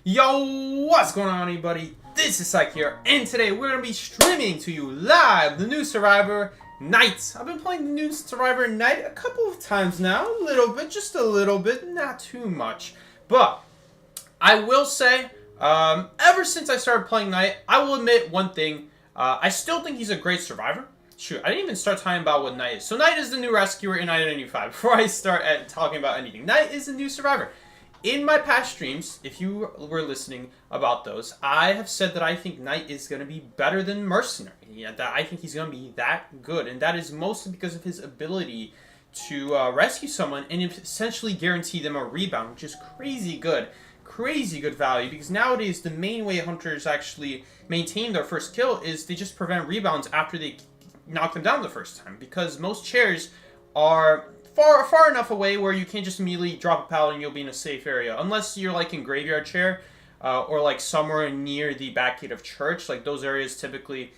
Yo, what's going on, everybody? This is Psych here, and today we're going to be streaming to you live the new Survivor Night. I've been playing the new Survivor Night a couple of times now, a little bit, just a little bit, not too much. But I will say, ever since I started playing Night, I will admit one thing. I still think he's a great Survivor. Shoot, I didn't even start talking about what Knight is. So Knight is the new rescuer in Identity 5. Before I start talking about anything, Knight is the new Survivor. In my past streams, if you were listening about those, I have said that I think Knight is going to be better than Mercenary. Yeah, that I think he's going to be that good. And that is mostly because of his ability to rescue someone and essentially guarantee them a rebound, which is crazy good. Crazy good value, because nowadays the main way hunters actually maintain their first kill is they just prevent rebounds after they knock them down the first time, because most chairs are far enough away where you can't just immediately drop a pallet and you'll be in a safe area, unless you're like in graveyard chair or like somewhere near the back gate of church. Like those areas typically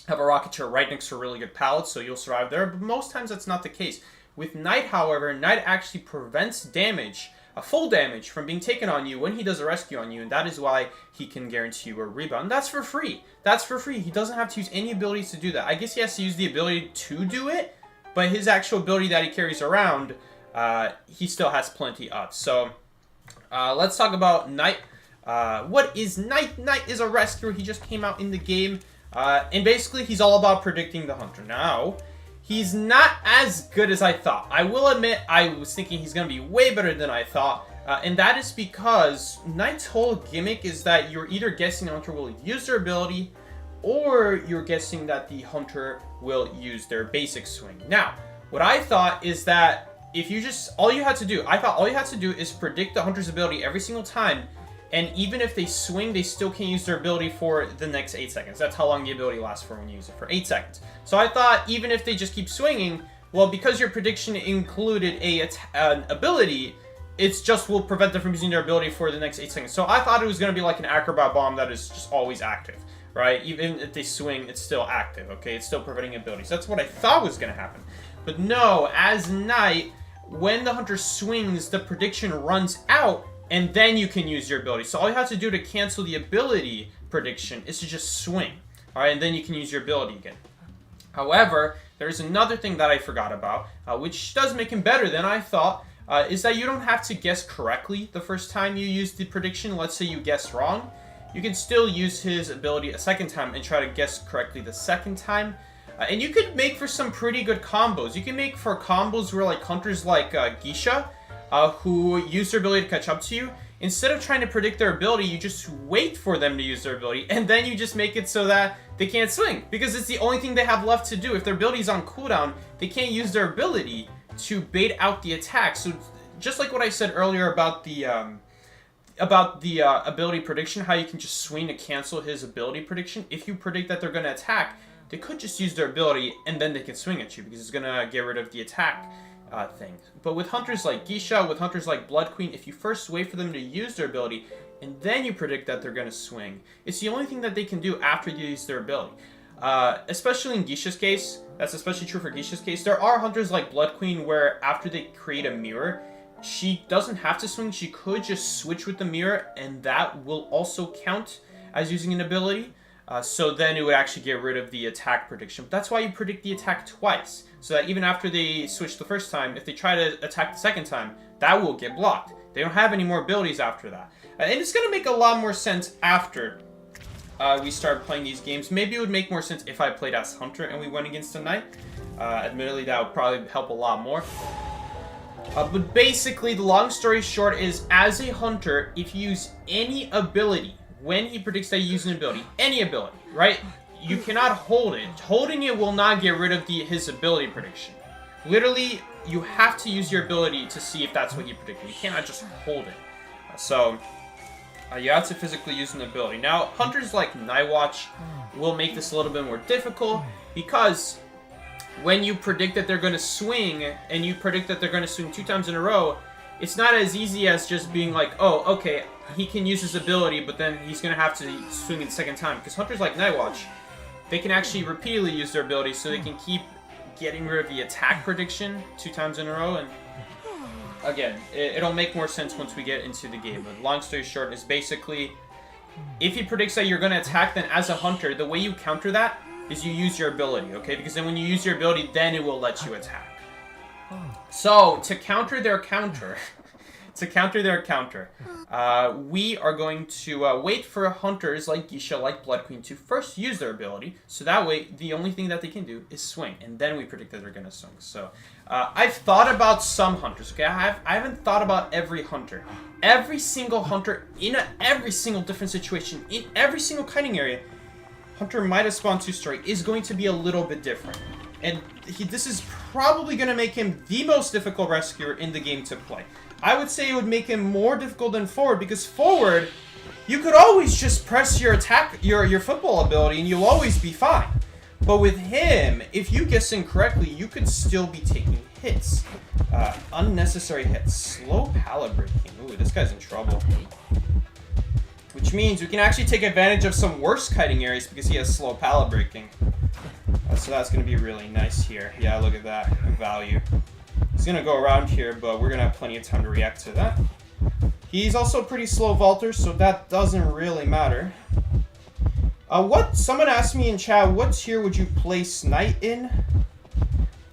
have a rocket chair right next to a really good pallet, so you'll survive there, but most times that's not the case. With Knight, however, Knight actually prevents damage, full damage, from being taken on you when he does a rescue on you, and that is why he can guarantee you a rebound. And that's for free. That's for free. He doesn't have to use any abilities to do that. I guess he has to use the ability to do it, but his actual ability that he carries around, he still has plenty of. So, let's talk about Knight. What is Knight? Knight is a rescuer. He just came out in the game, and basically he's all about predicting the hunter. Now, he's not as good as I thought. I will admit, I was thinking he's going to be way better than I thought. And that is because Knight's whole gimmick is that you're either guessing the hunter will use their ability, or you're guessing that the hunter will use their basic swing. Now, what I thought is that if you just, all you had to do is predict the hunter's ability every single time, and even if they swing, they still can't use their ability for the next 8 seconds. That's how long the ability lasts for when you use it, for 8 seconds. So I thought even if they just keep swinging, well, because your prediction included an ability, it's just will prevent them from using their ability for the next 8 seconds. So I thought it was going to be like an acrobat bomb that is just always active, right? Even if they swing, it's still active, okay? It's still preventing abilities. That's what I thought was going to happen. But no, as Knight, when the hunter swings, the prediction runs out, and then you can use your ability. So all you have to do to cancel the ability prediction is to just swing. Alright, and then you can use your ability again. However, there's another thing that I forgot about, which does make him better than I thought, is that you don't have to guess correctly the first time you use the prediction. Let's say you guess wrong. You can still use his ability a second time and try to guess correctly the second time. And you could make for some pretty good combos. You can make for combos where like hunters like Geisha, who use their ability to catch up to you, instead of trying to predict their ability, you just wait for them to use their ability, and then you just make it so that they can't swing, because it's the only thing they have left to do. If their ability is on cooldown, they can't use their ability to bait out the attack. So just like what I said earlier about the ability prediction, how you can just swing to cancel his ability prediction, if you predict that they're going to attack, they could just use their ability, and then they can swing at you, because it's going to get rid of the attack thing. But with hunters like Geisha, with hunters like Blood Queen, if you first wait for them to use their ability and then you predict that they're going to swing, it's the only thing that they can do after you use their ability. Especially in Geisha's case, that's especially true for Geisha's case. There are hunters like Blood Queen where after they create a mirror, she doesn't have to swing. She could just switch with the mirror, and that will also count as using an ability. So then it would actually get rid of the attack prediction. But that's why you predict the attack twice, so that even after they switch the first time, if they try to attack the second time, that will get blocked. They don't have any more abilities after that. And it's going to make a lot more sense after we start playing these games. Maybe it would make more sense if I played as Hunter and we went against a Knight. Admittedly, that would probably help a lot more. But basically, the long story short is, as a Hunter, if you use any ability, when he predicts that you use an ability, any ability, right? You cannot hold it. Holding it will not get rid of his ability prediction. Literally, you have to use your ability to see if that's what he predicted. You cannot just hold it. So, you have to physically use an ability. Now, hunters like Nightwatch will make this a little bit more difficult, because when you predict that they're going to swing, and you predict that they're going to swing 2 times in a row, it's not as easy as just being like, oh, okay, he can use his ability, but then he's going to have to swing it the second time. Because hunters like Nightwatch, they can actually repeatedly use their ability, so they can keep getting rid of the attack prediction 2 times in a row. And again, it'll make more sense once we get into the game. But long story short is basically, if he predicts that you're going to attack, then as a hunter, the way you counter that is you use your ability, okay? Because then when you use your ability, then it will let you attack. So, to counter their counter, we are going to wait for hunters like Gisha, like Blood Queen, to first use their ability. So that way, the only thing that they can do is swing. And then we predict that they're going to swing. So, I've thought about some hunters, okay? I haven't thought about every hunter. Every single hunter, in every single different situation, in every single kiting area, Hunter Midas Spawn 2 story is going to be a little bit different. And this is probably going to make him the most difficult rescuer in the game to play. I would say it would make him more difficult than forward, because forward, you could always just press your attack, your football ability, and you'll always be fine. But with him, if you guess incorrectly, you could still be taking hits. Unnecessary hits. Slow pallet breaking. Ooh, this guy's in trouble. Which means we can actually take advantage of some worse kiting areas because he has slow pallet breaking. So that's going to be really nice here. Yeah, look at that value. He's going to go around here, but we're going to have plenty of time to react to that. He's also pretty slow vaulter, so that doesn't really matter. Someone asked me in chat, what tier would you place Knight in?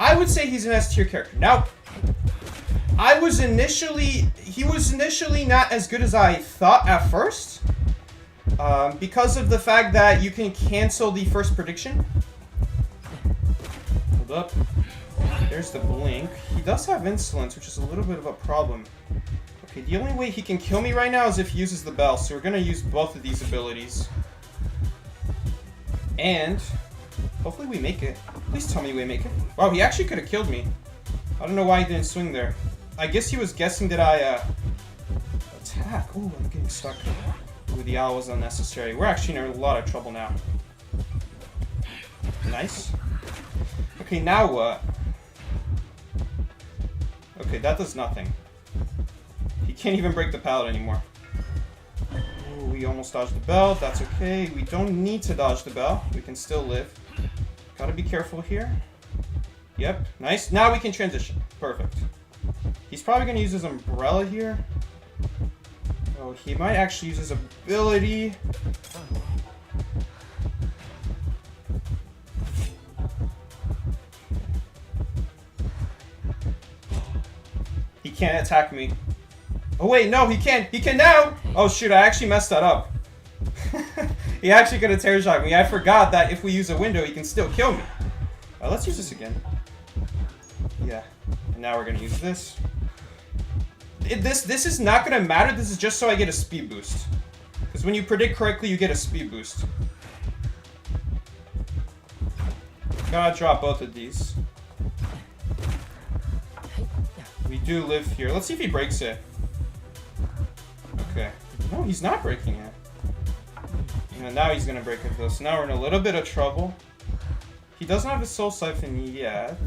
I would say he's an S tier character. Now, he was initially not as good as I thought at first. Because of the fact that you can cancel the first prediction. Hold up. There's the blink. He does have insolence, which is a little bit of a problem. Okay, the only way he can kill me right now is if he uses the bell, so we're going to use both of these abilities. And hopefully we make it. Please tell me we make it. Wow, he actually could have killed me. I don't know why he didn't swing there. I guess he was guessing that I attack. Ooh, I'm getting stuck. Ooh, the owl was unnecessary. We're actually in a lot of trouble now. Nice. Okay, now what? Okay, that does nothing. He can't even break the pallet anymore. Ooh, we almost dodged the bell. That's okay. We don't need to dodge the bell. We can still live. Gotta be careful here. Yep, nice. Now we can transition. Perfect. He's probably going to use his umbrella here. Oh, he might actually use his ability. He can't attack me. Oh wait, no, he can. He can now! Oh shoot, I actually messed that up. He actually could have terror shocked me. I forgot that if we use a window, he can still kill me. Let's use this again. Yeah. And now we're going to use this. This is not going to matter. This is just so I get a speed boost. Because when you predict correctly, you get a speed boost. Gotta drop both of these. We do live here. Let's see if he breaks it. Okay. No, he's not breaking it. And now he's going to break it though. So now we're in a little bit of trouble. He doesn't have a soul siphon yet.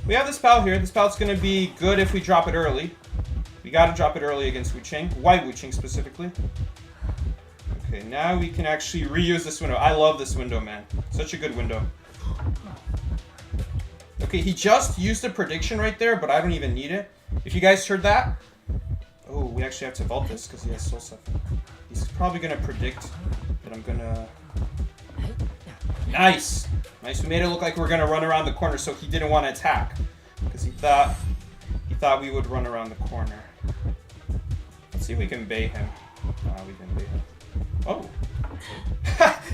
We have this pal here. This pal's going to be good if we drop it early. We got to drop it early against Wu-Chang. White Wu-Chang specifically. Okay, now we can actually reuse this window. I love this window, man. Such a good window. Okay, he just used a prediction right there, but I don't even need it. If you guys heard that. Oh, we actually have to vault this because he has soul siphon. He's probably going to predict that I'm going to... Nice! Nice, we made it look like we were going to run around the corner, so he didn't want to attack. Because he thought we would run around the corner. Let's see if we can bait him. We can bait him. Oh!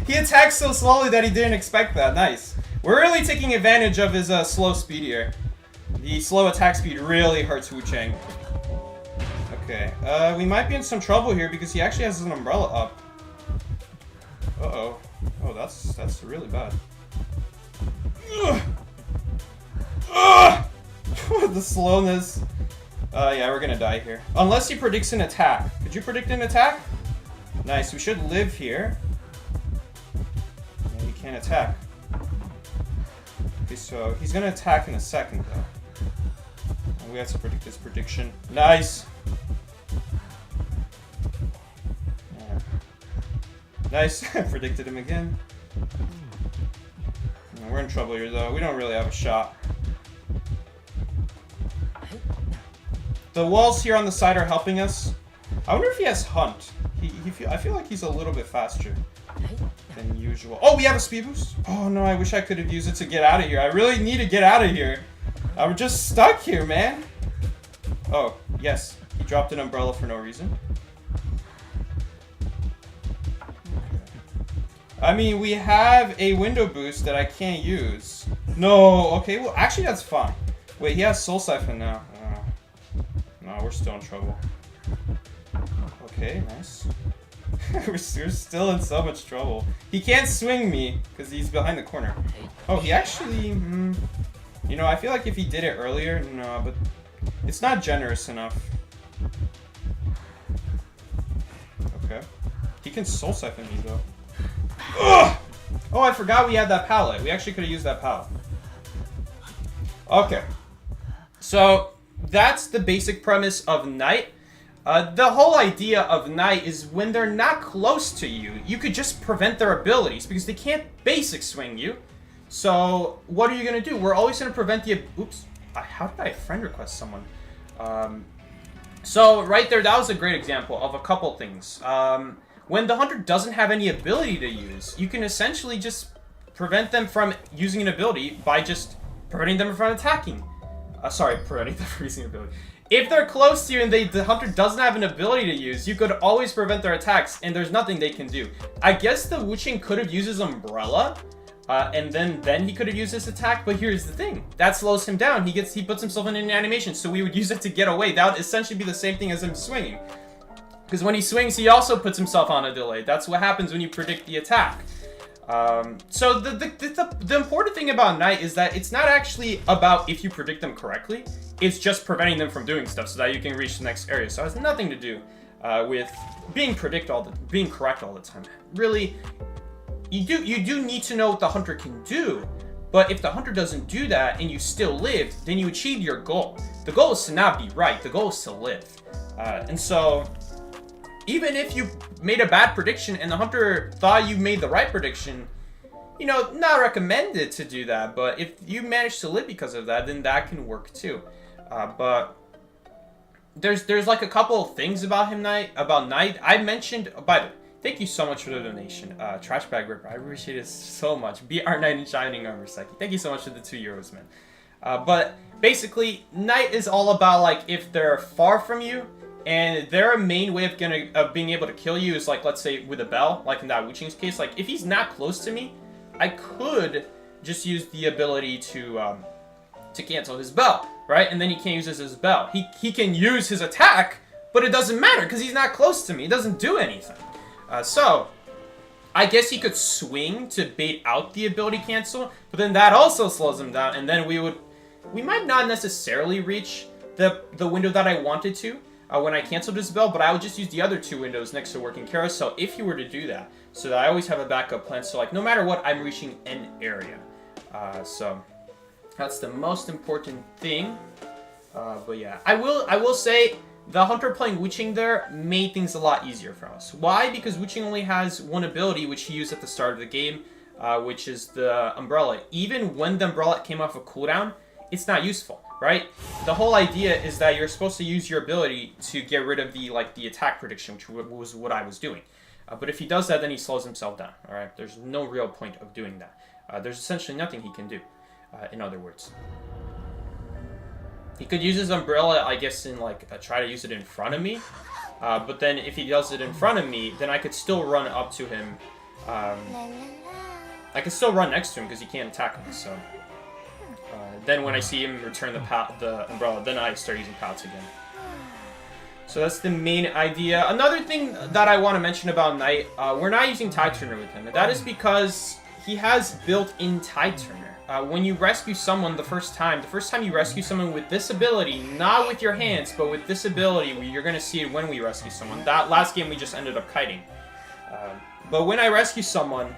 He attacked so slowly that he didn't expect that. Nice. We're really taking advantage of his slow speed here. The slow attack speed really hurts Wu-Chang. Okay, we might be in some trouble here because he actually has an umbrella up. Uh-oh. Oh, that's really bad. Ugh. Ugh. The slowness. Yeah, we're gonna die here. Unless he predicts an attack. Could you predict an attack? Nice, we should live here. Yeah, he can't attack. Okay, so he's gonna attack in a second, though. And we have to predict his prediction. Nice! Yeah. Nice, predicted him again. We're in trouble here, though. We don't really have a shot. The walls here on the side are helping us. I wonder if he has Hunt. I feel like he's a little bit faster than usual. Oh, we have a speed boost? Oh no, I wish I could have used it to get out of here. I really need to get out of here. I'm just stuck here, man. Oh, yes. He dropped an umbrella for no reason. I mean, we have a window boost that I can't use. No, okay, well, actually that's fine. Wait, he has Soul Siphon now. No, we're still in trouble. Okay, nice. we're still in so much trouble. He can't swing me because he's behind the corner. Oh, he actually... you know, I feel like if he did it earlier... No, but it's not generous enough. Okay. He can Soul Siphon me, though. Ugh! Oh, I forgot we had that pallet. We actually could have used that pallet. Okay. So, that's the basic premise of Knight. The whole idea of Knight is when they're not close to you, you could just prevent their abilities because they can't basic swing you. So, what are you going to do? We're always going to prevent the... Oops. How did I friend request someone? So, right there, that was a great example of a couple things. When the Hunter doesn't have any ability to use, you can essentially just prevent them from using an ability by just preventing them from attacking. Sorry, preventing them from using an ability. If they're close to you and the Hunter doesn't have an ability to use, you could always prevent their attacks, and there's nothing they can do. I guess the Wuching could have used his Umbrella, and then he could have used his attack, but here's the thing. That slows him down. He puts himself in an animation, so we would use it to get away. That would essentially be the same thing as him swinging. Because when he swings, he also puts himself on a delay. That's what happens when you predict the attack. So the important thing about Knight is that it's not actually about if you predict them correctly. It's just preventing them from doing stuff so that you can reach the next area. So it has nothing to do with being correct all the time. Really, you do need to know what the Hunter can do. But if the Hunter doesn't do that and you still live, then you achieve your goal. The goal is to not be right. The goal is to live. And so... even if you made a bad prediction and the Hunter thought you made the right prediction, you know, not recommended to do that. But if you manage to live because of that, then that can work too. But there's like a couple of things about Knight. I mentioned, by the way, thank you so much for the donation. Trash Bag Ripper, I appreciate it so much. BR Knight in Shining Armor Psyche. Thank you so much for the €2, man. But basically, Knight is all about like if they're far from you, and their main way of being able to kill you is like, let's say with a bell, like in that Wuching's case. Like if he's not close to me, I could just use the ability to cancel his bell, right? And then he can't use his bell. He can use his attack, but it doesn't matter because he's not close to me. He doesn't do anything. So I guess he could swing to bait out the ability cancel, but then that also slows him down, and then we might not necessarily reach the window that I wanted to. When I canceled his bell, but I would just use the other two windows next to working carousel if you were to do that, so that I always have a backup plan. So like no matter what, I'm reaching an area. So that's the most important thing. But yeah, I will say the Hunter playing Wuching there made things a lot easier for us. Why? Because Wuching only has one ability which he used at the start of the game, which is the Umbrella. Even when the Umbrella came off a cooldown, it's not useful. Right? The whole idea is that you're supposed to use your ability to get rid of the attack prediction, which was what I was doing. But if he does that, then he slows himself down. All right? There's no real point of doing that. There's essentially nothing he can do, in other words. He could use his Umbrella, I guess, in like try to use it in front of me. But then if he does it in front of me, then I could still run up to him. I could still run next to him because he can't attack me, so... then when I see him return the Umbrella, then I start using pallets again. So that's the main idea. Another thing that I want to mention about Knight, we're not using Tide Turner with him. And that is because he has built-in Tide Turner. When you rescue someone the first time you rescue someone with this ability, not with your hands, but with this ability, you're going to see it when we rescue someone. That last game we just ended up kiting. But when I rescue someone,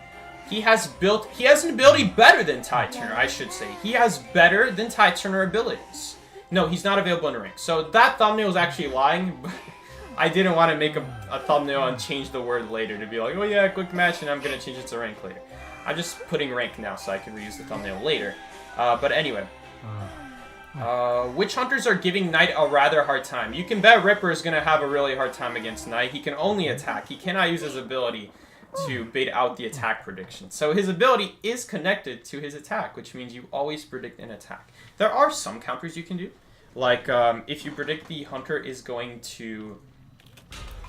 he has an ability better than Tide Turner, I should say. He has better than Tide Turner abilities. No, he's not available in rank. So that thumbnail is actually lying, but I didn't want to make a thumbnail and change the word later to be like, oh yeah, quick match, and I'm going to change it to rank later. I'm just putting rank now so I can reuse the thumbnail later. But anyway. Which hunters are giving Knight a rather hard time? You can bet Ripper is going to have a really hard time against Knight. He can only attack. He cannot use his ability to bait out the attack prediction. So his ability is connected to his attack, which means you always predict an attack. There are some counters you can do. Like, if you predict the hunter is going to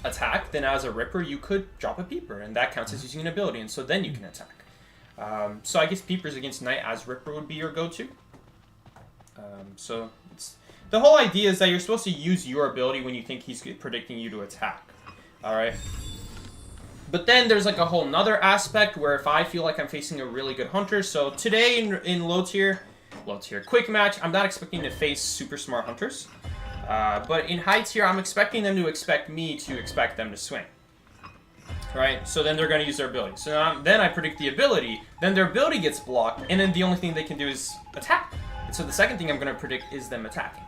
attack, then as a Ripper, you could drop a Peeper, and that counts as using an ability, and so then you can attack. So I guess Peepers against Knight as Ripper would be your go-to. So the whole idea is that you're supposed to use your ability when you think he's predicting you to attack. Alright? But then there's like a whole nother aspect where if I feel like I'm facing a really good hunter, so today in low tier, quick match, I'm not expecting to face super smart hunters. But in high tier, I'm expecting them to expect me to expect them to swing. Right? So then they're going to use their ability. So then I predict the ability, then their ability gets blocked, and then the only thing they can do is attack. And so the second thing I'm going to predict is them attacking.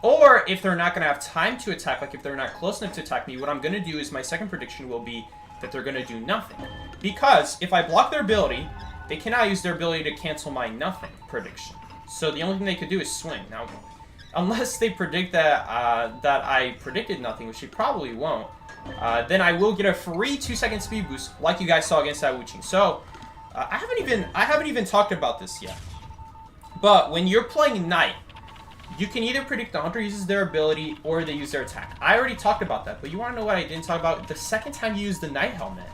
Or if they're not going to have time to attack, like if they're not close enough to attack me, what I'm going to do is my second prediction will be that they're going to do nothing. Because if I block their ability, they cannot use their ability to cancel my nothing prediction. So the only thing they could do is swing. Now, unless they predict that that I predicted nothing, which they probably won't, then I will get a free 2-second speed boost, like you guys saw against that Wu-Ching. So I haven't even talked about this yet. But when you're playing Knight, you can either predict the hunter uses their ability or they use their attack. I already talked about that, but you want to know what I didn't talk about? The second time you use the Knight helmet,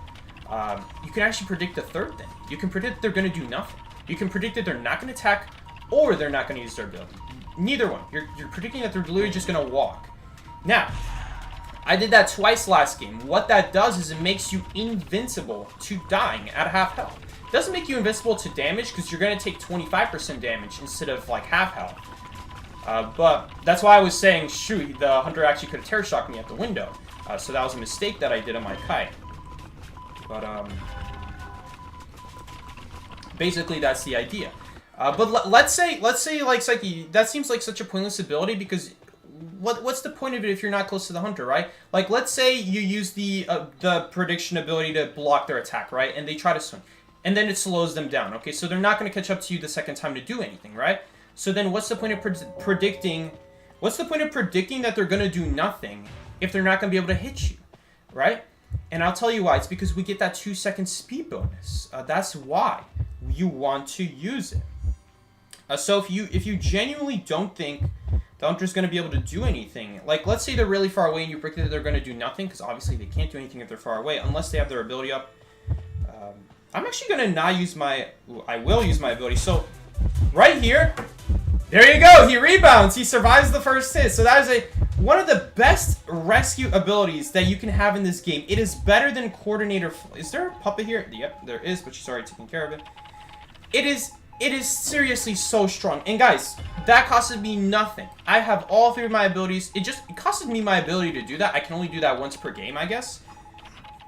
you can actually predict the third thing. You can predict they're going to do nothing. You can predict that they're not going to attack or they're not going to use their ability. Neither one. You're predicting that they're literally just going to walk. Now, I did that twice last game. What that does is it makes you invincible to dying at half health. It doesn't make you invincible to damage because you're going to take 25% damage instead of like half health. But that's why I was saying, shoot, the hunter actually could have terror shocked me at the window. So that was a mistake that I did on my kite. But basically that's the idea. But let's say like Psyche, that seems like such a pointless ability because what's the point of it if you're not close to the hunter, right? Like let's say you use the prediction ability to block their attack, right? And they try to swing, and then it slows them down. Okay, so they're not going to catch up to you the second time to do anything, right? So then what's the point of predicting? What's the point of predicting that they're going to do nothing if they're not going to be able to hit you, right? And I'll tell you why. It's because we get that 2-second speed bonus. That's why you want to use it. So if you genuinely don't think the hunter's going to be able to do anything, like let's say they're really far away and you predict that they're going to do nothing, because obviously they can't do anything if they're far away unless they have their ability up. I'm actually going to not use my... I will use my ability. So right here, there you go. He rebounds. He survives the first hit. So that is one of the best rescue abilities that you can have in this game. It is better than Coordinator... Is there a puppet here? Yep, there is, but she's already taking care of it. It is seriously so strong. And guys, that costed me nothing. I have all 3 of my abilities. It costed me my ability to do that. I can only do that once per game, I guess.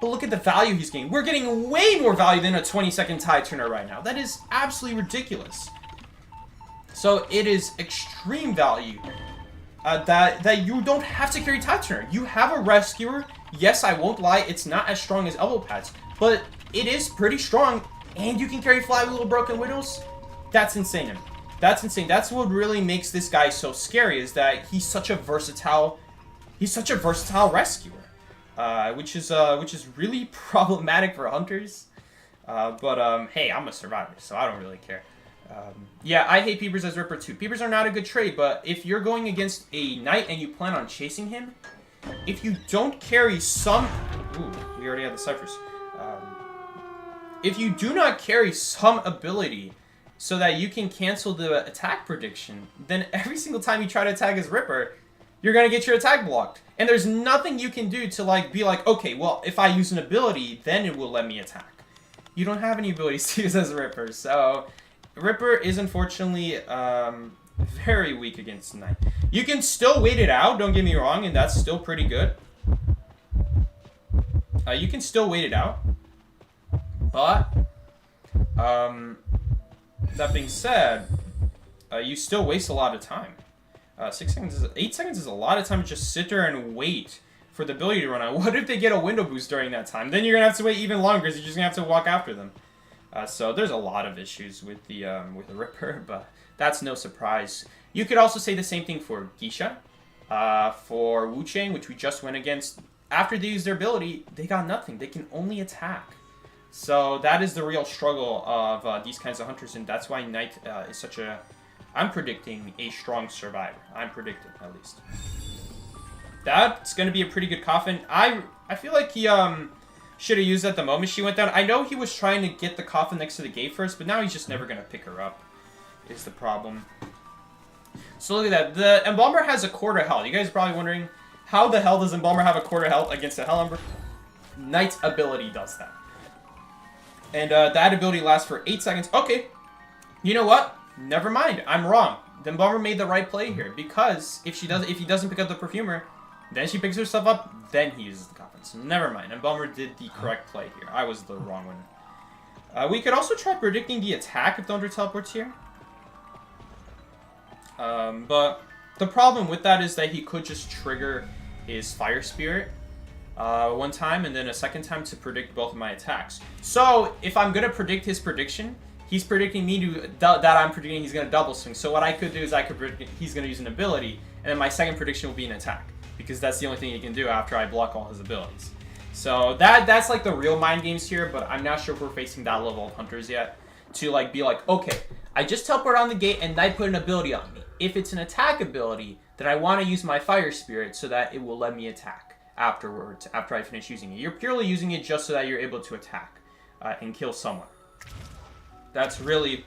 But look at the value he's getting. We're getting way more value than a 20-second tide turner right now. That is absolutely ridiculous. So it is extreme value that you don't have to carry tide turner. You have a rescuer. Yes, I won't lie. It's not as strong as elbow pads, but it is pretty strong. And you can carry Flywheel or Broken Widows. That's insane. That's insane. That's what really makes this guy so scary, is that he's such a versatile rescuer. Which is really problematic for hunters. But hey, I'm a survivor, so I don't really care. Yeah, I hate Peepers as Ripper too. Peepers are not a good trade, but if you're going against a Knight and you plan on chasing him, if you don't carry some... Ooh, we already have the ciphers. If you do not carry some ability so that you can cancel the attack prediction, then every single time you try to attack as Ripper, you're going to get your attack blocked. And there's nothing you can do to like be like, okay, well, if I use an ability, then it will let me attack. You don't have any abilities to use as a Ripper, so Ripper is unfortunately very weak against Knight. You can still wait it out, don't get me wrong, and that's still pretty good. You can still wait it out. But, that being said, you still waste a lot of time. 8 seconds is a lot of time to just sit there and wait for the ability to run out. What if they get a window boost during that time? Then you're going to have to wait even longer because you're just going to have to walk after them. So there's a lot of issues with the Ripper, but that's no surprise. You could also say the same thing for Geisha, for Wu Chang, which we just went against. After they use their ability, they got nothing. They can only attack. So that is the real struggle of these kinds of hunters, and that's why Knight is such a... I'm predicting a strong survivor. I'm predicting, at least. That's going to be a pretty good coffin. I feel like he should have used that the moment she went down. I know he was trying to get the coffin next to the gate first, but now he's just never going to pick her up, is the problem. So look at that. The Embalmer has a quarter health. You guys are probably wondering, how the hell does Embalmer have a quarter health against a Hell Ember? Knight's ability does that. And that ability lasts for 8 seconds. Okay, you know what? Never mind. I'm wrong. The Embalmer made the right play here, because if he doesn't pick up the Perfumer, then she picks herself up, then he uses the coffin. So never mind. Embalmer did the correct play here. I was the wrong one. We could also try predicting the attack if the Hunter teleports here. But the problem with that is that he could just trigger his Fire Spirit one time and then a second time to predict both of my attacks. So if I'm going to predict his prediction, he's predicting me to that I'm predicting he's going to double swing. So what I could do is I could predict he's going to use an ability, and then my second prediction will be an attack, because that's the only thing he can do after I block all his abilities. So that's like the real mind games here, but I'm not sure if we're facing that level of hunters yet to like be like, okay, I just teleport on the gate and Knight put an ability on me. If it's an attack ability, then I want to use my Fire Spirit so that it will let me attack afterwards, after I finish using it. You're purely using it just so that you're able to attack and kill someone. That's really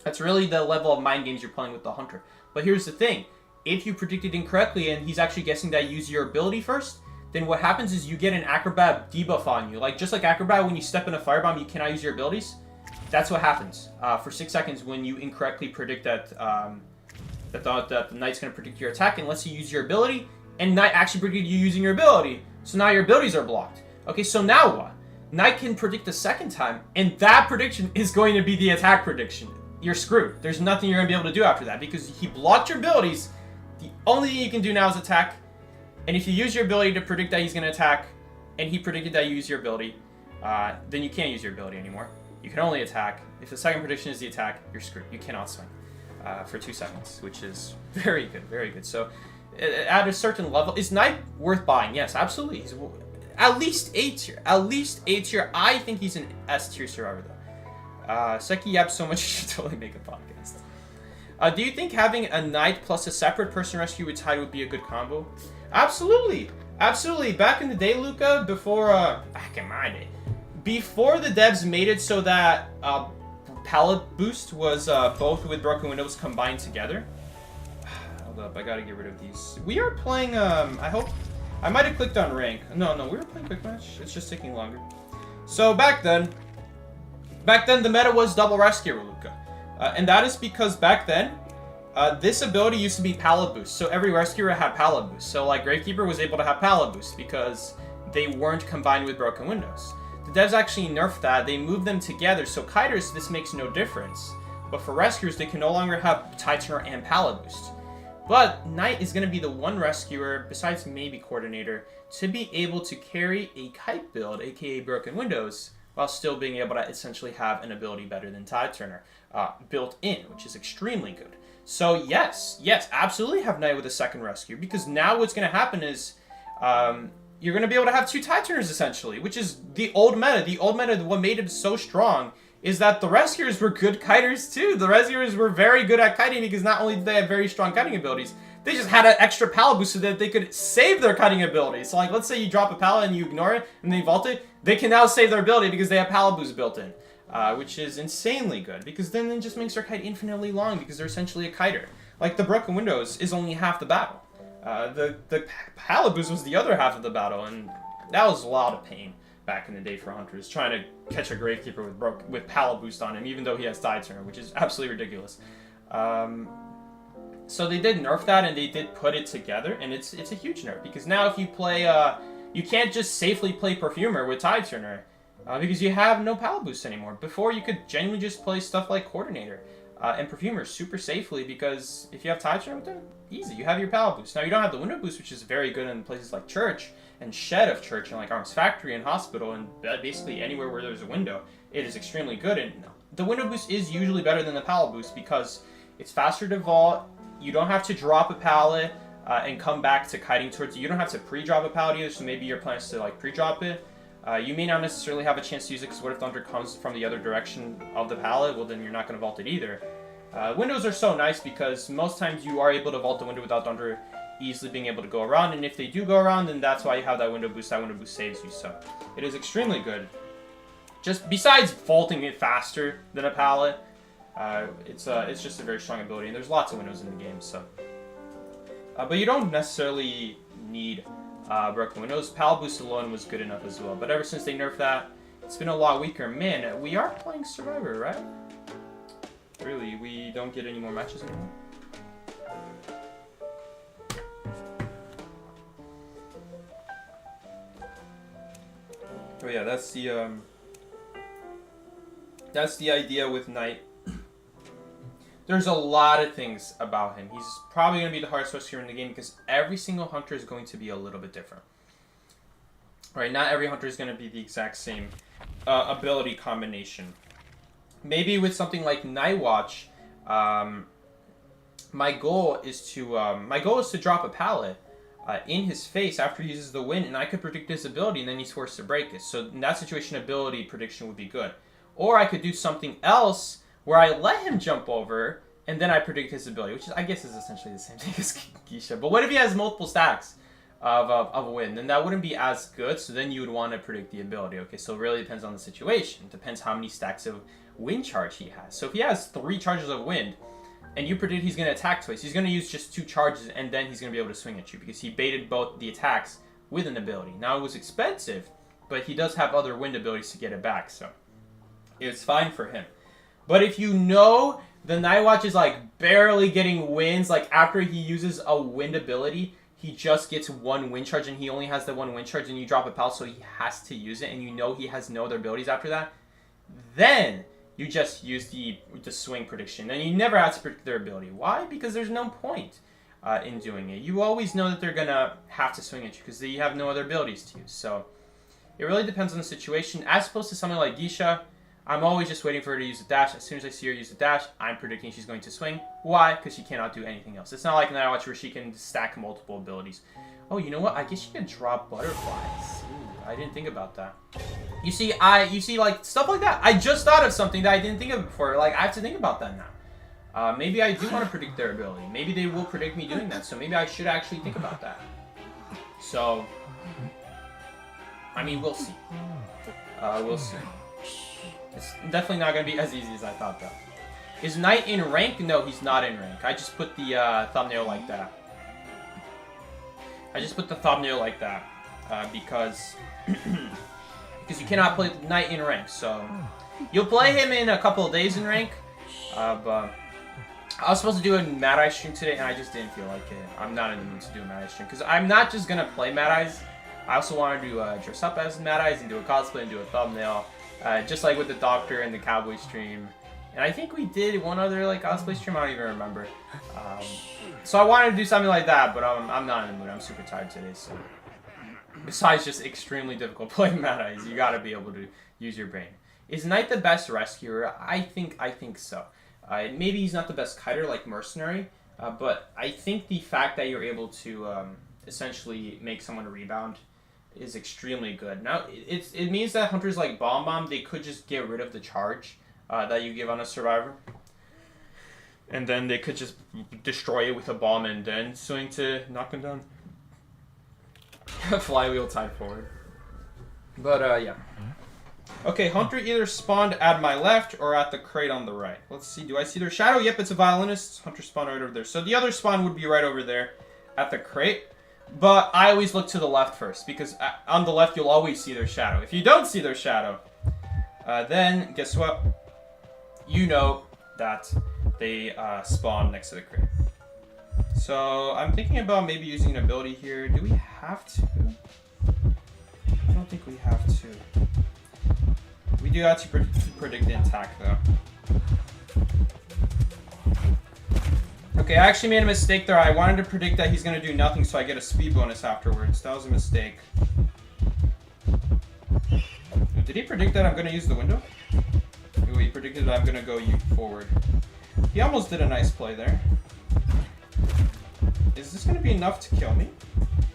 the level of mind games you're playing with the Hunter. But here's the thing. If you predicted incorrectly and he's actually guessing that you use your ability first, then what happens is you get an Acrobat debuff on you. Like, just like Acrobat, when you step in a Firebomb, you cannot use your abilities. That's what happens for 6 seconds when you incorrectly predict that that the Knight's going to predict your attack unless you use your ability, and Knight actually predicted you using your ability. So now your abilities are blocked. Okay, so now what? Knight can predict the second time, and that prediction is going to be the attack prediction. You're screwed. There's nothing you're going to be able to do after that, because he blocked your abilities. The only thing you can do now is attack. And if you use your ability to predict that he's going to attack, and he predicted that you use your ability, then you can't use your ability anymore. You can only attack. If the second prediction is the attack, you're screwed. You cannot swing for 2 seconds, which is very good, very good. So at a certain level, is Knight worth buying? Yes, absolutely. He's at least A tier. At least A tier. I think he's an S tier survivor, though. Seki yaps so much, you should totally make a podcast. Do you think having a Knight plus a separate person rescue with Tide would be a good combo? Absolutely. Absolutely. Back in the day, Luca, before, back in my day, before the devs made it so that pallet boost was both with broken windows combined together. Hold up, I gotta get rid of these. We are playing, I hope, I might have clicked on rank. No, we were playing quick match. It's just taking longer. So back then the meta was double rescuer, Luca. And that is because back then, this ability used to be pallet boost. So every rescuer had pallet boost. So like Gravekeeper was able to have pallet boost because they weren't combined with broken windows. The devs actually nerfed that. They moved them together. So kiters, this makes no difference. But for rescuers, they can no longer have Tide Turner and pallet boost. But Knight is going to be the one rescuer, besides maybe Coordinator, to be able to carry a kite build, aka broken windows, while still being able to essentially have an ability better than Tide Turner built in, which is extremely good. So yes, absolutely have Knight with a second rescue, because now what's going to happen is you're going to be able to have 2 Tide Turners, essentially, which is the old meta. The old meta, what made it so strong, is that the rescuers were good kiters, too. The rescuers were very good at kiting, because not only did they have very strong kiting abilities, they just had an extra pallet boost so that they could save their kiting abilities. So, like, let's say you drop a pallet and you ignore it, and they vault it, they can now save their ability because they have pallet boost built in. Which is insanely good, because then it just makes their kite infinitely long, because they're essentially a kiter. Like, the broken windows is only half the battle. The pallet boost was the other half of the battle, and that was a lot of pain back in the day for hunters, trying to catch a Gravekeeper with pallet boost on him, even though he has Tide Turner, which is absolutely ridiculous. So they did nerf that, and they did put it together, and it's a huge nerf, because now if you play, you can't just safely play Perfumer with Tide Turner, because you have no pallet boost anymore. Before, you could genuinely just play stuff like Coordinator and Perfumer super safely, because if you have Tide Turner with them, easy, you have your pallet boost. Now, you don't have the window boost, which is very good in places like Church and Shed of Church and like Arms Factory and Hospital and basically anywhere where there's a window. It is extremely good, and the window boost is usually better than the pallet boost because it's faster to vault, You don't have to drop a pallet and come back to kiting towards you. You don't have to pre-drop a pallet either, so maybe your plan is to like pre-drop it. You may not necessarily have a chance to use it because what if Thunder comes from the other direction of the pallet? Well, then you're not going to vault it either. Windows are so nice because most times you are able to vault the window without Thunder easily being able to go around, and if they do go around, then that's why you have that window boost. That window boost saves you, so it is extremely good. Just besides vaulting it faster than a pallet, it's just a very strong ability, and there's lots of windows in the game, so. But you don't necessarily need broken windows. Pallet boost alone was good enough as well, but ever since they nerfed that, it's been a lot weaker. Man, we are playing Survivor, right? Really, we don't get any more matches anymore? Oh yeah, that's the idea with Knight. There's a lot of things about him. He's probably going to be the hardest rescuer in the game because every single hunter is going to be a little bit different. Right? Not every hunter is going to be the exact same ability combination. Maybe with something like Night Watch, my goal is to drop a pallet in his face after he uses the wind, and I could predict his ability, and then he's forced to break it. So in that situation, ability prediction would be good. Or I could do something else where I let him jump over, and then I predict his ability, which is, I guess is essentially the same thing as Geisha. But what if he has multiple stacks of a wind? Then that wouldn't be as good, so then you would want to predict the ability. Okay, so it really depends on the situation. It depends how many stacks of wind charge he has. So if he has 3 charges of wind, and you predict he's going to attack twice, he's going to use just 2 charges, and then he's going to be able to swing at you, because he baited both the attacks with an ability. Now, it was expensive, but he does have other wind abilities to get it back, so it's fine for him. But if you know the Night Watch is like barely getting wins, like after he uses a wind ability, he just gets 1 wind charge, and he only has the 1 wind charge, and you drop a pallet, so he has to use it, and you know he has no other abilities after that, then you just use the swing prediction, and you never have to predict their ability. Why? Because there's no point in doing it. You always know that they're going to have to swing at you because they have no other abilities to use. So it really depends on the situation. As opposed to something like Geisha, I'm always just waiting for her to use a dash. As soon as I see her use a dash, I'm predicting she's going to swing. Why? Because she cannot do anything else. It's not like Night Watch where she can stack multiple abilities. Oh, you know what? I guess she can drop butterflies. Ooh, I didn't think about that. You see, like, stuff like that. I just thought of something that I didn't think of before. Like, I have to think about that now. Maybe I do want to predict their ability. Maybe they will predict me doing that. So maybe I should actually think about that. So, I mean, we'll see. We'll see. It's definitely not going to be as easy as I thought, though. Is Knight in rank? No, he's not in rank. I just put the thumbnail like that. Because because you cannot play Knight in rank. So you'll play him in a couple of days in rank. But I was supposed to do a Mad Eye stream today, and I just didn't feel like it. I'm not in the mood to do a Mad Eye stream because I'm not just gonna play Mad Eyes. I also want to do dress up as Mad Eyes and do a cosplay and do a thumbnail, just like with the Doctor and the Cowboy stream. And I think we did one other like cosplay stream. I don't even remember. So I wanted to do something like that, but I'm not in the mood. I'm super tired today. So besides just extremely difficult playing Mad Eyes, you gotta be able to use your brain. Is Knight the best rescuer? I think so. Maybe he's not the best kiter like Mercenary, but I think the fact that you're able to essentially make someone rebound is extremely good. Now, it means that hunters like Bomb, they could just get rid of the charge that you give on a survivor. And then they could just destroy it with a bomb and then swing to knock him down. Flywheel tied forward. But, yeah. Okay, Hunter either spawned at my left or at the crate on the right. Let's see, do I see their shadow? Yep, it's a violinist. Hunter spawned right over there. So the other spawn would be right over there at the crate. But I always look to the left first, because on the left you'll always see their shadow. If you don't see their shadow, then guess what? You know that they spawn next to the crate. So I'm thinking about maybe using an ability here. Do we have to? I don't think we have to. We do have to predict the attack, though. Okay, I actually made a mistake there. I wanted to predict that he's going to do nothing, so I get a speed bonus afterwards. That was a mistake. Did he predict that I'm going to use the window? Ooh, he predicted that I'm going to go forward. He almost did a nice play there. Is this gonna be enough to kill me?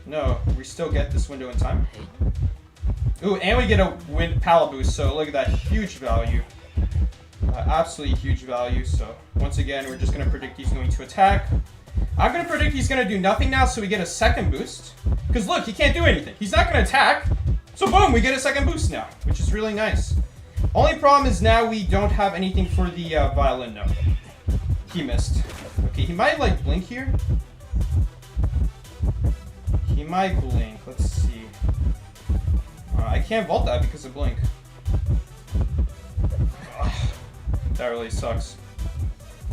No, we still get this window in time. Ooh, and we get a pallet boost, so look at that, huge value. Absolutely huge value, so once again, we're just gonna predict he's going to attack. I'm gonna predict he's gonna do nothing now, so we get a second boost. Because look, he can't do anything. He's not gonna attack. So boom, we get a second boost now, which is really nice. Only problem is now we don't have anything for the violin note. He missed. Okay, he might like blink here. He might blink. Let's see. I can't vault that because of blink. Ugh, that really sucks.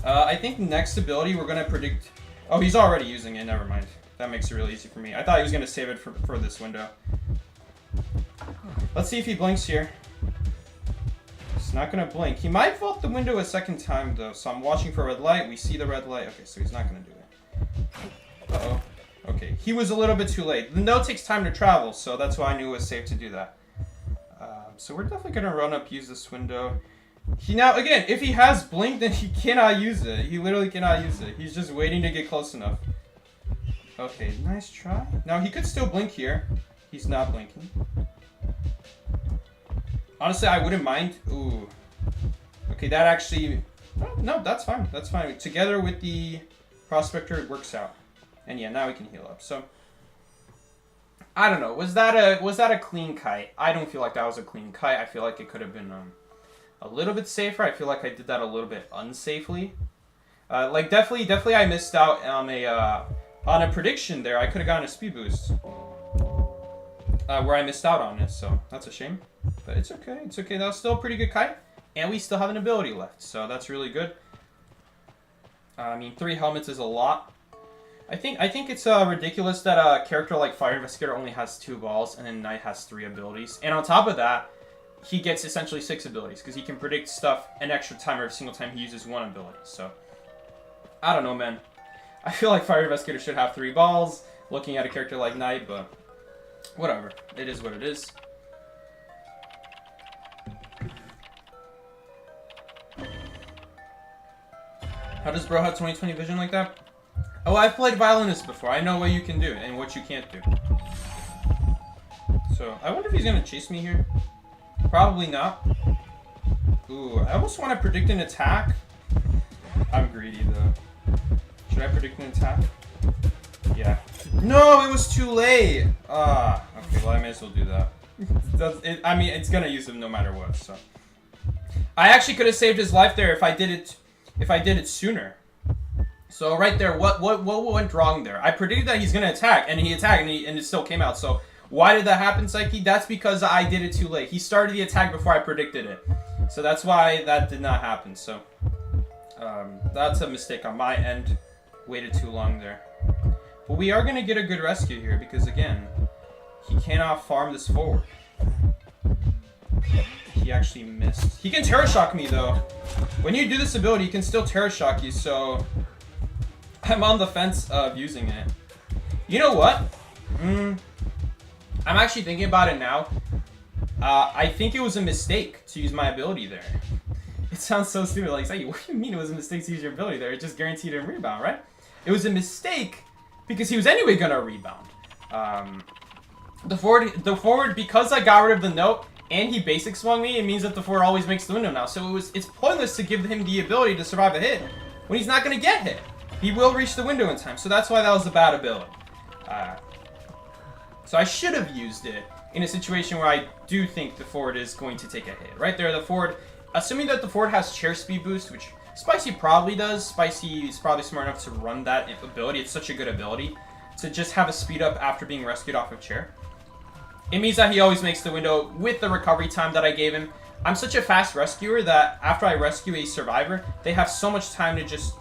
I think next ability we're gonna predict. Oh, he's already using it. Never mind. That makes it really easy for me. I thought he was gonna save it for this window. Let's see if he blinks here. He's not gonna blink. He might vault the window a second time though. So I'm watching for a red light. We see the red light. Okay, so he's not gonna do it. Uh-oh. Okay, he was a little bit too late. The note takes time to travel, so that's why I knew it was safe to do that. So we're definitely gonna run up, use this window. He now, again, if he has blink, then he cannot use it. He literally cannot use it. He's just waiting to get close enough. Okay, nice try. Now, he could still blink here. He's not blinking. Honestly, I wouldn't mind. Ooh. Okay, that actually... No, that's fine. That's fine. Together with the Prospector, it works out. And yeah, now we can heal up. So, I don't know. Was that a clean kite? I don't feel like that was a clean kite. I feel like it could have been a little bit safer. I feel like I did that a little bit unsafely. Like definitely I missed out on a prediction there. I could have gotten a speed boost. Where I missed out on it, so that's a shame. But it's okay. It's okay. That was still a pretty good kite. And we still have an ability left, so that's really good. I mean, 3 helmets is a lot. I think it's ridiculous that a character like Fire Investigator only has 2 balls, and then Knight has 3 abilities. And on top of that, he gets essentially 6 abilities, because he can predict stuff an extra time every single time he uses 1 ability. So, I don't know, man. I feel like Fire Investigator should have 3 balls, looking at a character like Knight, but whatever. It is what it is. How does bro have 20/20 vision like that? Oh, I've played Violinist before. I know what you can do and what you can't do. So, I wonder if he's going to chase me here. Probably not. Ooh, I almost want to predict an attack. I'm greedy, though. Should I predict an attack? Yeah. No, it was too late! Okay, well, I may as well do that. I mean, it's going to use him no matter what, so. I actually could have saved his life there if I did it sooner. So right there, what went wrong there? I predicted that he's gonna attack, and he attacked, and it still came out. So why did that happen, Psyche? That's because I did it too late. He started the attack before I predicted it, so that's why that did not happen. So that's a mistake on my end. Waited too long there, but we are gonna get a good rescue here because again, he cannot farm this forward. He actually missed. He can Terror Shock me though. When you do this ability, he can still Terror Shock you. So. I'm on the fence of using it. You know what? I'm actually thinking about it now. I think it was a mistake to use my ability there. It sounds so stupid. Like, what do you mean it was a mistake to use your ability there? It just guaranteed him rebound, right? It was a mistake because he was anyway gonna rebound. The forward, because I got rid of the note and he basic swung me, it means that the forward always makes the window now. So it's pointless to give him the ability to survive a hit when he's not gonna get hit. He will reach the window in time, so that's why that was a bad ability. So I should have used it in a situation where I do think the forward is going to take a hit. Right there, the forward, assuming that the forward has chair speed boost, which Spicy probably does. Spicy is probably smart enough to run that ability. It's such a good ability to just have a speed up after being rescued off of chair. It means that he always makes the window with the recovery time that I gave him. I'm such a fast rescuer that after I rescue a survivor, they have so much time to just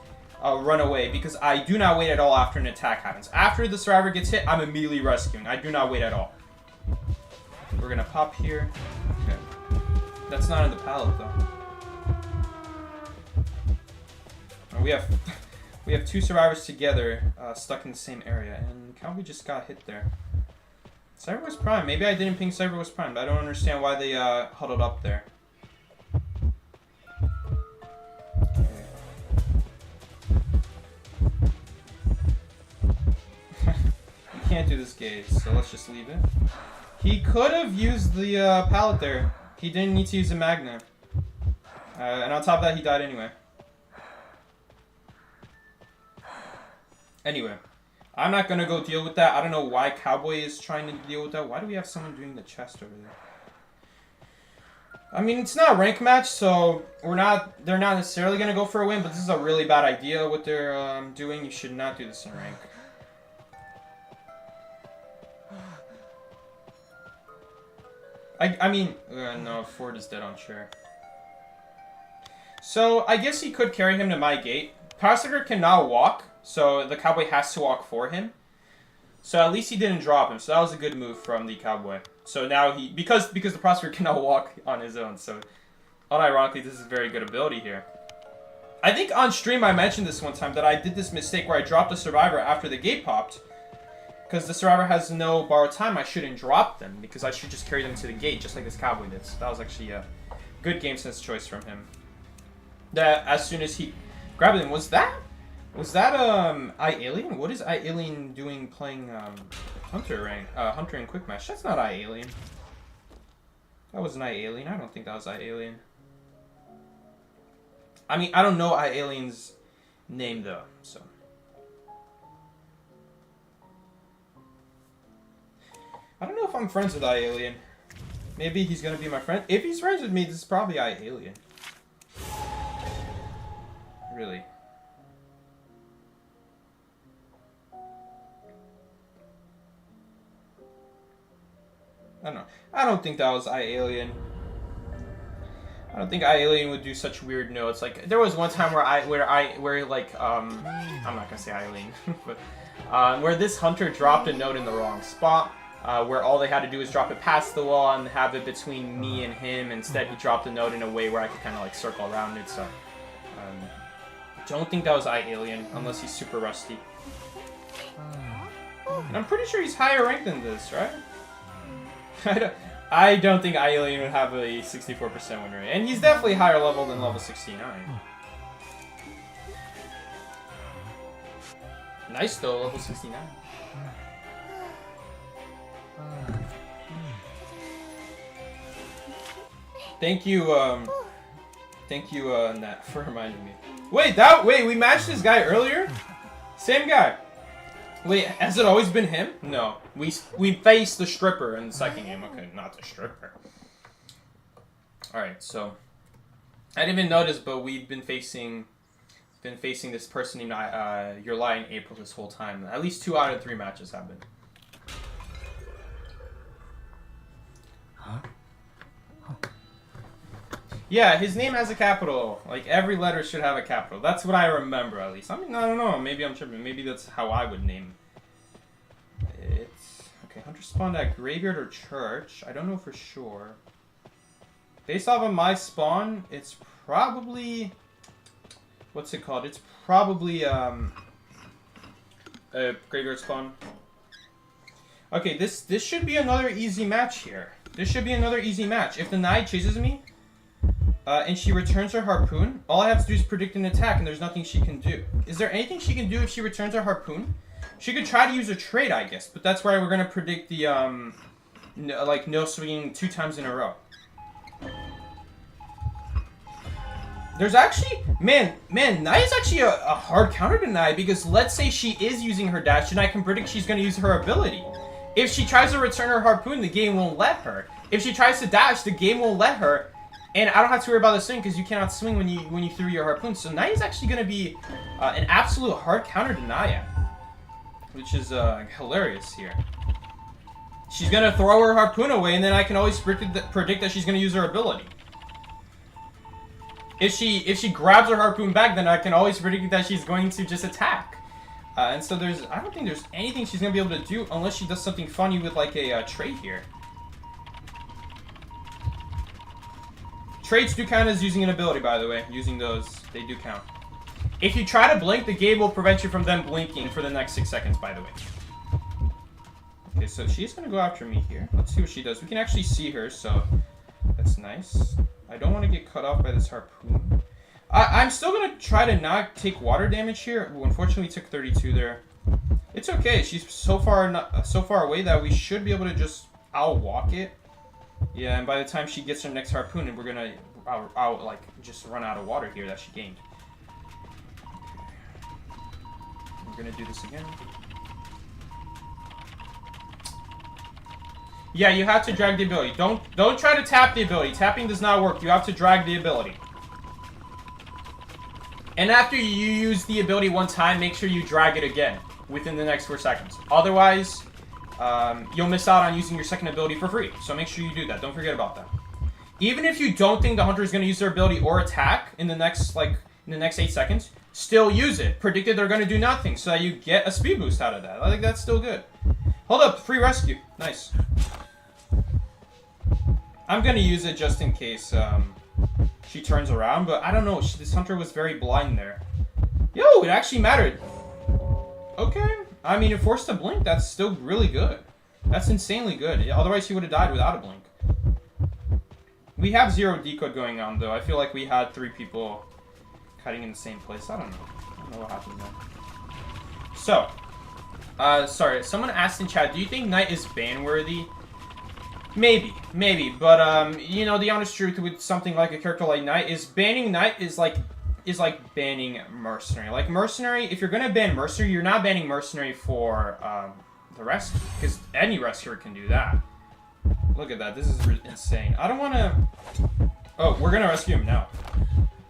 run away because I do not wait at all after an attack happens. After the survivor gets hit, I'm immediately rescuing. I do not wait at all. We're gonna pop here. Okay. That's not in the pallet though. We have 2 survivors together stuck in the same area, and Calvi just got hit there. Cyber was prime. Maybe I didn't ping Cyber was prime, but I don't understand why they huddled up there. gauge, so let's just leave it. He could have used the pallet there. He didn't need to use the Magna. And on top of that, he died anyway. Anyway, I'm not gonna go deal with that. I don't know why Cowboy is trying to deal with that. Why do we have someone doing the chest over there? I mean, it's not a rank match, so they're not necessarily gonna go for a win, but this is a really bad idea what they're doing. You should not do this in rank. I mean, no, Ford is dead on chair. So, I guess he could carry him to my gate. Prosecutor cannot walk, so the Cowboy has to walk for him. So at least he didn't drop him, so that was a good move from the Cowboy. So now he, because the Prosecutor cannot walk on his own, so unironically this is a very good ability here. I think on stream I mentioned this one time, that I did this mistake where I dropped the Survivor after the gate popped. Because the Survivor has no borrowed time, I shouldn't drop them, because I should just carry them to the gate, just like this Cowboy did. So that was actually a good game sense choice from him. That as soon as he grabbed him, was that iAlien? What is iAlien doing playing Hunter in Quick Match? That's not iAlien. That wasn't iAlien. I don't think that was iAlien. I mean, I don't know iAlien's name though, so. I don't know if I'm friends with iAlien. Maybe he's gonna be my friend. If he's friends with me, this is probably iAlien. Really. I don't know. I don't think that was iAlien. I don't think iAlien would do such weird notes. Like there was one time where I'm not gonna say iAlien, but where this hunter dropped a note in the wrong spot. Where all they had to do was drop it past the wall and have it between me and him. Instead, he dropped the note in a way where I could kind of like circle around it. So, don't think that was iAlien unless he's super rusty. And I'm pretty sure he's higher ranked than this, right? I don't think iAlien would have a 64% win rate, and he's definitely higher level than level 69. Nice though, level 69. Thank you, Nat, for reminding me. Wait, we matched this guy earlier? Same guy. Wait, has it always been him? No, we faced the stripper in the second game. Okay, not the stripper. All right, so I didn't even notice, but we've been facing this person named Your Lie in April this whole time. At least 2 out of 3 matches have been. Yeah, his name has a capital. Like, every letter should have a capital. That's what I remember, at least. I mean, I don't know. Maybe I'm tripping. Maybe that's how I would name it. Okay, Hunter spawned at Graveyard or Church. I don't know for sure. Based off of my spawn, it's probably... What's it called? It's probably, a Graveyard spawn. Okay, this should be another easy match here. This should be another easy match. If the knight chases me, and she returns her harpoon, all I have to do is predict an attack, and there's nothing she can do. Is there anything she can do if she returns her harpoon? She could try to use a trade, I guess, but that's why we're gonna predict the no swinging 2 times in a row. There's actually, man, Nai is actually a hard counter to Nai, because let's say she is using her dash, and I can predict she's gonna use her ability. If she tries to return her harpoon, the game won't let her. If she tries to dash, the game won't let her. And I don't have to worry about the swing because you cannot swing when you threw your harpoon. So Naya is actually going to be an absolute hard counter to Naya, which is hilarious here. She's going to throw her harpoon away, and then I can always predict that she's going to use her ability. If she grabs her harpoon back, then I can always predict that she's going to just attack. And so I don't think there's anything she's going to be able to do unless she does something funny with like a trade here. Trades do count as using an ability, by the way. Using those, they do count. If you try to blink, the game will prevent you from them blinking for the next 6 seconds, by the way. Okay, so she's going to go after me here. Let's see what she does. We can actually see her, so that's nice. I don't want to get cut off by this harpoon. I'm still going to try to not take water damage here. Well, unfortunately, we took 32 there. It's okay. She's so far away that we should be able to just outwalk it. Yeah, and by the time she gets her next harpoon, and we're gonna like just run out of water here that she gained. We're gonna do this again. Yeah, you have to drag the ability. Don't try to tap the ability. Tapping does not work. You have to drag the ability. And after you use the ability one time, make sure you drag it again within the next 4 seconds. Otherwise, you'll miss out on using your second ability for free. So make sure you do that. Don't forget about that. Even if you don't think the hunter is going to use their ability or attack in the next 8 seconds, still use it. Predicted they're going to do nothing, so that you get a speed boost out of that. I think that's still good. Hold up, free rescue. Nice. I'm going to use it just in case she turns around, but I don't know. This hunter was very blind there. Yo, it actually mattered. Okay. I mean, it forced a blink. That's still really good. That's insanely good. Otherwise, he would have died without a blink. We have 0 decode going on, though. I feel like we had 3 people cutting in the same place. I don't know what happened there. So, sorry. Someone asked in chat, do you think Knight is ban-worthy? Maybe. But, you know, the honest truth with something like a character like Knight is banning Knight is like banning Mercenary. Like, Mercenary, if you're going to ban Mercenary, you're not banning Mercenary for the rescue. Because any rescuer can do that. Look at that. This is insane. I don't want to... Oh, we're going to rescue him now.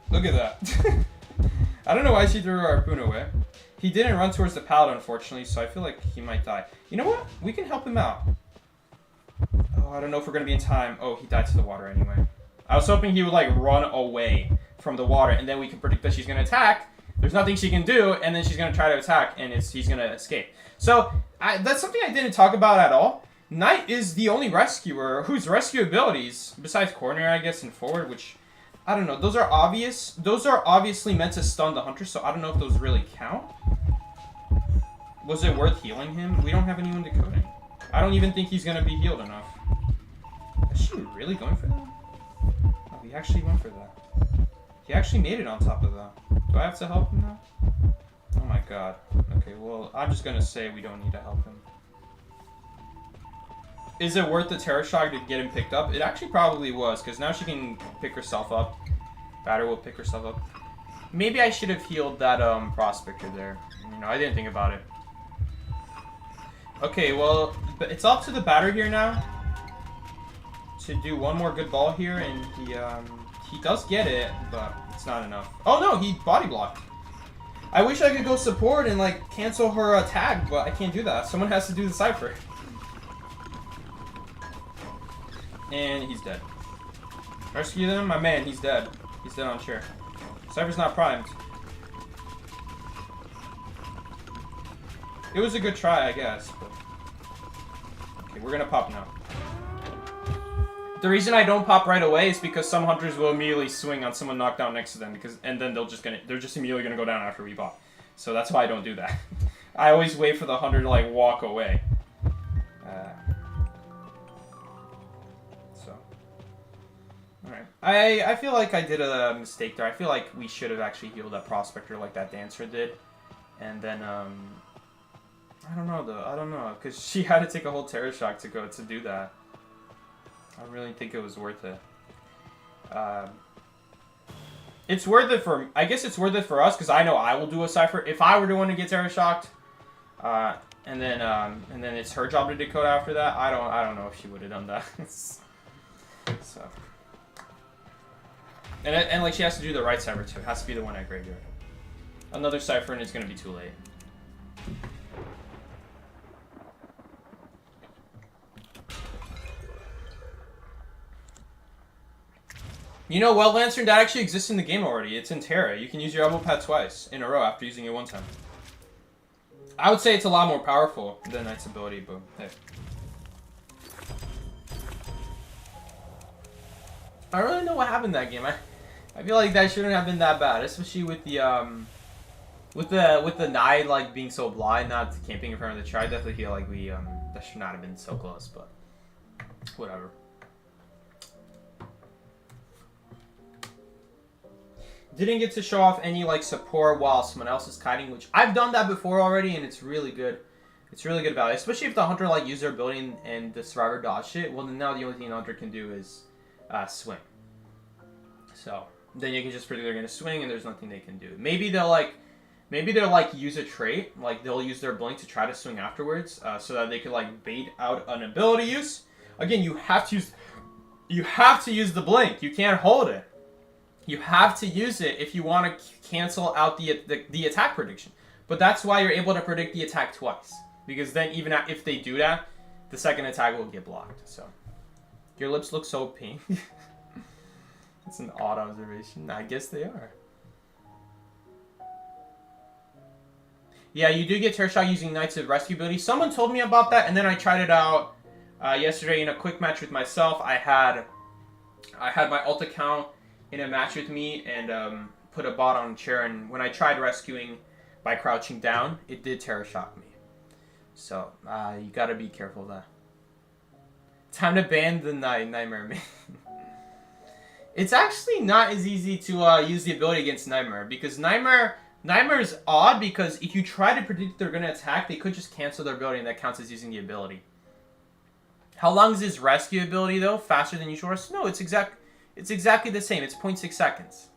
Look at that. I don't know why she threw her harpoon away. He didn't run towards the pallet, unfortunately, so I feel like he might die. You know what? We can help him out. Oh, I don't know if we're going to be in time. Oh, he died to the water anyway. I was hoping he would, like, run away from the water, and then we can predict that she's going to attack. There's nothing she can do, and then she's going to try to attack, and he's going to escape. So, that's something I didn't talk about at all. Knight is the only rescuer whose rescue abilities, besides corner, I guess, and forward, which, I don't know, those are obvious. Those are obviously meant to stun the hunter, so I don't know if those really count. Was it worth healing him? We don't have anyone decoding. I don't even think he's going to be healed enough. Is she really going for that? Oh, he actually went for that. He actually made it on top of that. Do I have to help him now? Oh my god. Okay, well, I'm just going to say we don't need to help him. Is it worth the Terror Shock to get him picked up? It actually probably was, because now she can pick herself up. Batter will pick herself up. Maybe I should have healed that Prospector there. You know, I didn't think about it. Okay, well, it's up to the batter here now to do one more good ball here, and he does get it, but it's not enough. Oh no, he body blocked. I wish I could go support and like cancel her attack, but I can't do that. Someone has to do the Cypher. And he's dead. Rescue them? My man, he's dead. He's dead on chair. Cypher's not primed. It was a good try, I guess. But... Okay, we're gonna pop now. The reason I don't pop right away is because some hunters will immediately swing on someone knocked down next to them, and then they're just immediately gonna go down after we pop. So that's why I don't do that. I always wait for the hunter to like walk away. Alright. I feel like I did a mistake there. I feel like we should have actually healed that Prospector like that Dancer did. And then, I don't know though. I don't know. Because she had to take a whole Terror Shock to do that. I don't really think it was worth it. It's worth it for... I guess it's worth it for us because I know I will do a Cypher. If I were to want to get Terror Shocked, and then it's her job to decode after that, I don't know if she would have done that. So... And like she has to do the right Cypher too. It has to be the one at graveyard. Another Cypher and it's gonna be too late. You know, Well Lantern, that actually exists in the game already. It's in Terra. You can use your elbow pad twice in a row after using it one time. I would say it's a lot more powerful than Knight's ability, but hey. I don't really know what happened in that game. I feel like that shouldn't have been that bad, especially with the Knight like being so blind, not camping in front of the chair. I definitely feel like we that should not have been so close, but whatever. Didn't get to show off any like support while someone else is kiting, which I've done that before already, and it's really good. It's really good value, especially if the hunter like used their ability and the survivor dodged it. Well, then now the only thing the hunter can do is swing. So then you can just predict they're gonna swing, and there's nothing they can do. Maybe they'll use a trait, like they'll use their blink to try to swing afterwards, so that they could like bait out an ability use. Again, you have to use the blink. You can't hold it. You have to use it if you want to cancel out the attack prediction. But that's why you're able to predict the attack twice, because then even if they do that, the second attack will get blocked. So your lips look so pink. It's an odd observation. I guess they are. Yeah, you do get Terror Shock using Knight's Rescue ability. Someone told me about that, and then I tried it out yesterday in a quick match with myself. I had my ult account in a match with me and put a bot on a chair, and when I tried rescuing by crouching down, it did Terror Shock me. So you gotta be careful of that. Time to ban the Nightmare Man. It's actually not as easy to use the ability against Nightmare, because Nightmare is odd, because if you try to predict they're going to attack, they could just cancel their ability, and that counts as using the ability. How long is his rescue ability, though? Faster than usual? No, it's exactly the same. It's 0.6 seconds.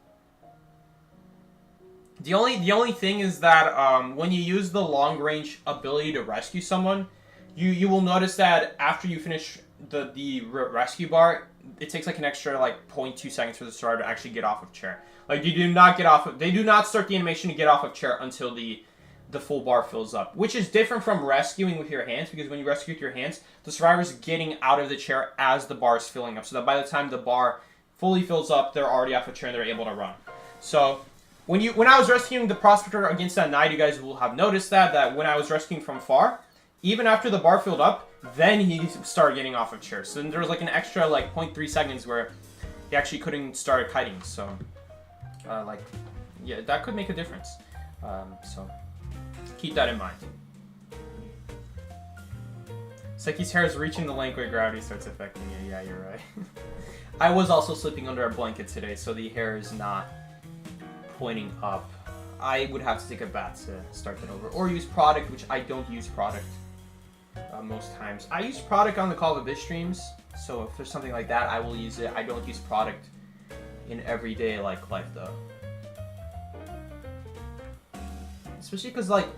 The only thing is that when you use the long-range ability to rescue someone, you will notice that after you finish the rescue bar, it takes like an extra like 0.2 seconds for the survivor to actually get off of chair. Like they do not start the animation to get off of chair until the full bar fills up, which is different from rescuing with your hands, because when you rescue with your hands, the survivor's getting out of the chair as the bar is filling up, so that by the time the bar fully fills up, they're already off of chair and they're able to run. So when I was rescuing the prospector against that knight, you guys will have noticed that when I was rescuing from far, even after the bar filled up, then he started getting off of chair. So then there was like an extra like 0.3 seconds where he actually couldn't start kiting. So yeah, that could make a difference. So keep that in mind. Seki's hair is reaching the length where gravity starts affecting it. Yeah, you're right. I was also sleeping under a blanket today, so the hair is not pointing up. I would have to take a bath to start that over, or use product, which I don't use product most times. I use product on the Call of Abyss streams, so if there's something like that, I will use it. I don't use product in everyday life though, especially because like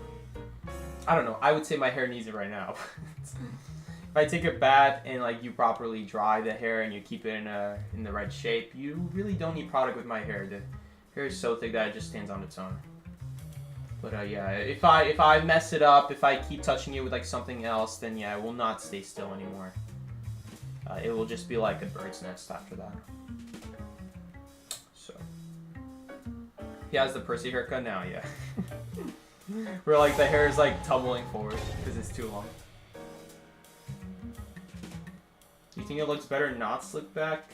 I don't know. I would say my hair needs it right now. If I take a bath and like you properly dry the hair and you keep it in the right shape, you really don't need product with my hair. The hair is so thick that it just stands on its own. But yeah, if I mess it up, if I keep touching it with like something else, then yeah, it will not stay still anymore. It will just be like a bird's nest after that. So he has the Percy haircut now, yeah. Where like the hair is like tumbling forward because it's too long. Do you think it looks better not slicked back?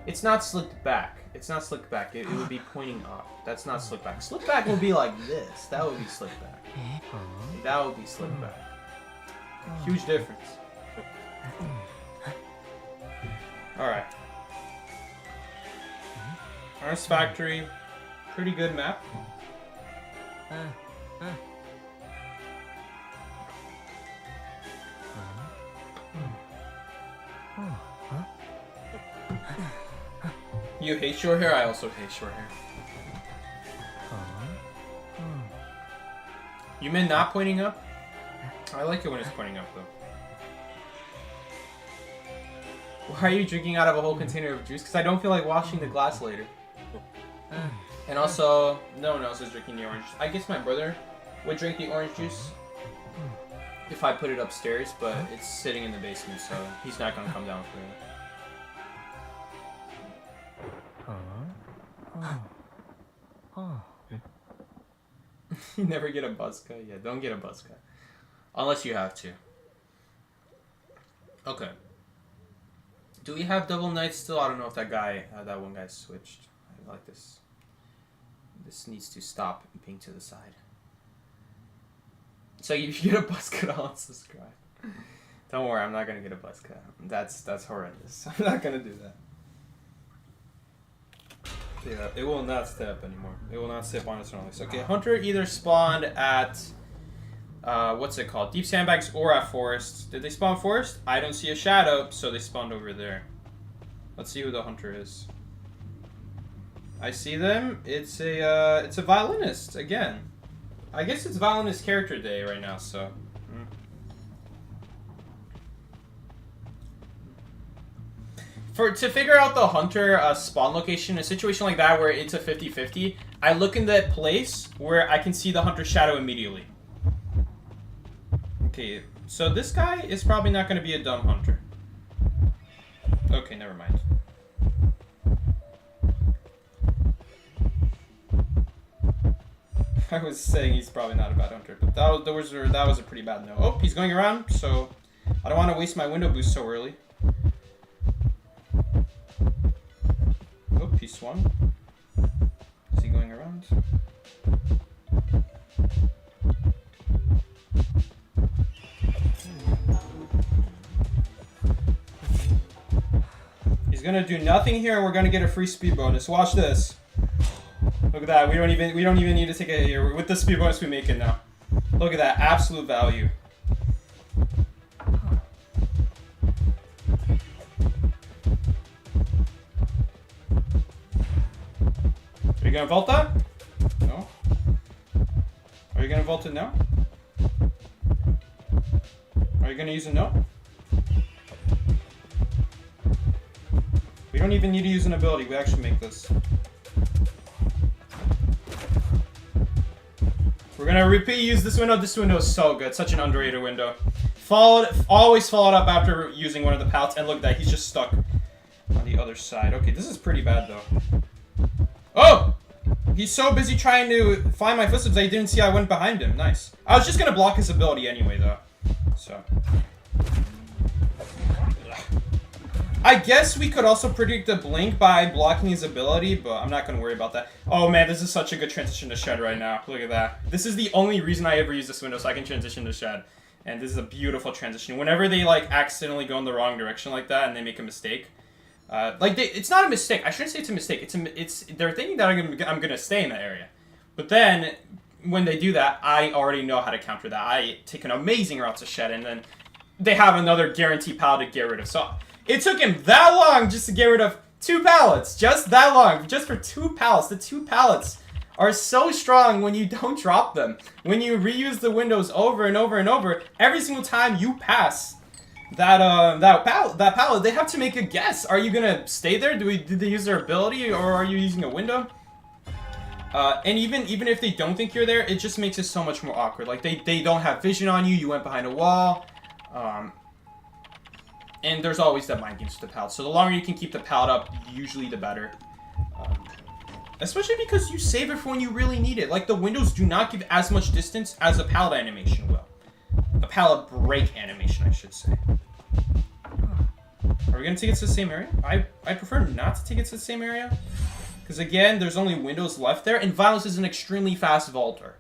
It's not slicked back. It's not slicked back. It would be pointing up. That's not slicked back. Slicked back would be like this. That would be slicked back. That would be slicked back. Huge difference. Alright. Arms Factory. Pretty good map. You hate short hair? I also hate short hair. You mean not pointing up? I like it when it's pointing up though. Why are you drinking out of a whole container of juice? Because I don't feel like washing the glass later. And also, no one else is drinking the orange. I guess my brother would drink the orange juice if I put it upstairs, but it's sitting in the basement, so he's not going to come down for it. You never get a buzz cut? Yeah, don't get a buzz cut. Unless you have to. Okay. Do we have double knights still? I don't know if that one guy switched. I like this. This needs to stop and ping to the side. So if you get a buzz cut, I'll unsubscribe. Don't worry, I'm not gonna get a buzz cut. That's horrendous. I'm not gonna do that. Yeah, it will not step anymore. It will not step on its own. Okay, Hunter either spawned at what's it called? Deep sandbags or at forest. Did they spawn forest? I don't see a shadow, so they spawned over there. Let's see who the hunter is. I see them. It's a violinist again. I guess it's violinist character day right now, so. To figure out the hunter spawn location, in a situation like that where it's a 50-50, I look in that place where I can see the hunter's shadow immediately. Okay, so this guy is probably not going to be a dumb hunter. Okay, never mind. I was saying he's probably not a bad hunter, but that was a pretty bad no. Oh, he's going around, so I don't want to waste my window boost so early. Oh, he swung. Is he going around? He's gonna do nothing here, and we're gonna get a free speed bonus. Watch this. Look at that. We don't even need to take a hit here. With the speed bonus, we make it now. Look at that. Absolute value. Are you gonna vault that? No. Are you gonna vault it now? Are you gonna use a no? We don't even need to use an ability. We actually make this. We're gonna repeat use this window. This window is so good. Such an underrated window. Always followed up after using one of the pallets. And look at that. He's just stuck on the other side. Okay, this is pretty bad though. Oh! He's so busy trying to find my footsteps that he didn't see I went behind him. Nice. I was just gonna block his ability anyway though. So. I guess we could also predict the blink by blocking his ability, but I'm not going to worry about that. Oh man, this is such a good transition to Shed right now. Look at that. This is the only reason I ever use this window, so I can transition to Shed. And this is a beautiful transition. Whenever they like accidentally go in the wrong direction like that and they make a mistake, it's not a mistake. I shouldn't say it's a mistake. They're thinking that I'm gonna stay in that area, but then when they do that, I already know how to counter that. I take an amazing route to Shed, and then they have another guaranteed pallet to get rid of. So it took him that long just to get rid of 2 pallets. Just that long. Just for 2 pallets. The 2 pallets are so strong when you don't drop them. When you reuse the windows over and over and over, every single time you pass that pallet, they have to make a guess. Are you gonna stay there? Did they use their ability, or are you using a window? And even if they don't think you're there, it just makes it so much more awkward. Like they don't have vision on you. You went behind a wall. And there's always that mind games with the pallet. So the longer you can keep the pallet up, usually the better. Especially because you save it for when you really need it. Like, the windows do not give as much distance as a pallet animation will. A pallet break animation, I should say. Are we going to take it to the same area? I prefer not to take it to the same area. Because, again, there's only windows left there. And Violence is an extremely fast vaulter.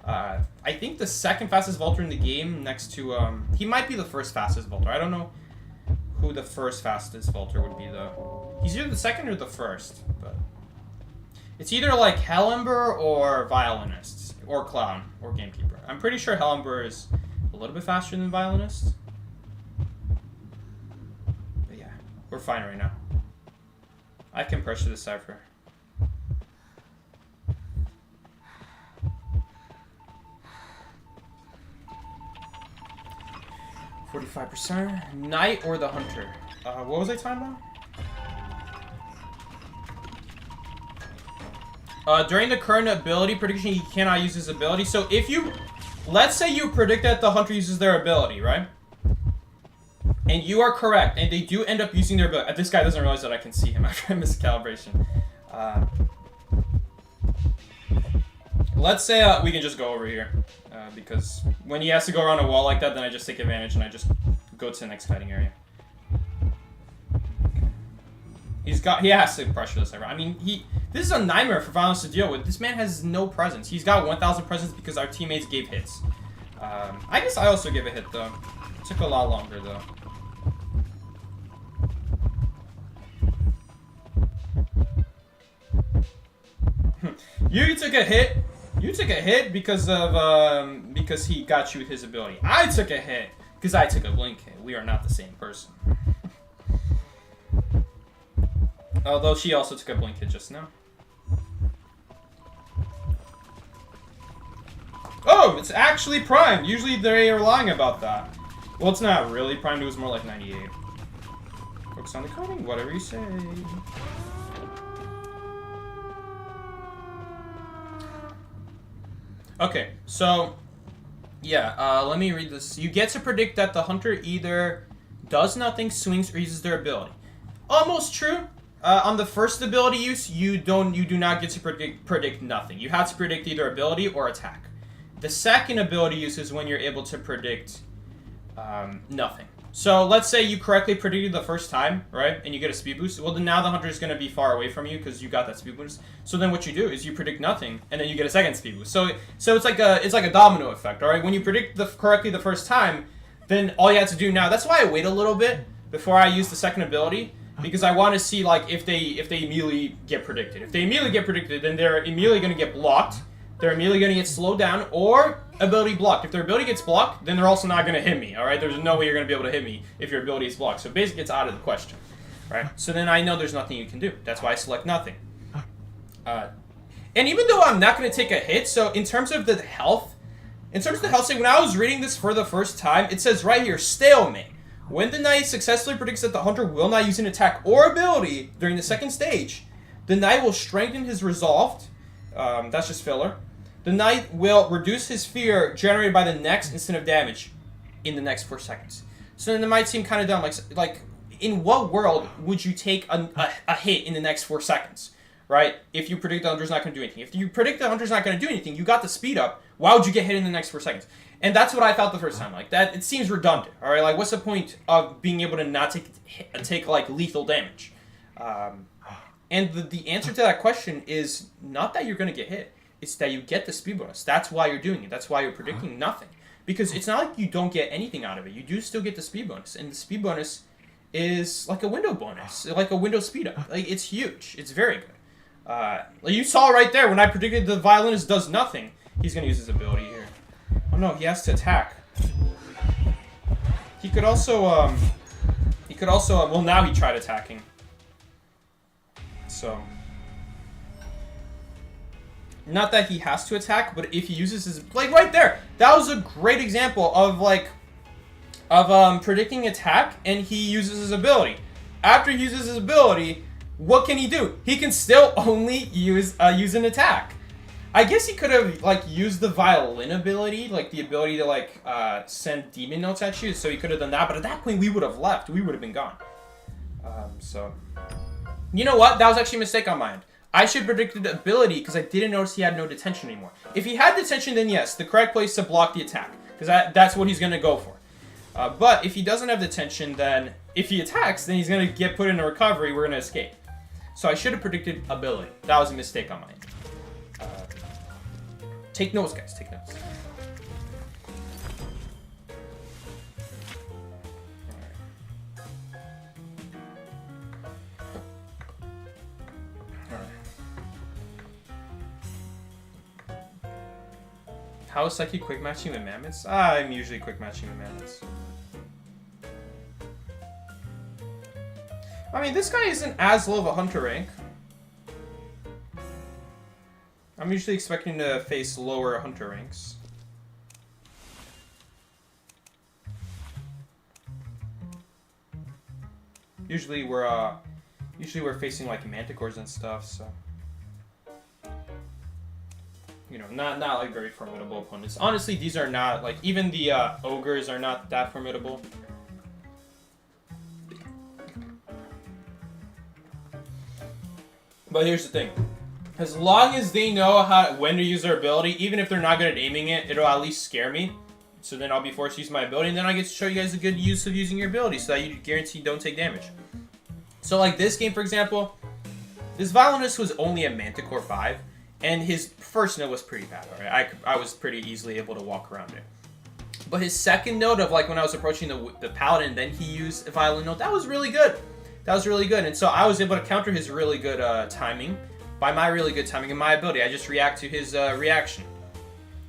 I think the second fastest vaulter in the game next to... he might be the first fastest vaulter. I don't know who the first fastest vaulter would be, though. He's either the second or the first, but it's either like Hellember or Violinist or Clown or Gamekeeper. I'm pretty sure Hellember is a little bit faster than Violinist. But yeah, we're fine right now. I can pressure the Cypher. %. Knight or the Hunter? What was I talking about? During the current ability prediction, he cannot use his ability. So if you... Let's say you predict that the Hunter uses their ability, right? And you are correct, and they do end up using their ability. This guy doesn't realize that I can see him after I miss calibration. Let's say we can just go over here. Because when he has to go around a wall like that, then I just take advantage and I just go to the next fighting area. He has to pressure this. I mean, this is a nightmare for Violence to deal with. This man has no presence. He's got 1,000 presence because our teammates gave hits. I guess I also gave a hit, though. It took a lot longer, though. You took a hit. You took a hit because because he got you with his ability. I took a hit because I took a blink hit. We are not the same person. Although she also took a blink hit just now. Oh, it's actually primed. Usually they are lying about that. Well, it's not really primed. It was more like 98. Focus on the coding. Whatever you say. Okay, so yeah, let me read this. You get to predict that the hunter either does nothing, swings, or uses their ability. Almost true. On the first ability use, you do not get to predict nothing. You have to predict either ability or attack. The second ability use is when you're able to predict nothing. So let's say you correctly predicted the first time, right? And you get a speed boost. Well, then now the hunter is going to be far away from you because you got that speed boost. So then what you do is you predict nothing, and then you get a second speed boost. So it's like a domino effect, all right? When you predict correctly the first time, then all you have to do now. That's why I wait a little bit before I use the second ability, because I want to see like if they immediately get predicted. If they immediately get predicted, then they're immediately going to get blocked. They're immediately going to get slowed down or ability blocked. If their ability gets blocked, then they're also not going to hit me, all right? There's no way you're going to be able to hit me if your ability is blocked. So basically, it's out of the question, right? So then I know there's nothing you can do. That's why I select nothing. And even though I'm not going to take a hit, so in terms of the health, say when I was reading this for the first time, it says right here, stalemate. When the knight successfully predicts that the hunter will not use an attack or ability during the second stage, the knight will strengthen his resolved. That's just filler. The knight will reduce his fear generated by the next instant of damage in the next 4 seconds. So then it might seem kind of dumb. Like, in what world would you take a hit in the next 4 seconds, right? If you predict the hunter's not going to do anything. If you predict the hunter's not going to do anything, you got the speed up. Why would you get hit in the next 4 seconds? And that's what I thought the first time. Like, that, it seems redundant, all right? Like, what's the point of being able to not take like, lethal damage? And the answer to that question is not that you're going to get hit. It's that you get the speed bonus. That's why you're doing it. That's why you're predicting nothing. Because it's not like you don't get anything out of it. You do still get the speed bonus. And the speed bonus is like a window bonus. Like a window speed up. Like, it's huge. It's very good. Like you saw right there when I predicted the violinist does nothing. He's going to use his ability here. Oh no, he has to attack. He could also, well now he tried attacking. So... not that he has to attack, but if he uses his... like, right there! That was a great example of, predicting attack, and he uses his ability. After he uses his ability, what can he do? He can still only use an attack. I guess he could have, used the violin ability, the ability to, send demon notes at you, so he could have done that, but at that point, we would have left. We would have been gone. So... you know what? That was actually a mistake on my end. I should have predicted ability because I didn't notice he had no detention anymore. If he had detention, then yes, the correct place to block the attack. Because that's what he's going to go for. But if he doesn't have detention, then if he attacks, then he's going to get put in a recovery. We're going to escape. So I should have predicted ability. That was a mistake on my end. Take notes, guys. Take notes. How is Psyche quick matching with mammoths? I'm usually quick matching with mammoths. I mean, this guy isn't as low of a hunter rank. I'm usually expecting to face lower hunter ranks. Usually we're facing like manticores and stuff, so. You know, not like very formidable opponents. Honestly, these are not like even the ogres are not that formidable. But here's the thing: as long as they know when to use their ability, even if they're not good at aiming it, it'll at least scare me. So then I'll be forced to use my ability, and then I get to show you guys a good use of using your ability, so that you guarantee don't take damage. So like this game, for example, this violinist was only a Manticore 5. And his first note was pretty bad, alright? I was pretty easily able to walk around it. But his second note of, when I was approaching the paladin, then he used a violin note, that was really good. That was really good. And so I was able to counter his really good timing by my really good timing and my ability. I just react to his reaction.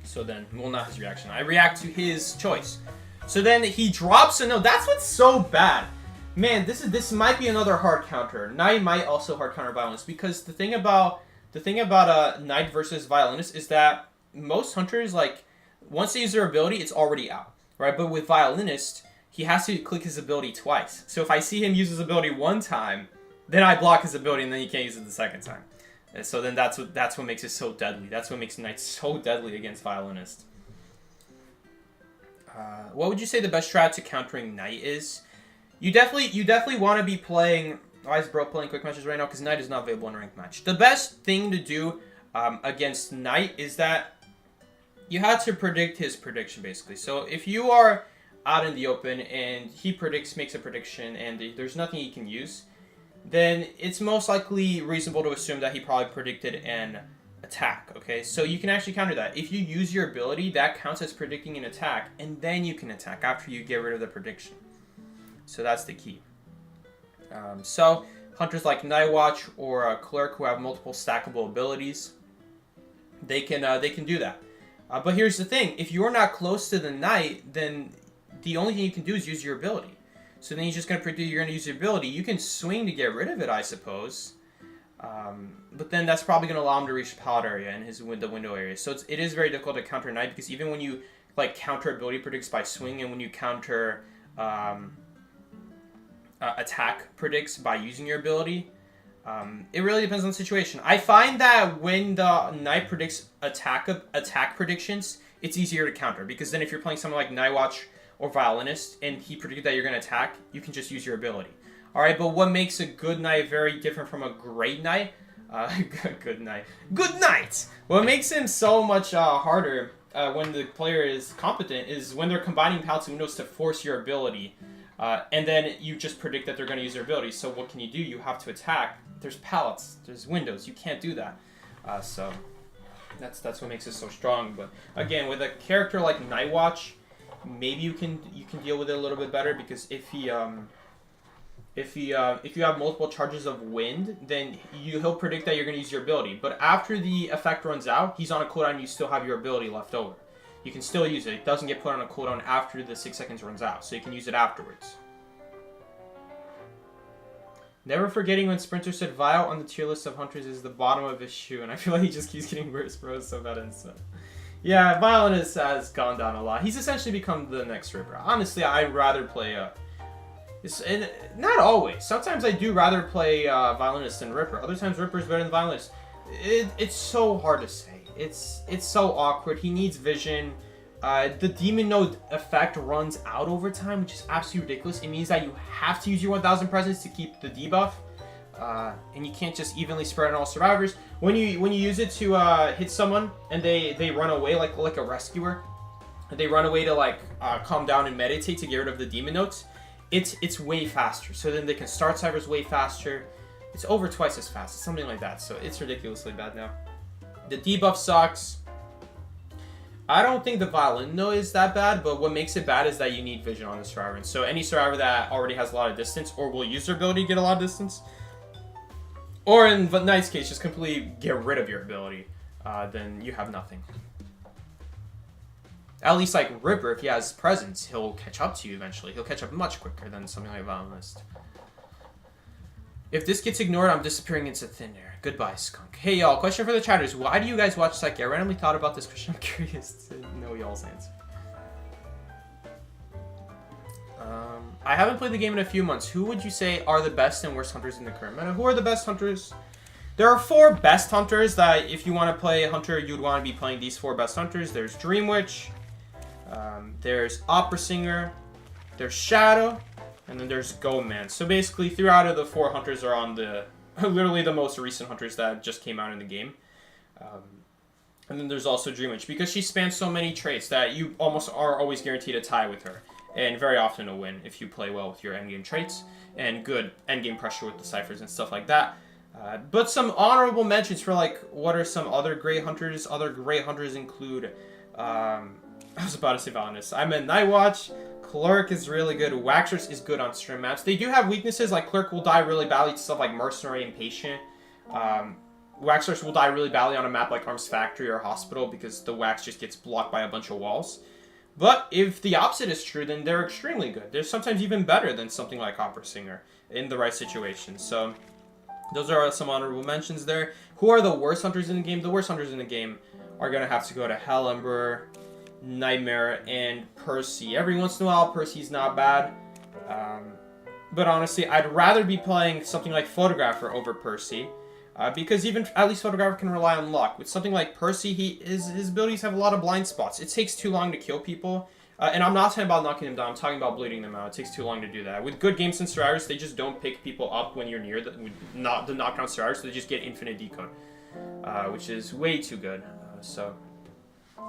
So then, well, not his reaction. I react to his choice. So then he drops a no. That's what's so bad. Man, this might be another hard counter. Knight might also hard counter Violinist, because the thing about Knight versus Violinist is that most hunters, like, once they use their ability, it's already out, right? But with Violinist, he has to click his ability twice. So if I see him use his ability one time, then I block his ability, and then he can't use it the second time. And so then that's what makes it so deadly. That's what makes Knight so deadly against Violinist. What would you say the best strat to countering Knight is? You definitely want to be playing. Why is Bro playing quick matches right now? Because Knight is not available in a ranked match. The best thing to do against Knight is that you have to predict his prediction, basically. So if you are out in the open and he makes a prediction, and there's nothing he can use, then it's most likely reasonable to assume that he probably predicted an attack, okay? So you can actually counter that. If you use your ability, that counts as predicting an attack, and then you can attack after you get rid of the prediction. So that's the key. So hunters like Nightwatch or Clerk who have multiple stackable abilities, they can do that. But here's the thing: if you're not close to the Knight, then the only thing you can do is use your ability. So then he's just going to predict you're going to use your ability. You can swing to get rid of it, I suppose. But then that's probably going to allow him to reach the pallet area and the window area. So it is very difficult to counter Knight, because even when you like counter ability predicts by swing, and when you counter attack predicts by using your ability, it really depends on the situation. I find that when the Knight predicts attack predictions, it's easier to counter, because then if you're playing someone like Nightwatch or Violinist and he predicted that you're going to attack, you can just use your ability. Alright, but what makes a good Knight very different from a great Knight? Good Knight! What makes him so much harder when the player is competent is when they're combining pallets and windows to force your ability. And then you just predict that they're going to use their ability. So what can you do? You have to attack. There's pallets. There's windows. You can't do that. So that's what makes it so strong. But again, with a character like Nightwatch, maybe you can deal with it a little bit better, because if you have multiple charges of wind, then he'll predict that you're going to use your ability. But after the effect runs out, he's on a cooldown. You still have your ability left over. You can still use it. It doesn't get put on a cooldown after the 6 seconds runs out, so you can use it afterwards. Never forgetting when Sprinter said Vile on the tier list of hunters is the bottom of his shoe, and I feel like he just keeps getting worse, bro. It's so bad and so. Yeah, Violinist has gone down a lot. He's essentially become the next Ripper. Honestly, I'd rather play and not always. Sometimes I do rather play Violinist than Ripper. Other times Ripper's better than Violinist. It's so hard to say. It's so awkward. He needs vision. The Demon Node effect runs out over time, which is absolutely ridiculous. It means that you have to use your 1000 presence to keep the debuff. And you can't just evenly spread on all survivors. When you use it to hit someone and they run away like a rescuer, they run away to like calm down and meditate to get rid of the Demon Notes, it's way faster. So then they can start survivors way faster. It's over twice as fast, something like that. So it's ridiculously bad now. The debuff sucks. I don't think the Violino is that bad, but what makes it bad is that you need vision on the survivor. And so any survivor that already has a lot of distance or will use their ability to get a lot of distance, or in Knight's case, just completely get rid of your ability, then you have nothing. At least like Ripper, if he has presence, he'll catch up to you eventually. He'll catch up much quicker than something like Violinist. If this gets ignored, I'm disappearing into thin air. Goodbye, skunk. Hey, y'all. Question for the chatters. Why do you guys watch Psyche? I randomly thought about this question. I'm curious to know y'all's answer. I haven't played the game in a few months. Who would you say are the best and worst hunters in the current meta? Who are the best hunters? There are 4 best hunters that if you want to play a hunter, you'd want to be playing these 4 best hunters. There's Dream Witch. There's Opera Singer. There's Shadow. And then there's Goatman. So basically, 3 out of the 4 hunters are on the literally the most recent hunters that just came out in the game. And then there's also Dream Witch, because she spans so many traits that you almost are always guaranteed a tie with her. And very often a win if you play well with your endgame traits. And good endgame pressure with the ciphers and stuff like that. But some honorable mentions for like, what are some other great hunters? Other great hunters include, I was about to say Valanus. I meant Nightwatch. Clerk is really good. Waxers is good on stream maps. They do have weaknesses, like Clerk will die really badly to stuff like Mercenary and Patient. Waxers will die really badly on a map like Arms Factory or Hospital because the wax just gets blocked by a bunch of walls. But if the opposite is true, then they're extremely good. They're sometimes even better than something like Opera Singer in the right situation. So those are some honorable mentions there. Who are the worst hunters in the game? The worst hunters in the game are going to have to go to Hell Ember, Nightmare, and Percy. Every once in a while, Percy's not bad. But honestly, I'd rather be playing something like Photographer over Percy. Because even, at least Photographer can rely on luck. With something like Percy, his abilities have a lot of blind spots. It takes too long to kill people. And I'm not talking about knocking them down, I'm talking about bleeding them out. It takes too long to do that. With good games and survivors, they just don't pick people up when you're near the knockdown survivors, so they just get infinite decode. Which is way too good. So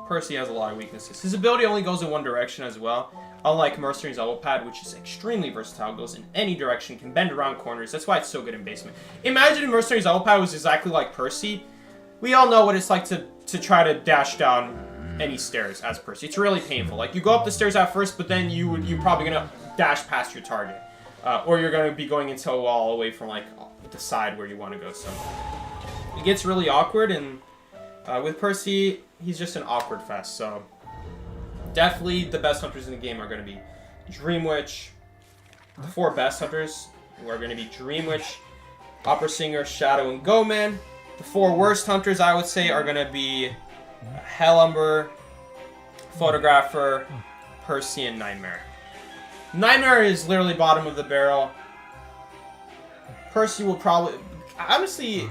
Percy has a lot of weaknesses. His ability only goes in one direction as well. Unlike Mercenary's Elbow Pad, which is extremely versatile, goes in any direction, can bend around corners. That's why it's so good in basement. Imagine if Mercenary's Elbow Pad was exactly like Percy. We all know what it's like to try to dash down any stairs as Percy. It's really painful. Like, you go up the stairs at first, but then you're probably going to dash past your target. Or you're going to be going into a wall away from, like, the side where you want to go. So it gets really awkward, and with Percy, he's just an awkward fest, so definitely the best hunters in the game are going to be Dream Witch. The 4 best hunters are going to be Dream Witch, Opera Singer, Shadow, and Go-Man. The 4 worst hunters, I would say, are going to be Hell Ember, Photographer, Percy, and Nightmare. Nightmare is literally bottom of the barrel. Percy will probably... Honestly,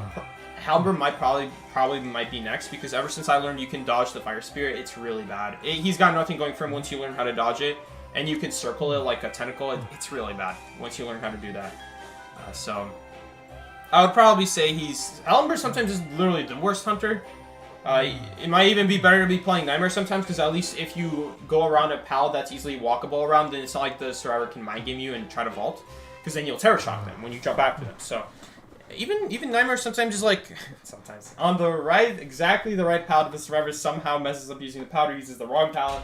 Hell Ember might be next, because ever since I learned you can dodge the Fire Spirit, it's really bad. He's got nothing going for him once you learn how to dodge it, and you can circle it like a tentacle. It's really bad once you learn how to do that. So I would probably say Hell Ember sometimes is literally the worst hunter. It might even be better to be playing Nightmare sometimes, because at least if you go around a pal that's easily walkable around, then it's not like the survivor can mind game you and try to vault, because then you'll terror shock them when you jump after them. So even Nightmare sometimes is like, sometimes, on the right, exactly the right palette, if the survivor somehow messes up using the powder, uses the wrong palette,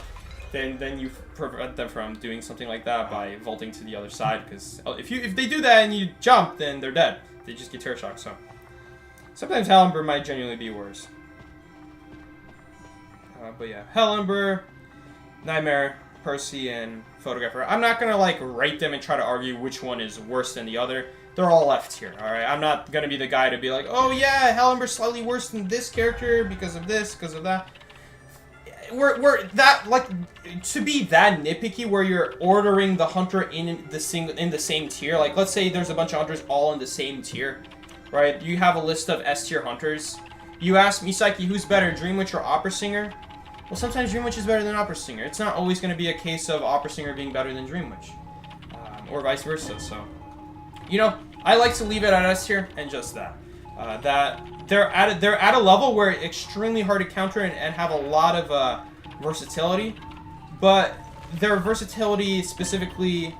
then you prevent them from doing something like that by vaulting to the other side, because if they do that and you jump, then they're dead. They just get terror shocked, so sometimes Hell Ember might genuinely be worse. But yeah, Hell Ember, Nightmare, Percy, and Photographer. I'm not gonna like rate them and try to argue which one is worse than the other. They're all left here, alright? I'm not gonna be the guy to be like, oh yeah, Hell Ember's slightly worse than this character because of this, because of that. We're that, like, to be that nitpicky where you're ordering the hunter in the same tier. Like, let's say there's a bunch of hunters all in the same tier, right? You have a list of S tier hunters. You ask me, Psyche, who's better, Dream Witch or Opera Singer? Well, sometimes Dream Witch is better than Opera Singer. It's not always going to be a case of Opera Singer being better than Dream Witch. Or vice versa, so... You know, I like to leave it at S tier, and just that. That they're at a level where it's extremely hard to counter and have a lot of versatility, but their versatility specifically,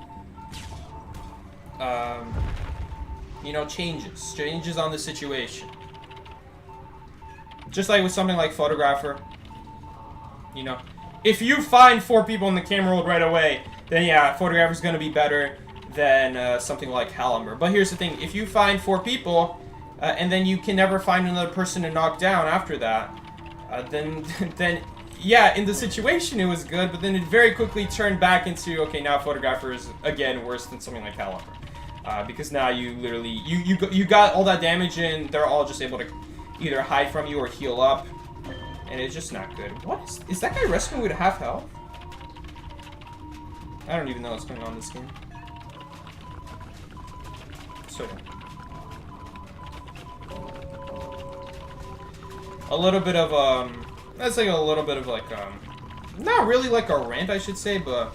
you know, changes on the situation. Just like with something like Photographer, you know, if you find 4 people in the camera world right away, then yeah, Photographer's gonna be better than something like Hell Ember. But here's the thing, if you find 4 people, and then you can never find another person to knock down after that, then yeah, in the situation it was good, but then it very quickly turned back into, okay, now Photographer is again worse than something like Hell Ember. Because now you literally, you got all that damage and they're all just able to either hide from you or heal up, and it's just not good. What is that guy rescuing with half health? I don't even know what's going on in this game. So a little bit of that's like a little bit of like not really like a rant, I should say, but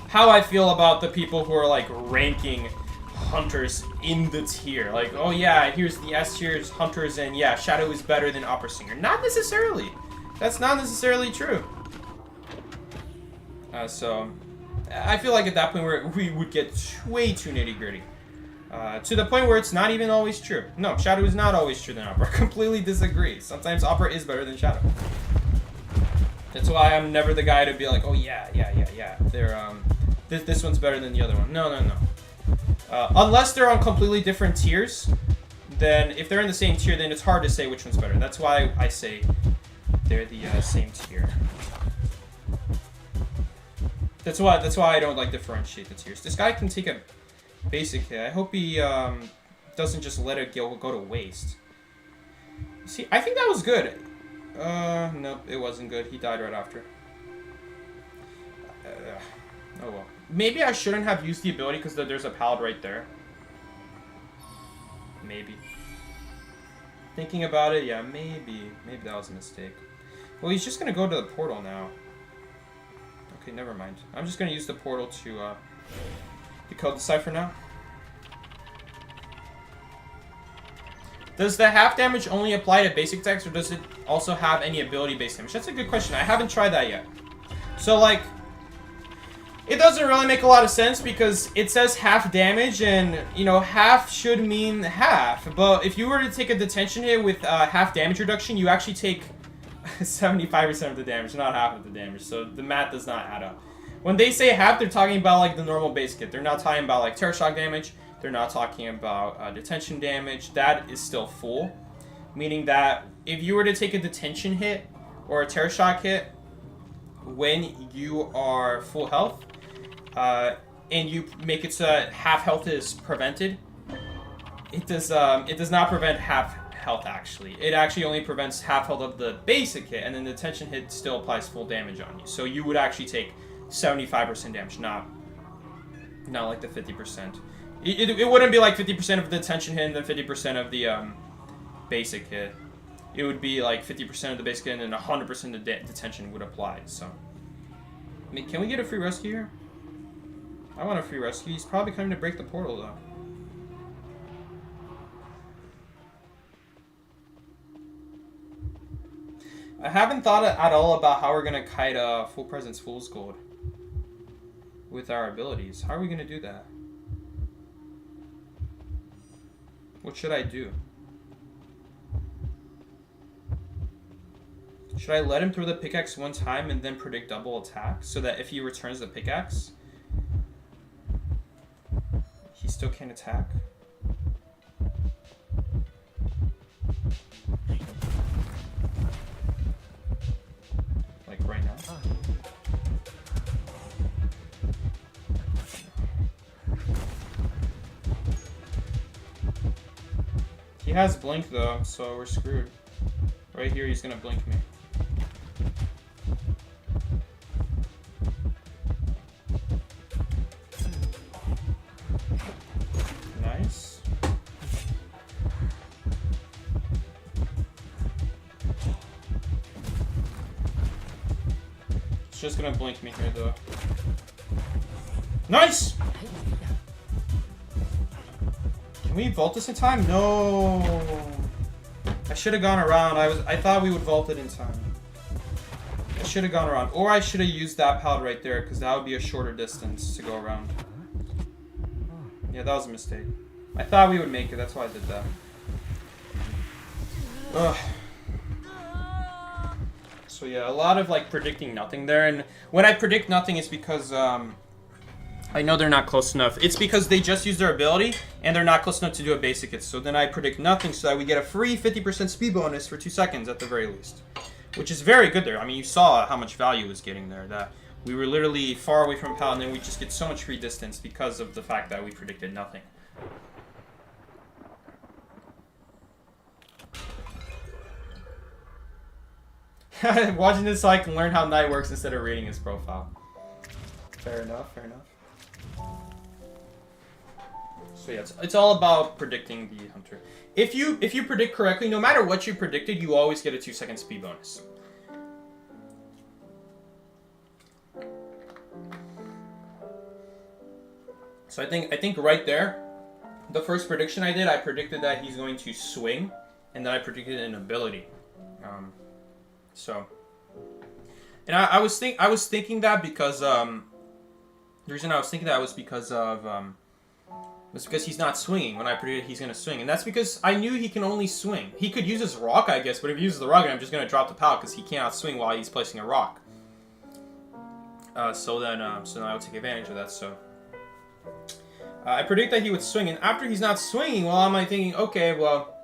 how I feel about the people who are like ranking hunters in the tier. Like, oh yeah, here's the S tier's hunters, and yeah, Shadow is better than Opera Singer. Not necessarily. That's not necessarily true. So I feel like at that point we would get way too nitty gritty. To the point where it's not even always true. No, Shadow is not always true than Opera. I completely disagree. Sometimes Opera is better than Shadow. That's why I'm never the guy to be like, oh yeah. They're this one's better than the other one. No. Unless they're on completely different tiers, then if they're in the same tier, then it's hard to say which one's better. That's why I say they're the same tier. That's why I don't like differentiate the tiers. This guy can take a basic hit. I hope he doesn't just let it go to waste. See, I think that was good. Nope, it wasn't good. He died right after. Oh well. Maybe I shouldn't have used the ability because there's a pallet right there. Maybe. Thinking about it, yeah, maybe that was a mistake. Well, he's just gonna go to the portal now. Okay, never mind. I'm just gonna use the portal to decode the cipher now. Does the half damage only apply to basic attacks, or does it also have any ability-based damage? That's a good question. I haven't tried that yet. So, like, it doesn't really make a lot of sense because it says half damage, and, you know, half should mean half. But if you were to take a detention hit with half damage reduction, you actually take 75% of the damage, not half of the damage. So the math does not add up. When they say half, they're talking about, like, the normal base kit. They're not talking about, like, terror shock damage. They're not talking about detention damage. That is still full. Meaning that if you were to take a detention hit or a terror shock hit when you are full health, and you make it so that half health is prevented, it does not prevent half health actually. It actually only prevents half health of the basic hit, and then the detention hit still applies full damage on you. So you would actually take 75% damage, not like the 50%. It wouldn't be like 50% of the detention hit and then 50% of the basic hit. It would be like 50% of the basic hit and then 100% of the detention would apply. So, I mean, can we get a free rescue here? I want a free rescue. He's probably coming to break the portal though. I haven't thought at all about how we're gonna kite full presence fool's gold with our abilities. How are we gonna do that? What should I do? Should I let him throw the pickaxe one time and then predict double attack so that if he returns the pickaxe, he still can't attack? Like right now? He has blink though, so we're screwed. Right here, he's gonna blink me. Nice. It's just gonna blink me here though. Nice! Can we vault this in time? No. I should have gone around. I thought we would vault it in time. I should have gone around. Or I should have used that pallet right there, because that would be a shorter distance to go around. Yeah, that was a mistake. I thought we would make it. That's why I did that. Ugh. So yeah, a lot of like predicting nothing there. And when I predict nothing, it's because I know they're not close enough. It's because they just used their ability and they're not close enough to do a basic hit. So then I predict nothing so that we get a free 50% speed bonus for 2 seconds at the very least. Which is very good there. I mean, you saw how much value was getting there. That we were literally far away from Pal and then we just get so much free distance because of the fact that we predicted nothing. Watching this so I can learn how Knight works instead of reading his profile. Fair enough, fair enough. So yeah, it's all about predicting the hunter. If you predict correctly, no matter what you predicted, you always get a 2-second speed bonus. So I think right there, the first prediction I did, I predicted that he's going to swing, and then I predicted an ability. And I was thinking that because the reason I was thinking that was because he's not swinging when I predicted he's gonna swing, and that's because I knew he can only swing. He could use his rock, I guess, but if he uses the rock, I'm just gonna drop the pallet because he cannot swing while he's placing a rock. So then I would take advantage of that. So I predict that he would swing, and after he's not swinging, well, I'm like thinking, okay, well,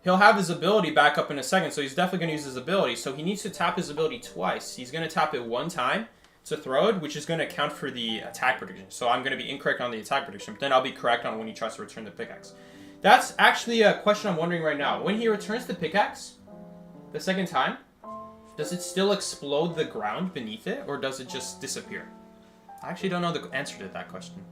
he'll have his ability back up in a second, so he's definitely going to use his ability. So he needs to tap his ability twice. He's going to tap it one time to throw it, which is going to account for the attack prediction. So I'm going to be incorrect on the attack prediction, but then I'll be correct on when he tries to return the pickaxe. That's actually a question I'm wondering right now. When he returns the pickaxe, the second time, does it still explode the ground beneath it, or does it just disappear? I actually don't know the answer to that question.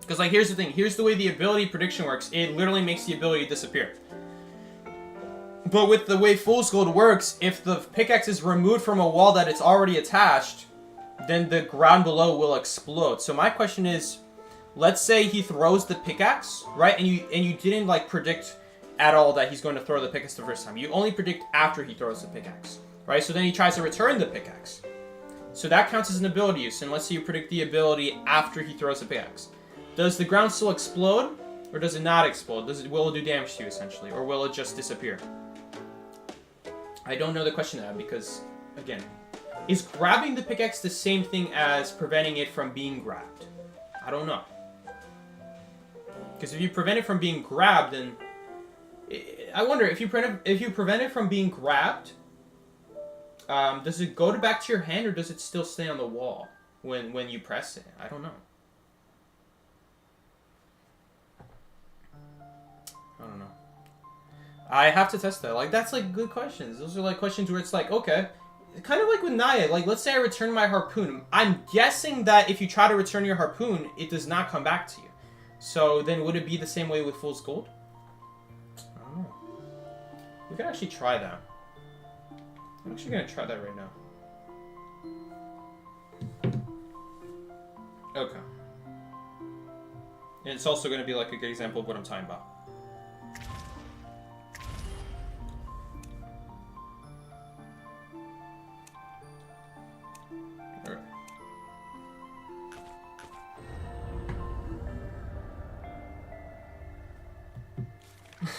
Because, like, here's the thing. Here's the way the ability prediction works. It literally makes the ability disappear. But with the way Fool's Gold works, if the pickaxe is removed from a wall that it's already attached, then the ground below will explode. So my question is, let's say he throws the pickaxe, right? And you didn't, like, predict at all that he's going to throw the pickaxe the first time. You only predict after he throws the pickaxe, right? So then he tries to return the pickaxe. So that counts as an ability use. And let's say you predict the ability after he throws the pickaxe. Does the ground still explode, or does it not explode? Will it do damage to you, essentially? Or will it just disappear? I don't know the question to that because, again, is grabbing the pickaxe the same thing as preventing it from being grabbed? I don't know. Because if you prevent it from being grabbed, then... I wonder, if you prevent it from being grabbed, does it go back to your hand, or does it still stay on the wall when you press it? I don't know. I don't know. I have to test that. Like, that's, like, good questions. Those are, like, questions where it's like, okay. Kind of like with Naya. Like, let's say I return my harpoon. I'm guessing that if you try to return your harpoon, it does not come back to you. So, then would it be the same way with Fool's Gold? I don't know. We could actually try that. I'm actually going to try that right now. Okay. And it's also going to be, like, a good example of what I'm talking about.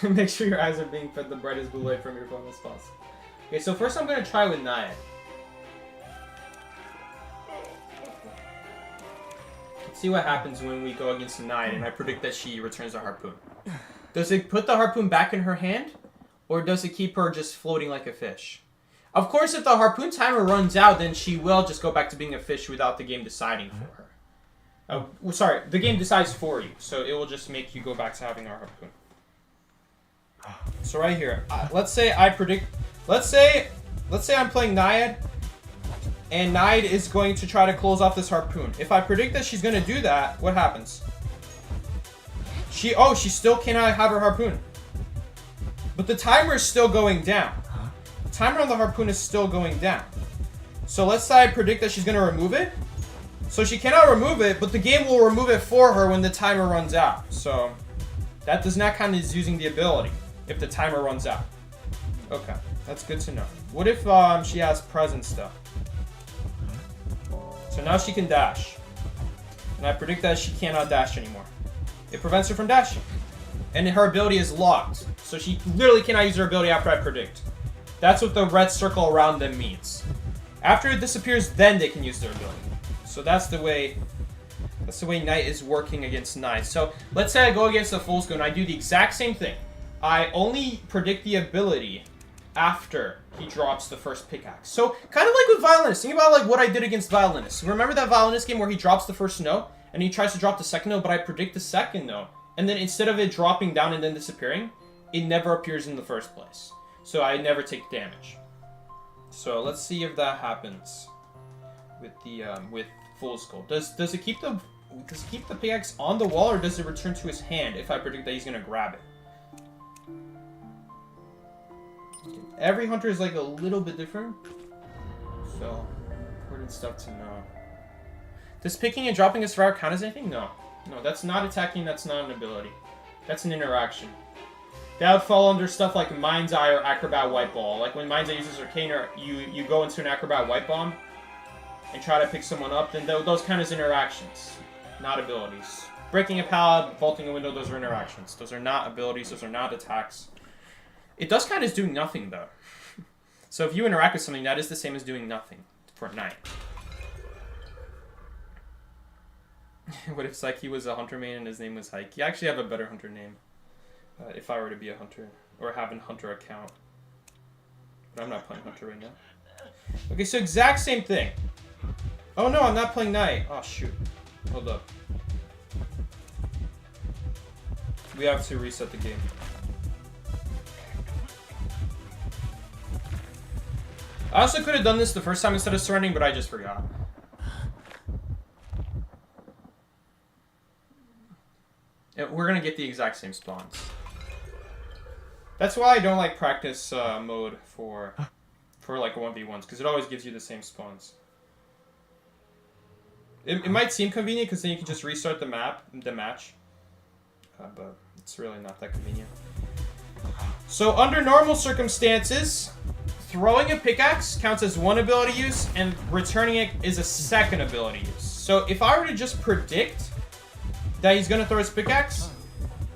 Make sure your eyes are being fed the brightest blue light from your phone as possible. Okay, so first I'm going to try with Naya. Let's see what happens when we go against Naya and I predict that she returns the harpoon. Does it put the harpoon back in her hand? Or does it keep her just floating like a fish? Of course, if the harpoon timer runs out, then she will just go back to being a fish without the game deciding for her. Well, sorry, the game decides for you, so it will just make you go back to having our harpoon. So right here, let's say I predict, let's say I'm playing Naiad, and Naiad is going to try to close off this harpoon. If I predict that she's going to do that, what happens? She still cannot have her harpoon. But the timer is still going down. The timer on the harpoon is still going down. So let's say I predict that she's going to remove it. So she cannot remove it, but the game will remove it for her when the timer runs out. So that does not count as using the ability if the timer runs out. Okay, that's good to know. What if she has present stuff? So now she can dash. And I predict that she cannot dash anymore. It prevents her from dashing. And her ability is locked. So she literally cannot use her ability after I predict. That's what the red circle around them means. After it disappears, then they can use their ability. So that's the way Knight is working against Knight. So let's say I go against the Fool's Gold and I do the exact same thing. I only predict the ability after he drops the first pickaxe. So kind of like with Violinist. Think about like what I did against Violinist. Remember that Violinist game where he drops the first note and he tries to drop the second note, but I predict the second note. And then instead of it dropping down and then disappearing, it never appears in the first place. So I never take damage. So let's see if that happens with the with Fool's Gold. Does it keep the pickaxe on the wall, or does it return to his hand if I predict that he's gonna grab it? Every hunter is like a little bit different, so important stuff to know. Does picking and dropping a survivor count as anything? No, that's not attacking. That's not an ability. That's an interaction. That would fall under stuff like Mind's Eye or Acrobat White Ball. Like when Mind's Eye uses Arcane, you go into an Acrobat White Bomb and try to pick someone up, then those count as interactions, not abilities. Breaking a pallet, vaulting a window, those are interactions. Those are not abilities, those are not attacks. It does count as doing nothing, though. So if you interact with something, that is the same as doing nothing for Knight. What if Psyche was a hunter main and his name was Hike? You actually have a better hunter name. If I were to be a hunter. Or have a hunter account. But I'm not playing hunter right now. Okay, so exact same thing. Oh no, I'm not playing knight. Oh shoot. Hold up. We have to reset the game. I also could have done this the first time instead of surrendering, but I just forgot. We're gonna get the exact same spawns. That's why I don't like practice mode for like 1v1s, because it always gives you the same spawns. It might seem convenient because then you can just restart the match, but it's really not that convenient. So under normal circumstances, throwing a pickaxe counts as one ability use, and returning it is a second ability use. So if I were to just predict that he's going to throw his pickaxe,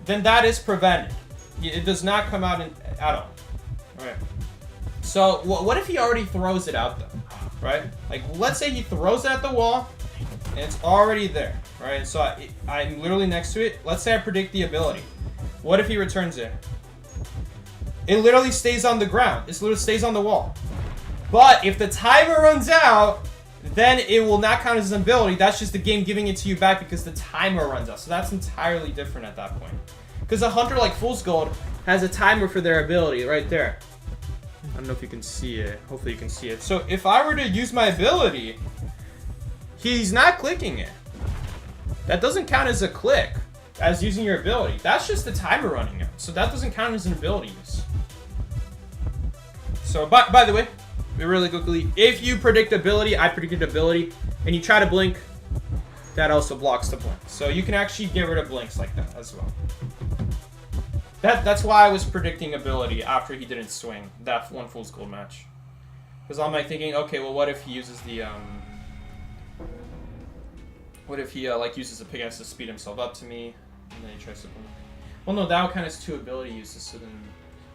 then that is prevented. It does not come out at all. Right. So what if he already throws it out though? Right? Like let's say he throws it at the wall, and it's already there. Right? So I'm literally next to it. Let's say I predict the ability. What if he returns it? It literally stays on the ground. It literally stays on the wall. But if the timer runs out, then it will not count as an ability. That's just the game giving it to you back because the timer runs out. So that's entirely different at that point. Because a hunter like Fool's Gold has a timer for their ability right there. I don't know if you can see it. Hopefully you can see it. So if I were to use my ability, he's not clicking it. That doesn't count as a click, as using your ability. That's just the timer running out. So that doesn't count as an ability use. So, by the way, really quickly, if you predict ability, I predicted ability, and you try to blink, that also blocks the blink. So you can actually get rid of blinks like that as well. That's why I was predicting ability after he didn't swing that one Fool's Gold match. Because I'm like thinking, okay, well, what if he uses the what if he like uses a pickaxe to speed himself up to me, and then he tries to blink? Well, no, that would count as two ability uses. So then,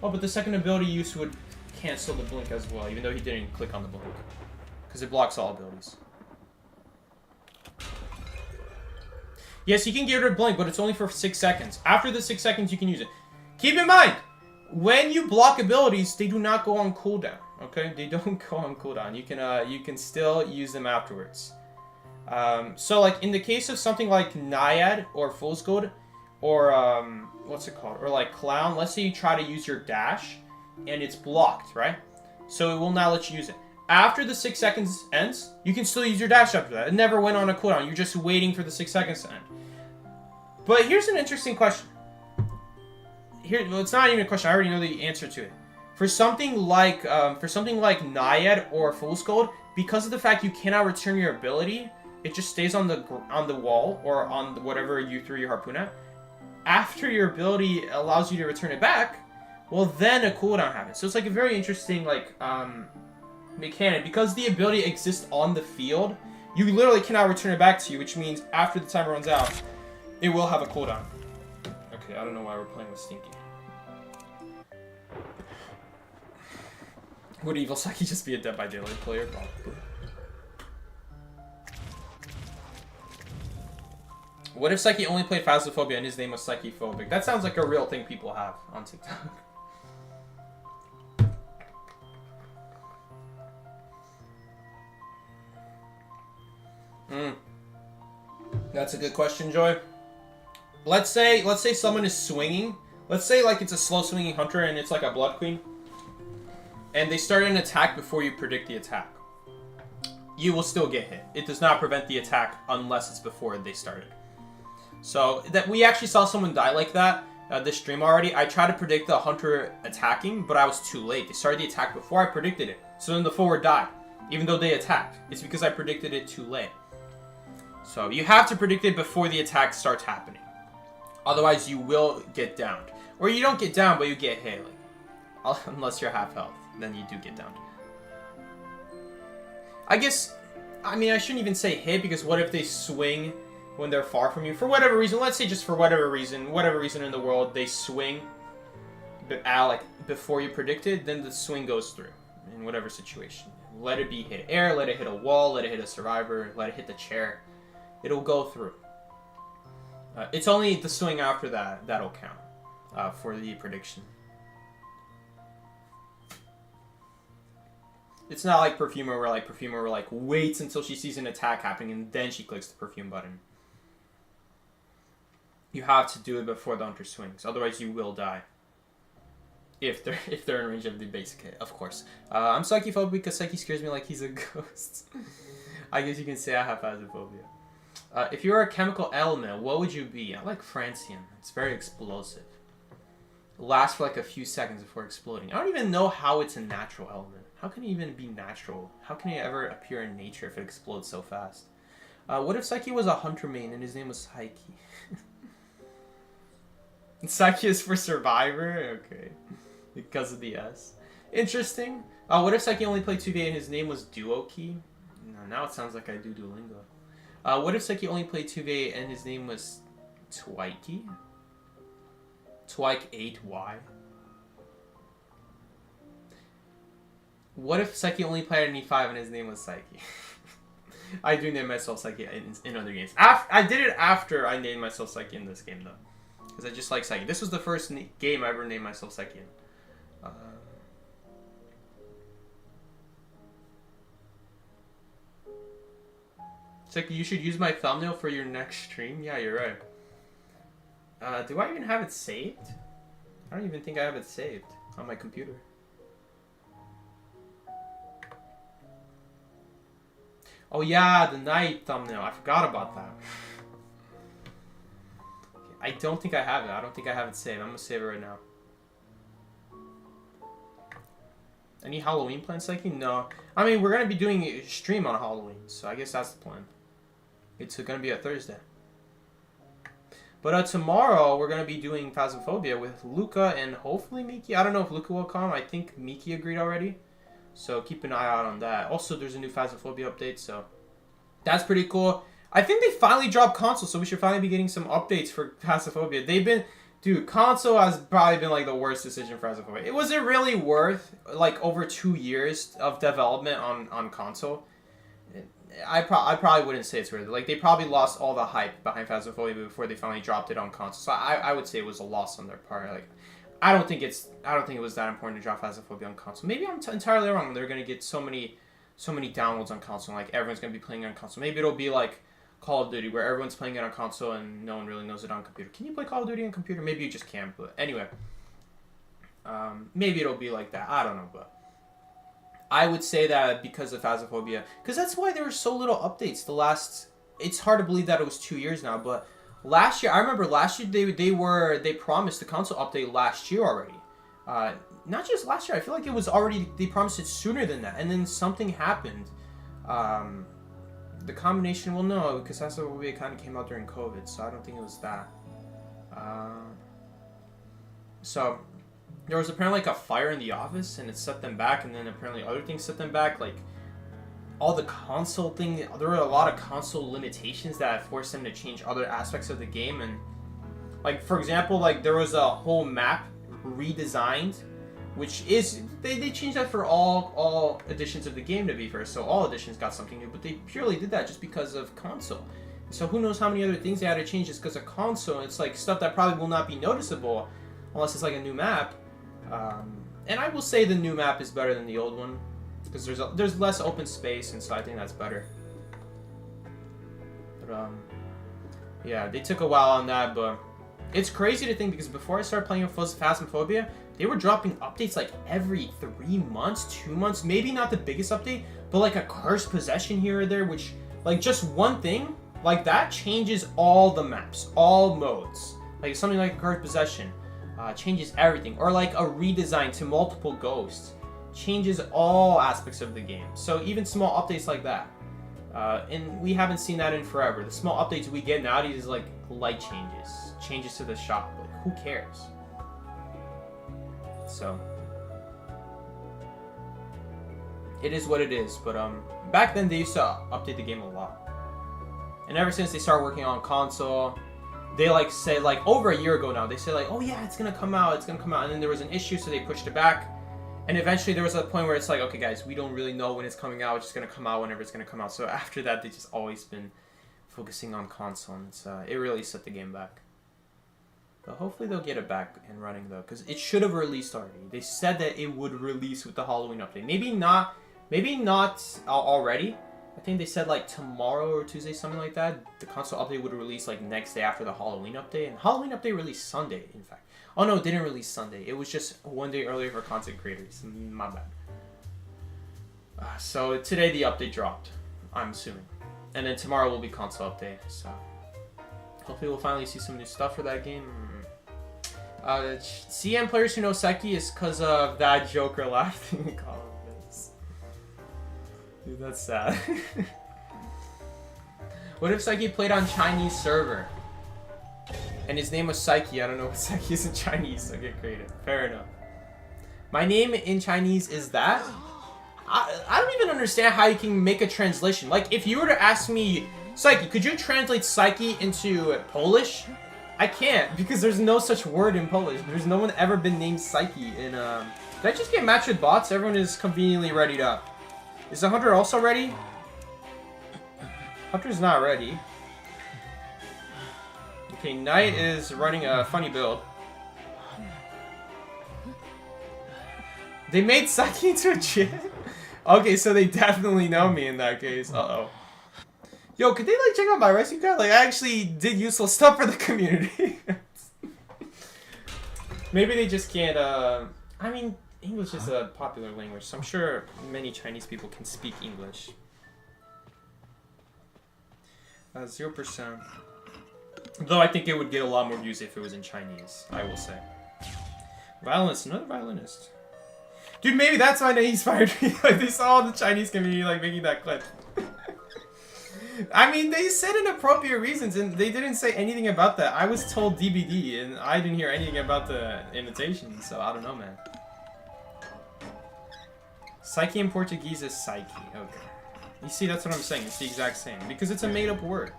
oh, but the second ability use would cancel the blink as well, even though he didn't click on the blink, because it blocks all abilities. Yes, you can get rid of blink, but it's only for 6 seconds. After the 6 seconds, you can use it. Keep in mind, when you block abilities, they do not go on cooldown. Okay, they don't go on cooldown. You can still use them afterwards. So like in the case of something like Naiad or Fool's Gold, or what's it called, or like Clown. Let's say you try to use your dash, and it's blocked, right? So it will not let you use it. After the 6 seconds ends, you can still use your dash after that. It never went on a cooldown. You're just waiting for the 6 seconds to end. But here's an interesting question. Well, it's not even a question. I already know the answer to it. For something like Naiad or Fool's Gold, because of the fact you cannot return your ability, it just stays on the wall or on whatever you threw your harpoon at. After your ability allows you to return it back, well, then a cooldown happens. So it's like a very interesting mechanic. Because the ability exists on the field, you literally cannot return it back to you, which means after the timer runs out, it will have a cooldown. Okay, I don't know why we're playing with Stinky. Would Evil Psyche just be a Dead by Daylight player? Probably. What if Psyche only played Phasmophobia and his name was Psychephobic? That sounds like a real thing people have on TikTok. That's a good question, Joy. Let's say someone is swinging. Let's say like it's a slow swinging hunter and it's like a Blood Queen, and they start an attack before you predict the attack. You will still get hit. It does not prevent the attack unless it's before they started. So that we actually saw someone die like that this stream already. I tried to predict the hunter attacking, but I was too late. They started the attack before I predicted it. So then the forward died, even though they attacked. It's because I predicted it too late. So you have to predict it before the attack starts happening. Otherwise, you will get downed. Or you don't get downed, but you get hit. Like, unless you're half health, then you do get downed. I shouldn't even say hit, because what if they swing when they're far from you? For whatever reason, let's say just for whatever reason in the world, they swing before you predicted, then the swing goes through in whatever situation. Let it be hit air, let it hit a wall, let it hit a survivor, let it hit the chair. It'll go through. It's only the swing after that that'll count for the prediction. It's not like Perfumer where Perfumer waits until she sees an attack happening and then she clicks the perfume button. You have to do it before the hunter swings, otherwise you will die. If they're in range of the basic hit, of course. I'm psychophobic because Psyche scares me like he's a ghost. I guess you can say I have phasmophobia. If you were a chemical element, what would you be? I like francium. It's very explosive. It lasts for like a few seconds before exploding. I don't even know how it's a natural element. How can it even be natural? How can it ever appear in nature if it explodes so fast? What if Psyche was a hunter main and his name was Psyche? Psyche is for survivor? Okay. Because of the S. Interesting. What if Psyche only played 2v and his name was Duo-Key? No, now it sounds like I do Duolingo. What if Psyche only played 2v and his name was Twikey? Twike 8Y? What if Psyche only played an E5 and his name was Psyche? I do name myself Psyche in other games. I did it after I named myself Psyche in this game, though. Because I just like Psyche. This was the first game I ever named myself Psyche in. Psyche, you should use my thumbnail for your next stream? Yeah, you're right. Do I even have it saved? I don't even think I have it saved on my computer. Oh yeah, the night thumbnail. I forgot about that. Okay, I don't think I have it. I don't think I have it saved. I'm gonna save it right now. Any Halloween plans, Psyche? No. I mean, we're gonna be doing a stream on Halloween, so I guess that's the plan. It's gonna be a Thursday. But tomorrow, we're going to be doing Phasmophobia with Luca and hopefully Miki. I don't know if Luca will come. I think Miki agreed already. So keep an eye out on that. Also, there's a new Phasmophobia update, so that's pretty cool. I think they finally dropped console, so we should finally be getting some updates for Phasmophobia. They've been... Dude, console has probably been like the worst decision for Phasmophobia. It wasn't really worth like over 2 years of development on console. I probably wouldn't say it's worth it. Like, they probably lost all the hype behind Phasmophobia before they finally dropped it on console. So I would say it was a loss on their part. Like, I don't think it was that important to drop Phasmophobia on console. Maybe I'm entirely wrong. They're gonna get so many downloads on console. Like, everyone's gonna be playing on console. Maybe it'll be like Call of Duty, where everyone's playing it on console and no one really knows it on computer. Can you play Call of Duty on computer? Maybe you just can. But anyway, maybe it'll be like that. I don't know, but. I would say that because of Phasmophobia, because that's why there were so little updates. It's hard to believe that it was 2 years now, but last year, I remember last year they promised the console update last year already. Not just last year, I feel like it was already, they promised it sooner than that, and then something happened. The combination, well, no, because Phasmophobia kind of came out during COVID, so I don't think it was that. So there was apparently like a fire in the office and it set them back, and then apparently other things set them back, like all the console thing. There were a lot of console limitations that forced them to change other aspects of the game. And like, for example, like there was a whole map redesigned, which is they changed that for all editions of the game, to be fair. So all editions got something new, but they purely did that just because of console. So who knows how many other things they had to change just because of console. It's like stuff that probably will not be noticeable unless it's like a new map. And I will say the new map is better than the old one because there's less open space, and so I think that's better. But yeah, they took a while on that, but it's crazy to think because before I started playing Phasmophobia, they were dropping updates like every 3 months, 2 months, maybe not the biggest update, but like a cursed possession here or there, which like just one thing like that changes all the maps, all modes. Like something like a cursed possession. Changes everything, or like a redesign to multiple ghosts changes all aspects of the game. So even small updates like that, and we haven't seen that in forever. The small updates we get nowadays is like light changes to the shop. Like, who cares? So it is what it is. But back then they used to update the game a lot, and ever since they started working on console, they like said like over a year ago now, they said like, oh yeah, it's gonna come out, and then there was an issue, so they pushed it back, and eventually there was a point where it's like, okay guys, we don't really know when it's coming out, it's just gonna come out whenever it's gonna come out. So after that, they just always been focusing on console, and it really set the game back. But hopefully they'll get it back and running though, because it should have released already. They said that it would release with the Halloween update. Maybe not already. I think they said like tomorrow or Tuesday, something like that. The console update would release like next day after the Halloween update. And Halloween update released Sunday, in fact. Oh no, it didn't release Sunday. It was just one day earlier for content creators. My bad. So today the update dropped, I'm assuming. And then tomorrow will be console update. So hopefully we'll finally see some new stuff for that game. CM players who know Seki is because of that Joker laughing comment. Dude, that's sad. What if Psyche played on Chinese server? And his name was Psyche. I don't know what Psyche is in Chinese, so get creative. Fair enough. My name in Chinese is that? I don't even understand how you can make a translation. Like, if you were to ask me, Psyche, could you translate Psyche into Polish? I can't, because there's no such word in Polish. There's no one ever been named Psyche in, Did I just get matched with bots? Everyone is conveniently readied up. Is the Hunter also ready? Hunter's not ready. Okay, Knight is running a funny build. They made Saki into a Jin? Okay, so they definitely know me in that case. Uh-oh. Yo, could they like check out my rescue guide? Like, I actually did useful stuff for the community. Maybe they just can't, I mean... English is a popular language, so I'm sure many Chinese people can speak English. 0%. Though I think it would get a lot more views if it was in Chinese, I will say. Violinist, another violinist. Dude, maybe that's why they inspired me. Like, they saw the Chinese community, like, making that clip. I mean, they said inappropriate reasons, and they didn't say anything about that. I was told DBD, and I didn't hear anything about the imitation, so I don't know, man. Psyche in Portuguese is psyche. Okay. You see, that's what I'm saying. It's the exact same. Because it's a made-up word.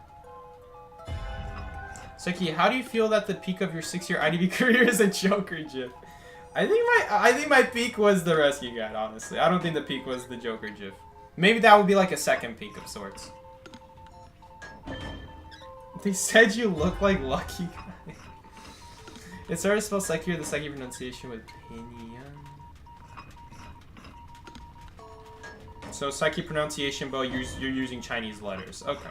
Psyche, how do you feel that the peak of your 6-year IDB career is a Joker GIF? I think my peak was the rescue guide, honestly. I don't think the peak was the Joker GIF. Maybe that would be like a second peak of sorts. They said you look like Lucky Guy. It's hard to spell Psyche or the Psyche pronunciation with Pinion. So Psyche pronunciation, but you're using Chinese letters. Okay.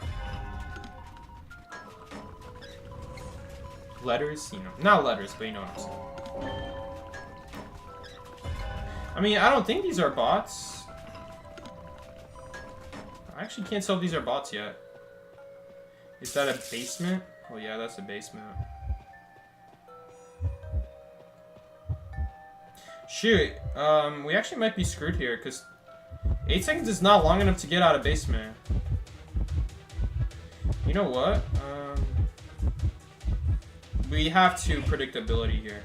Letters? You know, not letters, but you know what I'm saying. I mean, I don't think these are bots. I actually can't tell if these are bots yet. Is that a basement? Oh yeah, that's a basement. Shoot, we actually might be screwed here, because 8 seconds is not long enough to get out of basement. You know what? We have to predictability here.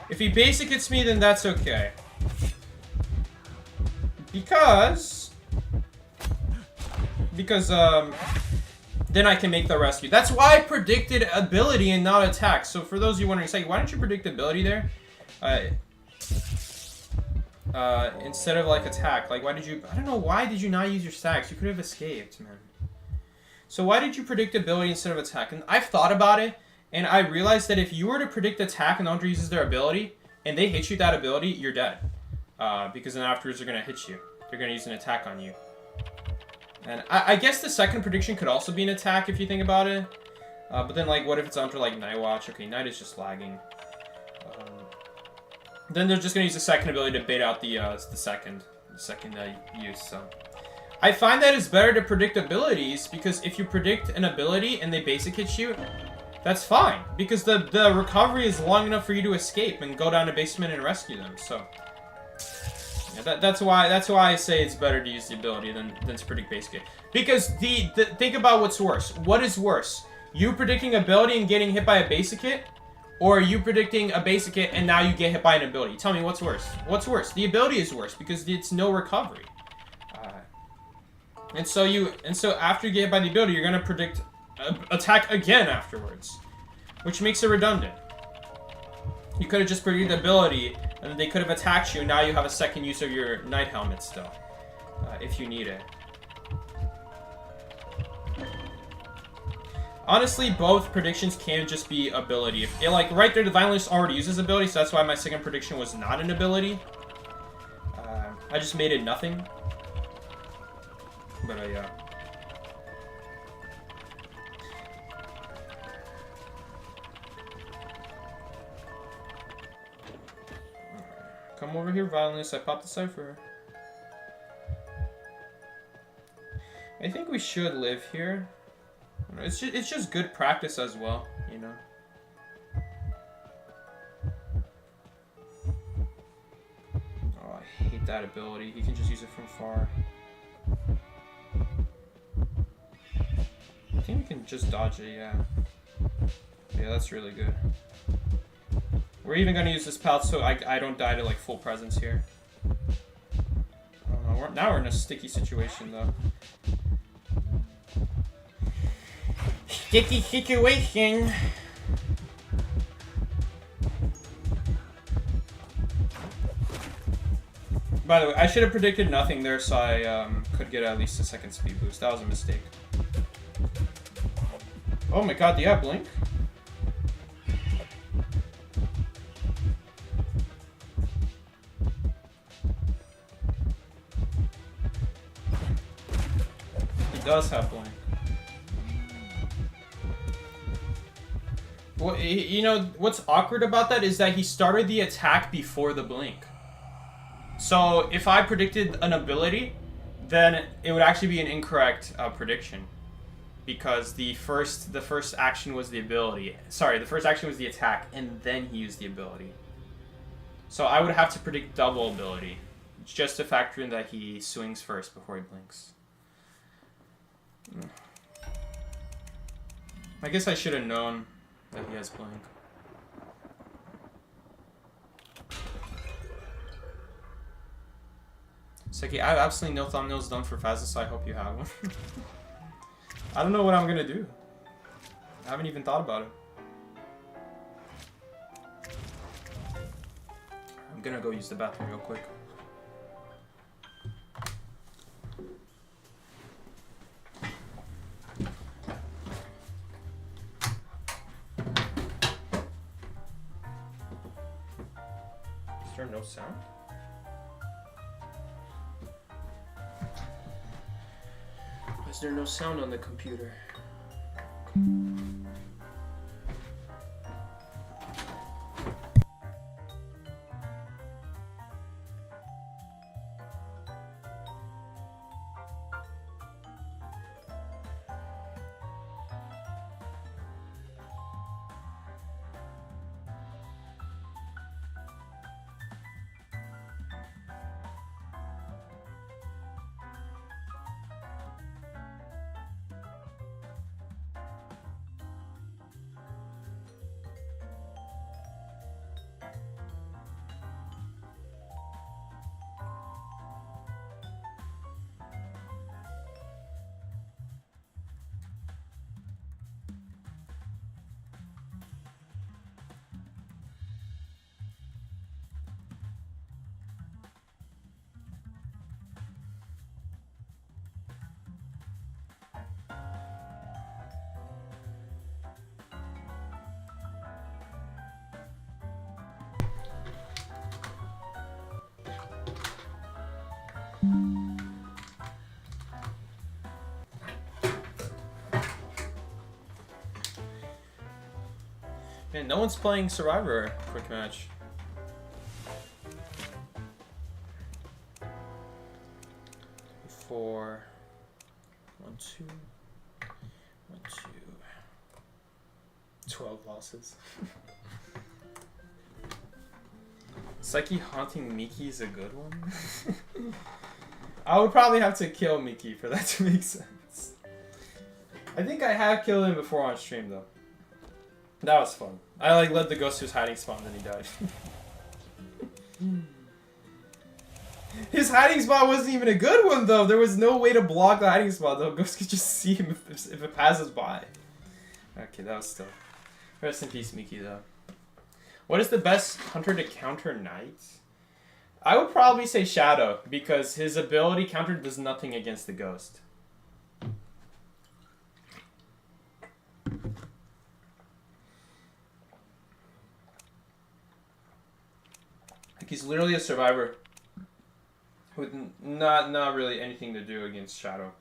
If he basic hits me, then that's okay. Because then I can make the rescue. That's why I predicted ability and not attack. So for those of you wondering, why don't you predict ability there? Instead of like attack, like why did you? I don't know, why did you not use your stacks? You could have escaped, man. So why did you predict ability instead of attack? And I've thought about it, and I realized that if you were to predict attack and the hunter uses their ability, and they hit you that ability, you're dead. Because then afterwards they're gonna hit you. They're gonna use an attack on you. And I guess the second prediction could also be an attack if you think about it. But then like, what if it's onto like Night Watch? Okay, Night is just lagging. Then they're just gonna use the second ability to bait out the second use. So I find that it's better to predict abilities, because if you predict an ability and they basic hit you, that's fine, because the recovery is long enough for you to escape and go down to basement and rescue them. So yeah, that's why I say it's better to use the ability than to predict basic hit. Because think about what's worse. What is worse? You predicting ability and getting hit by a basic hit, or are you predicting a basic hit and now you get hit by an ability? Tell me what's worse. What's worse? The ability is worse because it's no recovery. And so after you get hit by the ability, you're gonna predict attack again afterwards, which makes it redundant. You could have just predicted ability, and then they could have attacked you, and now you have a second use of your Knight helmet still, if you need it. Honestly, both predictions can just be ability. If it, like, right there, the Violinist already uses ability, so that's why my second prediction was not an ability. I just made it nothing. But, yeah. Come over here, Violinist. I popped the cipher. I think we should live here. It's just good practice as well, you know. Oh, I hate that ability. He can just use it from far. I think we can just dodge it, yeah. Yeah, that's really good. We're even gonna use this pal so I don't die to like full presence here. Oh no, now we're in a sticky situation though. Sticky situation. By the way, I should have predicted nothing there so I could get at least a second speed boost. That was a mistake. Oh my god, do you have Blink? He does have Blink. Well, you know, what's awkward about that is that he started the attack before the Blink. So if I predicted an ability, then it would actually be an incorrect prediction. Because the first action was the ability. Sorry, the first action was the attack, and then he used the ability. So I would have to predict double ability, just to factor in that he swings first before he blinks. I guess I should have known that he has Blink. Seki, I have absolutely no thumbnails done for Fazla, so I hope you have one. I don't know what I'm gonna do. I haven't even thought about it. I'm gonna go use the bathroom real quick. Is there no sound? Is there no sound on the computer? Man, no one's playing Survivor quick match. Four. 1, 2. 1, 2. 12 losses. Psyche haunting Miki is a good one. I would probably have to kill Miki for that to make sense. I think I have killed him before on stream though. That was fun. I like led the ghost to his hiding spot and then he died. His hiding spot wasn't even a good one though. There was no way to block the hiding spot though. Ghost could just see him if it passes by. Okay, that was still. Rest in peace, Miki though. What is the best hunter to counter Knight? I would probably say Shadow because his ability counter does nothing against the ghost. He's literally a survivor with not really anything to do against Shadow.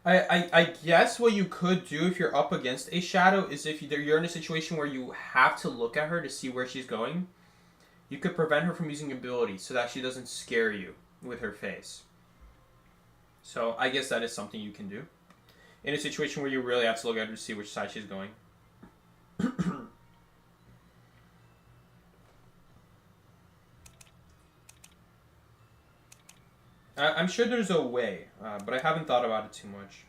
I guess what you could do if you're up against a Shadow is if you're in a situation where you have to look at her to see where she's going, you could prevent her from using ability so that she doesn't scare you with her face. So I guess that is something you can do. In a situation where you really have to look at her to see which side she's going. I'm sure there's a way, but I haven't thought about it too much.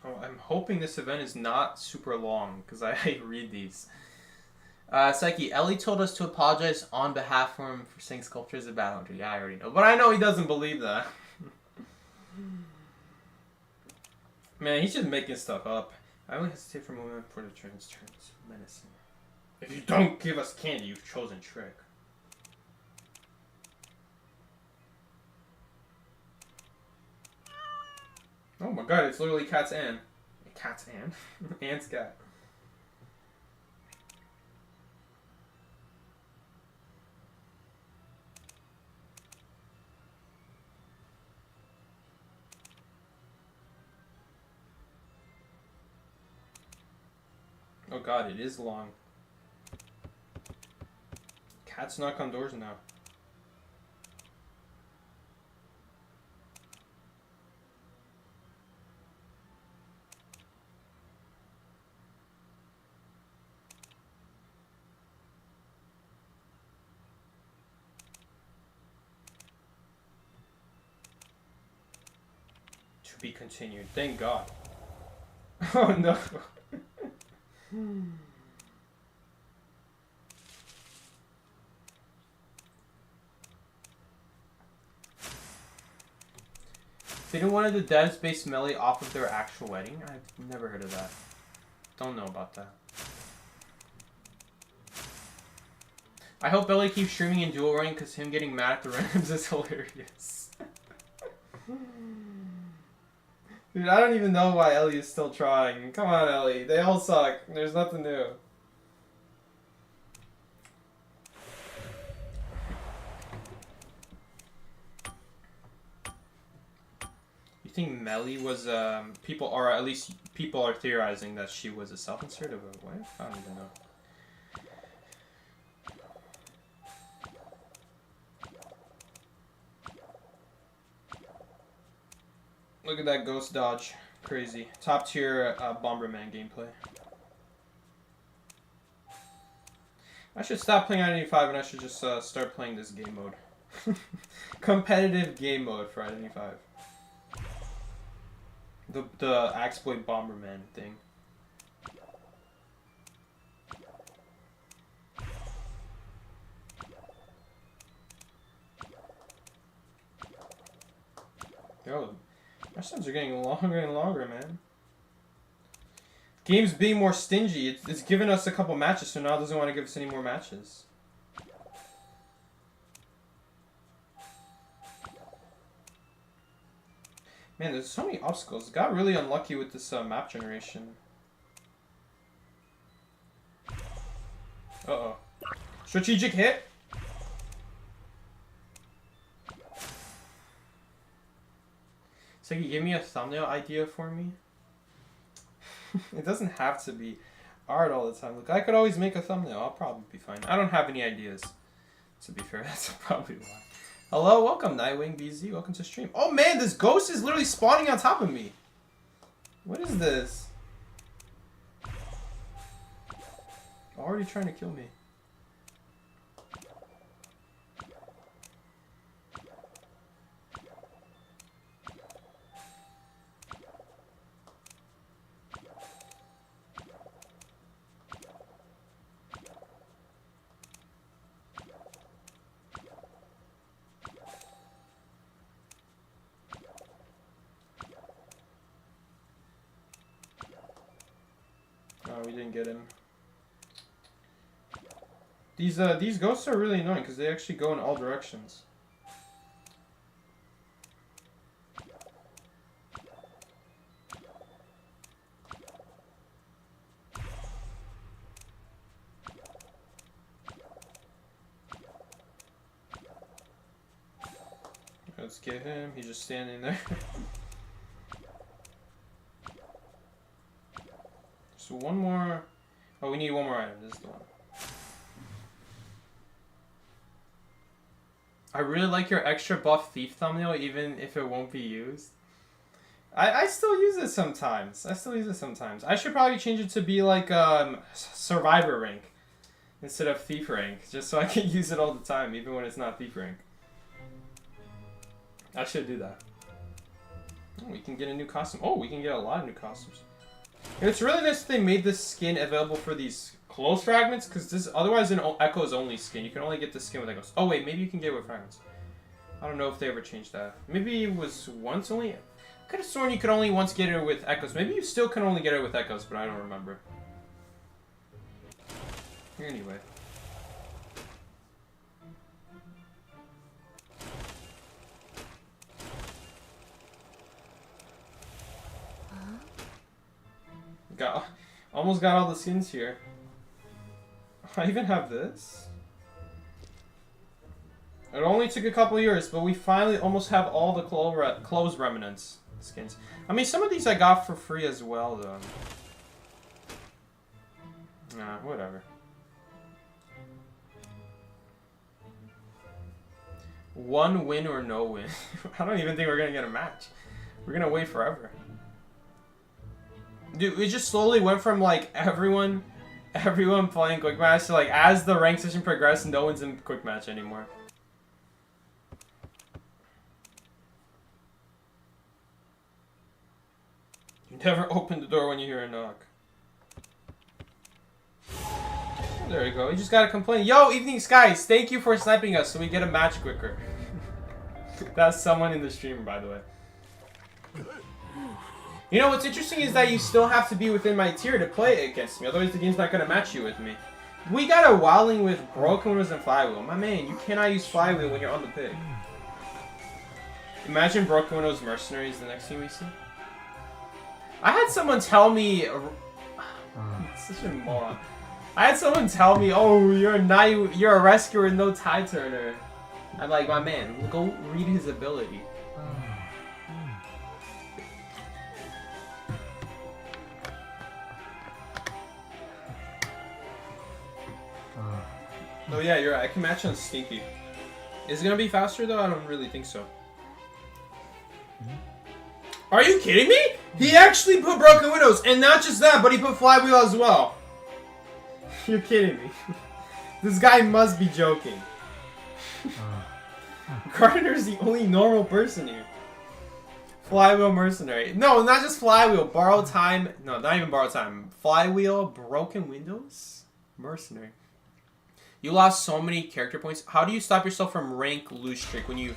Oh, I'm hoping this event is not super long, because I read these. Psyche, Ellie told us to apologize on behalf of him for saying Sculptor is a bad hunter. Yeah, I already know. But I know he doesn't believe that. Man, he's just making stuff up. I only hesitate for a moment before the turns menacing. If you don't give us candy, you've chosen trick. Oh my god, it's literally Cat's Ann. Cat's Ann? Ann's cat. Oh god, it is long. Cats knock on doors now. To be continued. Thank God. Oh no. Didn't one of the devs base Melee off of their actual wedding? I've never heard of that. Don't know about that. I hope Ellie keeps streaming in dual rank because him getting mad at the randoms is hilarious. Dude, I don't even know why Ellie is still trying. Come on, Ellie. They all suck. There's nothing new. You think Melly was, people are, at least people are theorizing that she was a self-insert of a wife? I don't even know. Look at that ghost dodge. Crazy. Top tier Bomberman gameplay. I should stop playing Identity 5 and I should just start playing this game mode. Competitive game mode for Identity 5. The Axploit Bomberman thing. Yo, our sons are getting longer and longer, man. Game's being more stingy. It's given us a couple matches, so now it doesn't want to give us any more matches. Man, there's so many obstacles. Got really unlucky with this map generation. Uh-oh. Strategic hit? So you give me a thumbnail idea for me? It doesn't have to be art all the time. Look, I could always make a thumbnail. I'll probably be fine. I don't have any ideas. To be fair, that's probably why. Hello, welcome Nightwing BZ. Welcome to stream. Oh man, this ghost is literally spawning on top of me. What is this? Already trying to kill me. Oh, we didn't get him. These ghosts are really annoying because they actually go in all directions. Let's get him. He's just standing there. So one more. Oh, we need one more item. This is the one. I really like your extra buff thief thumbnail, even if it won't be used. I still use it sometimes. I should probably change it to be like survivor rank instead of thief rank, just so I can use it all the time, even when it's not thief rank. I should do that. Oh, we can get a new costume. Oh, we can get a lot of new costumes. And it's really nice that they made this skin available for these close fragments, because this otherwise an Echo's only skin. You can only get the skin with Echoes. Oh wait, maybe you can get it with fragments. I don't know if they ever changed that. Maybe it was once only. I could have sworn you could only once get it with Echoes. Maybe you still can only get it with Echoes, but I don't remember. Anyway. Almost got all the skins here. I even have this. It only took a couple years, but we finally almost have all the clothes remnants skins. I mean, some of these I got for free as well, though. Nah, whatever. One win or no win. I don't even think we're gonna get a match. We're gonna wait forever. Dude, we just slowly went from like everyone playing quick match to like as the rank session progressed, no one's in quick match anymore. You never open the door when you hear a knock. There you go. You just gotta complain. Yo, Evening Skies, thank you for sniping us so we get a match quicker. That's someone in the stream, by the way. You know, what's interesting is that you still have to be within my tier to play against me, otherwise the game's not going to match you with me. We got a wilding with Broken Windows and Flywheel. My man, you cannot use Flywheel when you're on the pig. Imagine Broken Windows Mercenaries the next thing we see. I had someone tell me... Such a moron. I had someone tell me, oh, you're a rescuer and no tie turner. I'm like, my man, go read his ability. Oh yeah, you're right. I can match on Stinky. Is it gonna be faster though? I don't really think so. Are you kidding me? He actually put Broken Windows, and not just that, but he put Flywheel as well. You're kidding me. This guy must be joking. Gardner's the only normal person here. Flywheel Mercenary. No, not just Flywheel. Borrow Time. No, not even Borrow Time. Flywheel, Broken Windows, Mercenary. You lost so many character points. How do you stop yourself from rank lose streak when you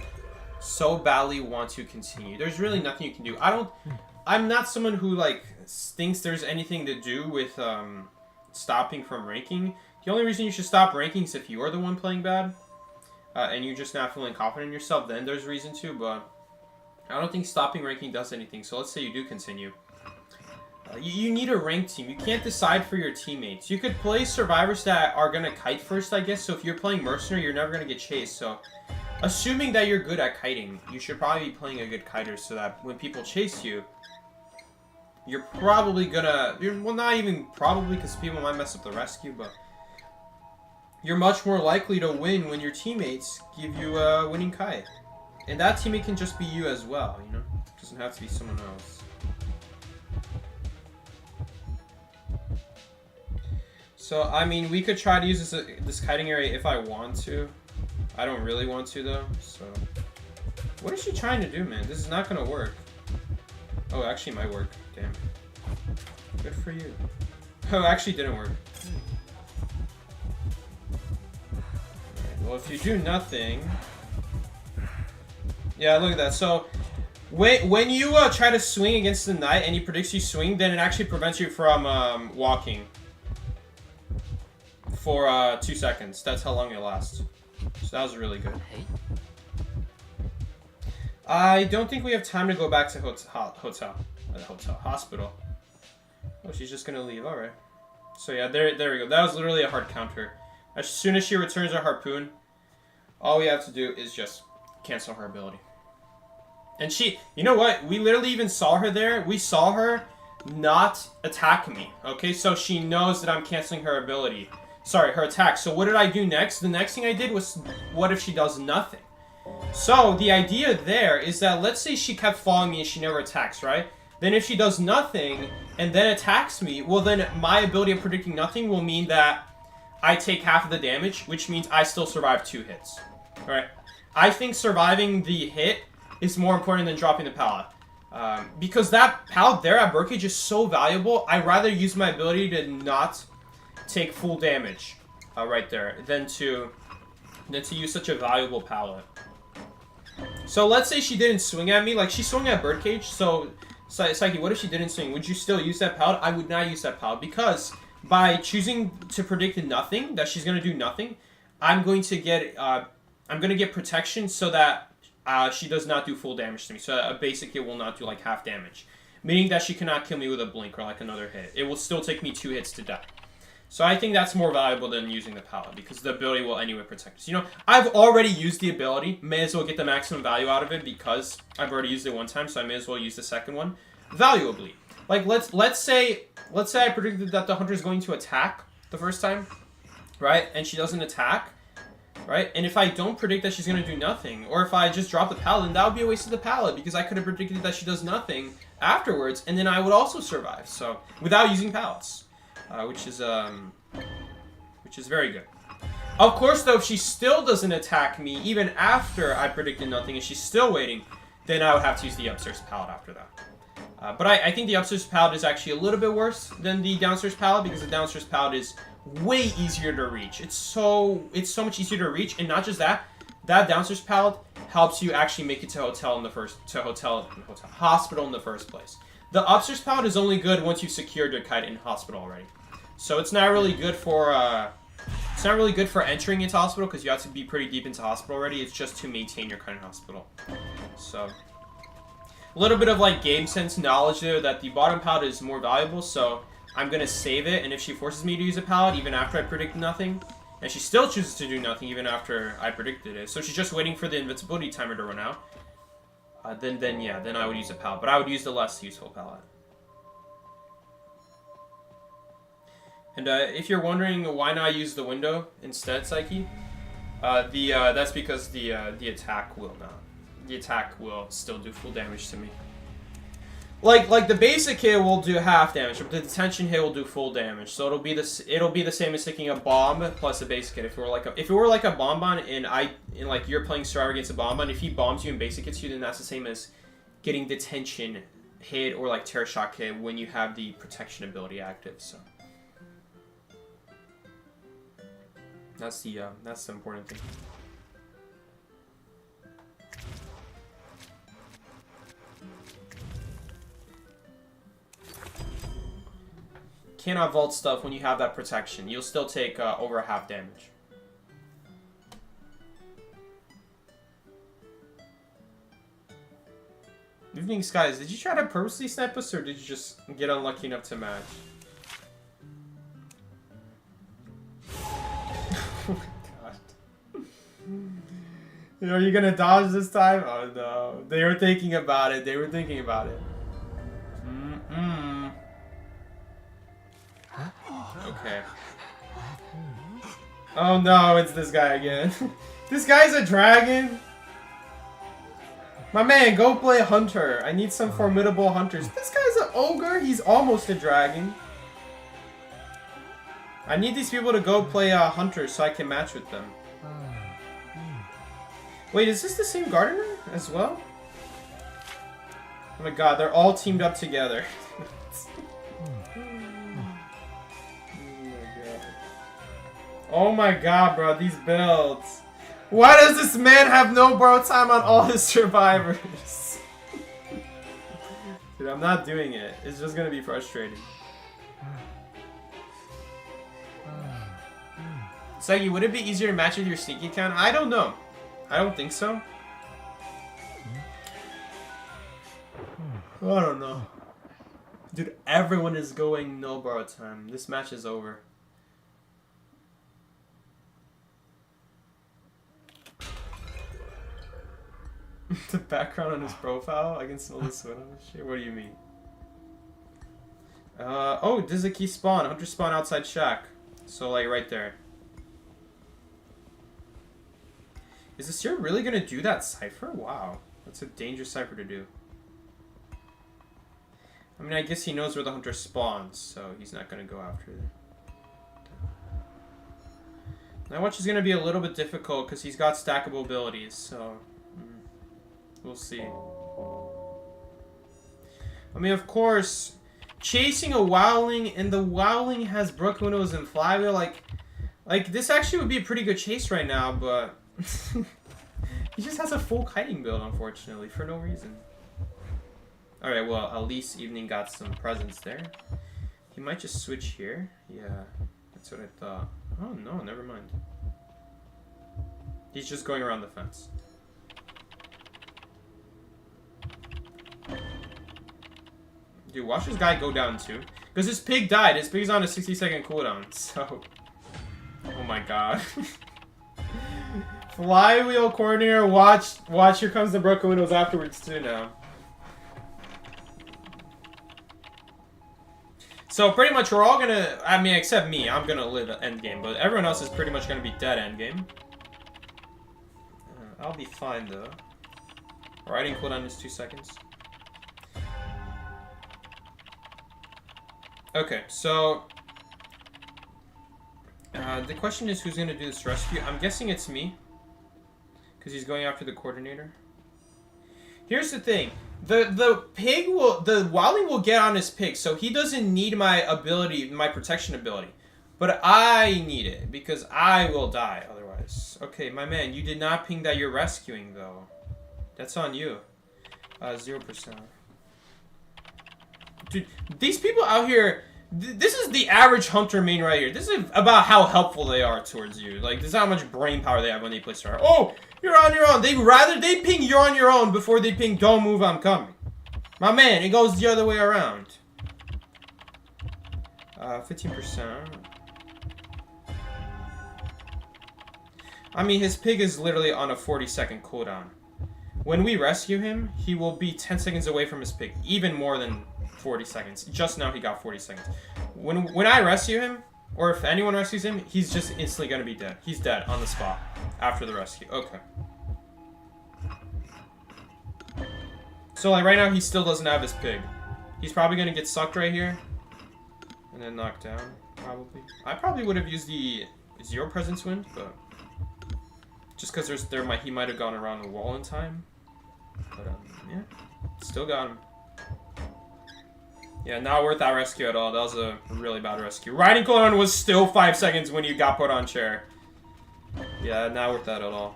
so badly want to continue? There's really nothing you can do. I'm not someone who like thinks there's anything to do with stopping from ranking. The only reason you should stop ranking is if you are the one playing bad and you're just not feeling confident in yourself. Then there's reason to, but I don't think stopping ranking does anything. So let's say you do continue. You need a ranked team. You can't decide for your teammates. You could play survivors that are going to kite first, I guess. So if you're playing Mercenary, you're never going to get chased. So assuming that you're good at kiting, you should probably be playing a good kiter so that when people chase you, you're probably going to... Well, not even probably because people might mess up the rescue, but you're much more likely to win when your teammates give you a winning kite. And that teammate can just be you as well, you know? It doesn't have to be someone else. So, I mean, we could try to use this kiting area if I want to. I don't really want to, though, so... What is she trying to do, man? This is not gonna work. Oh, it actually might work. Damn. Good for you. Oh, it actually didn't work. Right, well, if you do nothing... Yeah, look at that. So, when you try to swing against the knight and he predicts you swing, then it actually prevents you from walking. for 2 seconds. That's how long it lasts. So that was really good. I don't think we have time to go back to hospital. Oh, she's just gonna leave. All right. So yeah, there we go. That was literally a hard counter. As soon as she returns her harpoon, all we have to do is just cancel her ability. And she, you know what? We literally even saw her there. We saw her not attack me. Okay, so she knows that I'm canceling her ability. Sorry, her attack. So what did I do next? The next thing I did was, what if she does nothing? So the idea there is that, let's say she kept following me and she never attacks, right? Then if she does nothing and then attacks me, well then my ability of predicting nothing will mean that I take half of the damage, which means I still survive 2 hits. Alright? I think surviving the hit is more important than dropping the pallet. Because that pallet there at Birdcage is so valuable, I'd rather use my ability to not take full damage right there than to use such a valuable pallet. So let's say she didn't swing at me, like she swung at Birdcage, so Psyche, what if she didn't swing? Would you still use that pallet? I would not use that pallet because by choosing to predict nothing, that she's going to do nothing, I'm going to get protection so that she does not do full damage to me. So a basic hit will not do like half damage. Meaning that she cannot kill me with a blink or like another hit. It will still take me 2 hits to die. So I think that's more valuable than using the pallet because the ability will anyway protect us. You know, I've already used the ability. May as well get the maximum value out of it because I've already used it one time, so I may as well use the second one valuably. Like let's say I predicted that the hunter is going to attack the first time, right? And she doesn't attack, right? And if I don't predict that she's going to do nothing, or if I just drop the pallet, then that would be a waste of the pallet because I could have predicted that she does nothing afterwards, and then I would also survive. So without using pallets. Which is very good. Of course, though, if she still doesn't attack me, even after I predicted nothing, and she's still waiting, then I would have to use the upstairs pallet after that. But I think the upstairs pallet is actually a little bit worse than the downstairs pallet because the downstairs pallet is way easier to reach. It's so much easier to reach, and not just that. That downstairs pallet helps you actually make it to hospital in the first place. The upstairs pallet is only good once you've secured your kite in hospital already. So it's not really good for entering into hospital because you have to be pretty deep into hospital already. It's just to maintain your kite in hospital. So a little bit of like game sense knowledge there that the bottom pallet is more valuable. So I'm gonna save it, and if she forces me to use a pallet even after I predict nothing, and she still chooses to do nothing even after I predicted it, so she's just waiting for the invincibility timer to run out. Then I would use a pallet, but I would use the less useful pallet. And if you're wondering why not use the window instead, Psyche, that's because the attack will not. The attack will still do full damage to me. Like the basic hit will do half damage, but the detention hit will do full damage. So it'll be the same as taking a bomb plus a basic hit. If it were like a bonbon and like you're playing Survivor against a bonbon, if he bombs you and basic hits you, then that's the same as getting detention hit or like terror shock hit when you have the protection ability active. So that's the important thing. Cannot vault stuff when you have that protection. You'll still take over half damage. Evening Skies, did you try to purposely snipe us or did you just get unlucky enough to match? Oh my god. Are you gonna dodge this time? Oh no. They were thinking about it. Okay. Oh no, it's this guy again. This guy's a dragon? My man, go play hunter. I need some formidable hunters. This guy's an ogre? He's almost a dragon. I need these people to go play hunters so I can match with them. Wait, is this the same gardener as well? Oh my god, they're all teamed up together. Oh my god, bro, these builds. Why does this man have no borrow time on all his survivors? Dude, I'm not doing it. It's just gonna be frustrating. Sagi, would it be easier to match with your sneaky account? I don't know. I don't think so. I don't know. Dude, everyone is going no borrow time. This match is over. The background on his profile? I can smell the sweat on his shit. What do you mean? Oh, this is a key spawn. Hunter spawn outside shack. So, like, right there. Is the Seer really gonna do that cipher? Wow. That's a dangerous cipher to do. I mean, I guess he knows where the Hunter spawns, so he's not gonna go after it. Nightwatch is gonna be a little bit difficult because he's got stackable abilities, so... we'll see. I mean, of course, chasing a Wildling, and the Wildling has broken windows and flywheel, like this actually would be a pretty good chase right now, but he just has a full kiting build, unfortunately, for no reason. Alright, well, at least Evening got some presents there. He might just switch here. Yeah, that's what I thought. Oh, no, never mind. He's just going around the fence. Dude, watch this guy go down too. Because his pig died. His pig's on a 60-second cooldown, so... Oh my god. Flywheel coordinator, watch, here comes the broken windows afterwards too now. So pretty much we're all gonna, I mean except me, I'm gonna live at endgame, but everyone else is pretty much gonna be dead endgame. I'll be fine though. Riding cooldown is 2 seconds. Okay, so the question is who's gonna do this rescue. I'm guessing it's me, because he's going after the coordinator. Here's the thing: the pig will, the Wildling will get on his pig, so he doesn't need my ability, my protection ability, but I need it because I will die otherwise. Okay, my man, you did not ping that you're rescuing though. That's on you. 0%. Dude, these people out here, this is the average hunter main right here. This is about how helpful they are towards you. Like, this is how much brain power they have when they play Star. Oh, you're on your own. They ping you're on your own before they ping don't move, I'm coming. My man, it goes the other way around. 15%. I mean, his pig is literally on a 40-second cooldown. When we rescue him, he will be 10 seconds away from his pig. Even more than 40 seconds. Just now he got 40 seconds. When I rescue him, or if anyone rescues him, he's just instantly going to be dead. He's dead on the spot after the rescue. Okay. So like right now he still doesn't have his pig. He's probably going to get sucked right here. And then knocked down, probably. I probably would have used the 0 presence wind, but... just because he might have gone around the wall in time. But yeah, still got him. Yeah, not worth that rescue at all. That was a really bad rescue. Riding cooldown was still 5 seconds when you got put on chair. Yeah, not worth that at all.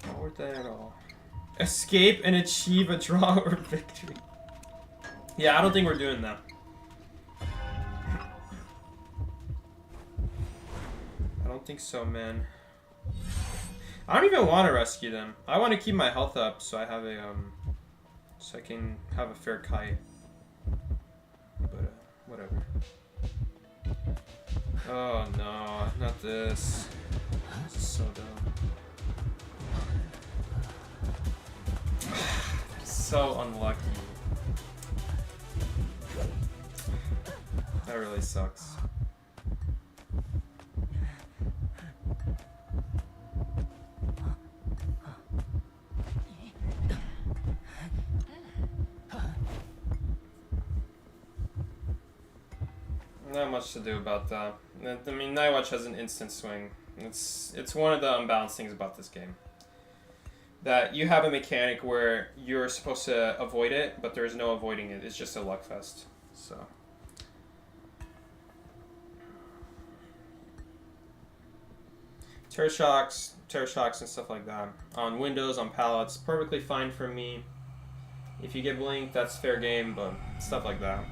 Not worth that at all. Escape and achieve a draw or victory. Yeah, I don't think we're doing that. I don't think so, man. I don't even want to rescue them. I want to keep my health up so I have a so I can have a fair kite. But whatever. Oh no, not this. This is so dumb. So unlucky. That really sucks. Not much to do about that. I mean, Nightwatch has an instant swing. It's one of the unbalanced things about this game. That you have a mechanic where you're supposed to avoid it, but there's no avoiding it. It's just a luck fest. So. Terror shocks and stuff like that. On windows, on pallets, perfectly fine for me. If you get blinked, that's fair game, but stuff like that.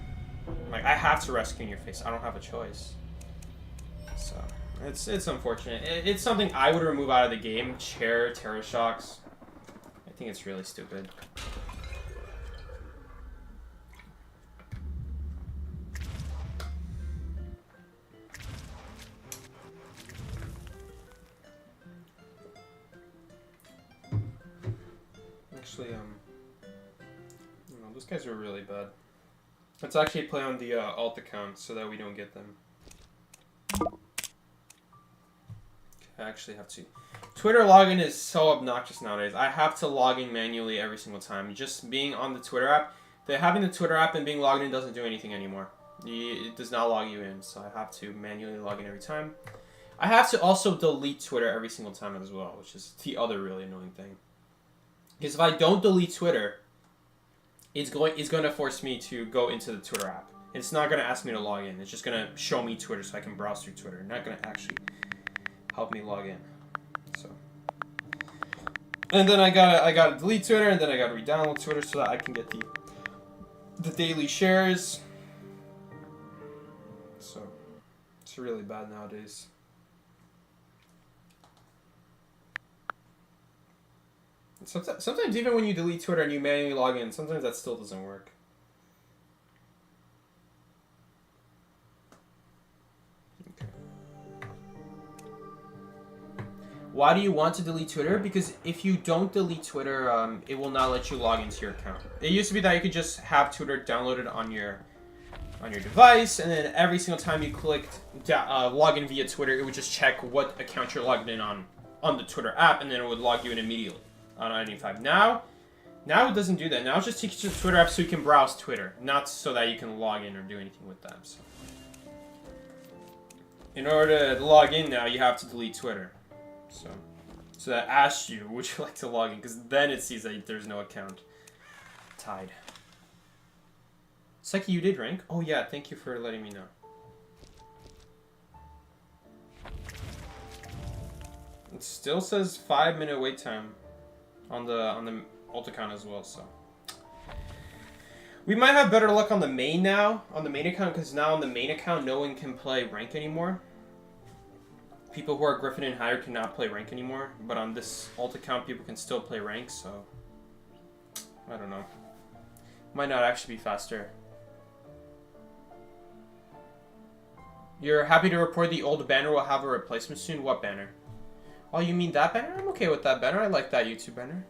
Like, I have to rescue in your face. I don't have a choice. So, It's unfortunate. It's something I would remove out of the game. Chair, terror shocks. I think it's really stupid. Actually, no, those guys are really bad. Let's actually play on the alt account so that we don't get them. I actually have to. Twitter login is so obnoxious nowadays. I have to log in manually every single time. Just being on the Twitter app, having the Twitter app and being logged in doesn't do anything anymore. It does not log you in, so I have to manually log in every time. I have to also delete Twitter every single time as well, which is the other really annoying thing. Because if I don't delete Twitter, it's going to force me to go into the Twitter app. It's not going to ask me to log in. It's just going to show me Twitter so I can browse through Twitter. Not going to actually help me log in. So, and then I gotta delete Twitter, and then I gotta re-download Twitter so that I can get the daily shares. So it's really bad nowadays. Sometimes even when you delete Twitter and you manually log in, sometimes that still doesn't work. Why do you want to delete Twitter? Because if you don't delete Twitter, it will not let you log into your account. It used to be that you could just have Twitter downloaded on your device, and then every single time you clicked log in via Twitter, it would just check what account you're logged in on the Twitter app, and then it would log you in immediately on ID5. Now it doesn't do that. Now it just takes you to the Twitter app so you can browse Twitter, not so that you can log in or do anything with them. So, in order to log in now, you have to delete Twitter. So that asks you, would you like to log in? Because then it sees that there's no account tied. Psyche, you did rank? Oh yeah, thank you for letting me know. It still says 5-minute wait time on the alt account as well, so. We might have better luck on the main now, on the main account, because now on the main account no one can play rank anymore. People who are Griffin and higher cannot play rank anymore, but on this alt account, people can still play rank, so I don't know. Might not actually be faster. You're happy to report the old banner will have a replacement soon? What banner? Oh, you mean that banner? I'm okay with that banner. I like that YouTube banner.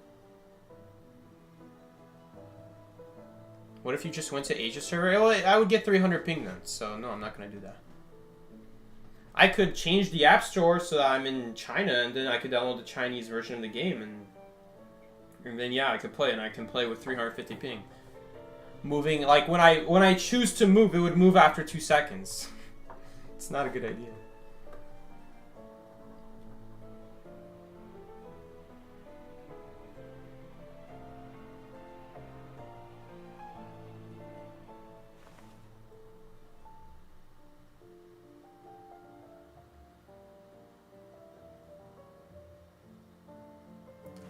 What if you just went to Asia server? Well, I would get 300 ping then, so no, I'm not going to do that. I could change the app store so that I'm in China, and then I could download the Chinese version of the game, and then yeah, I could play, and I can play with 350 ping. Moving, like when I choose to move, it would move after 2 seconds. It's not a good idea.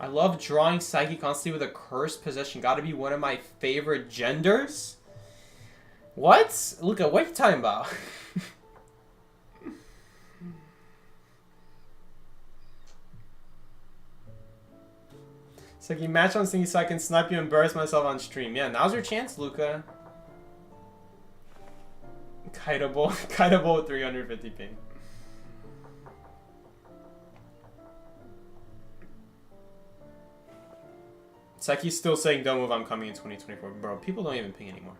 I love drawing Psyche constantly with a cursed possession. Gotta be one of my favorite genders? What? Luca, what are you talking about? Psyche, match on Stinky so I can snipe you and embarrass myself on stream. Yeah, now's your chance, Luca. Kiteable with 350 ping. Psyche's still saying don't move, I'm coming in 2024. Bro, people don't even ping anymore.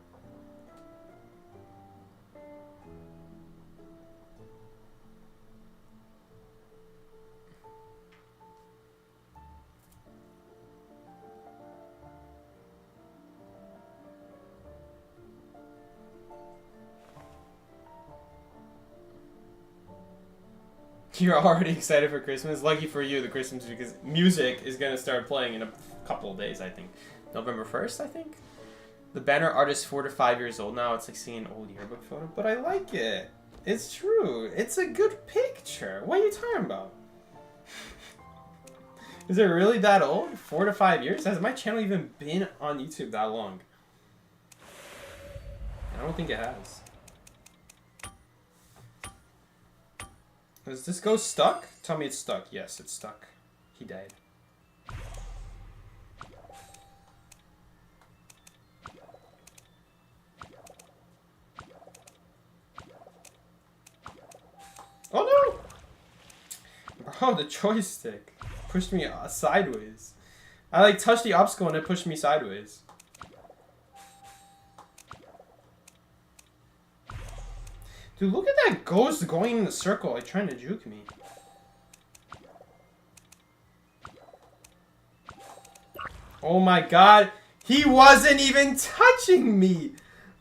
You're already excited for Christmas? Lucky for you, the Christmas music is going to start playing in a couple of days, I think. November 1st, I think? The banner art is 4 to 5 years old now. It's like seeing an old yearbook photo, but I like it. It's true. It's a good picture. What are you talking about? Is it really that old? 4 to 5 years? Has my channel even been on YouTube that long? I don't think it has. Is this ghost stuck? Tell me it's stuck. Yes, it's stuck. He died. Oh no! Bro, the joystick pushed me sideways. I like touched the obstacle and it pushed me sideways. Dude, look at that ghost going in the circle, like trying to juke me. Oh my god, he wasn't even touching me!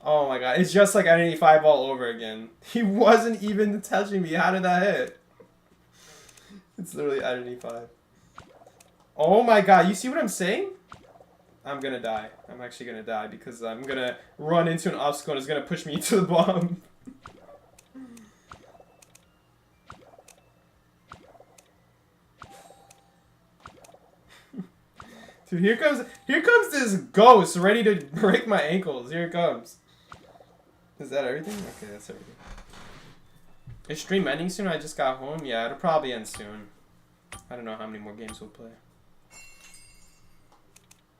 Oh my god, it's just like Identity 5 all over again. He wasn't even touching me. How did that hit? It's literally Identity 5. Oh my god, you see what I'm saying? I'm gonna die. I'm actually gonna die because I'm gonna run into an obstacle and it's gonna push me into the bomb. Dude, here comes this ghost ready to break my ankles. Here it comes. Is that everything? Okay, that's everything. Is stream ending soon? I just got home. Yeah, it'll probably end soon. I don't know how many more games we'll play.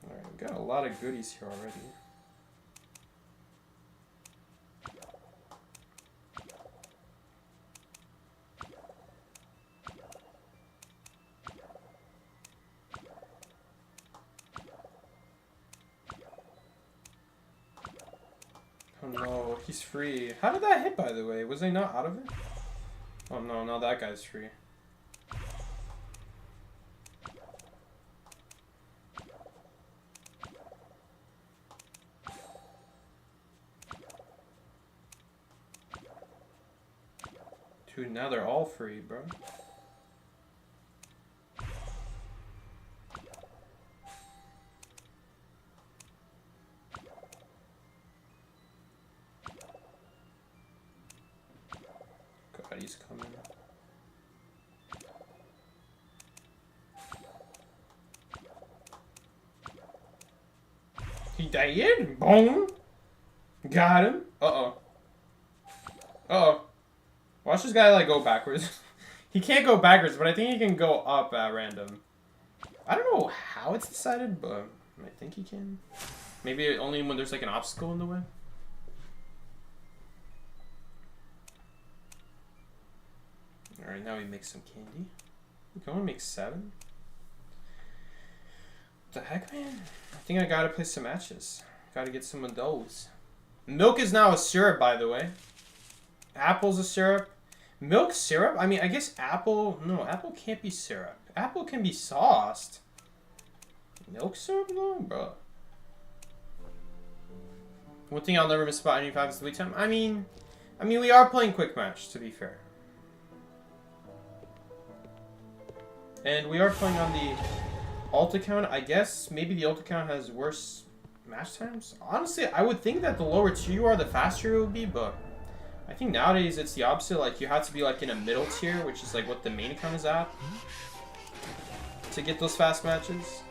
Alright, we got a lot of goodies here already. Oh no, he's free. How did that hit, by the way? Was I not out of it? Oh no, now that guy's free. Dude, now they're all free, bro. God, he's coming. He died? Boom! Got him. Uh-oh. Uh-oh. Watch this guy, like, go backwards. He can't go backwards, but I think he can go up at random. I don't know how it's decided, but I think he can. Maybe only when there's, like, an obstacle in the way. Alright, now we make some candy. We can only make 7. What the heck, man? I think I gotta play some matches. Gotta get some of those. Milk is now a syrup, by the way. Apple's a syrup. Milk syrup? I mean, I guess apple... No, apple can't be syrup. Apple can be sauced. Milk syrup, though? Bro. One thing I'll never miss about 95 is the wait time. I mean, we are playing quick match, to be fair. And we are playing on the alt account. I guess maybe the alt account has worse match times. Honestly, I would think that the lower tier you are, the faster it would be, but I think nowadays it's the opposite. Like, you have to be like in a middle tier, which is like what the main account is at, to get those fast matches.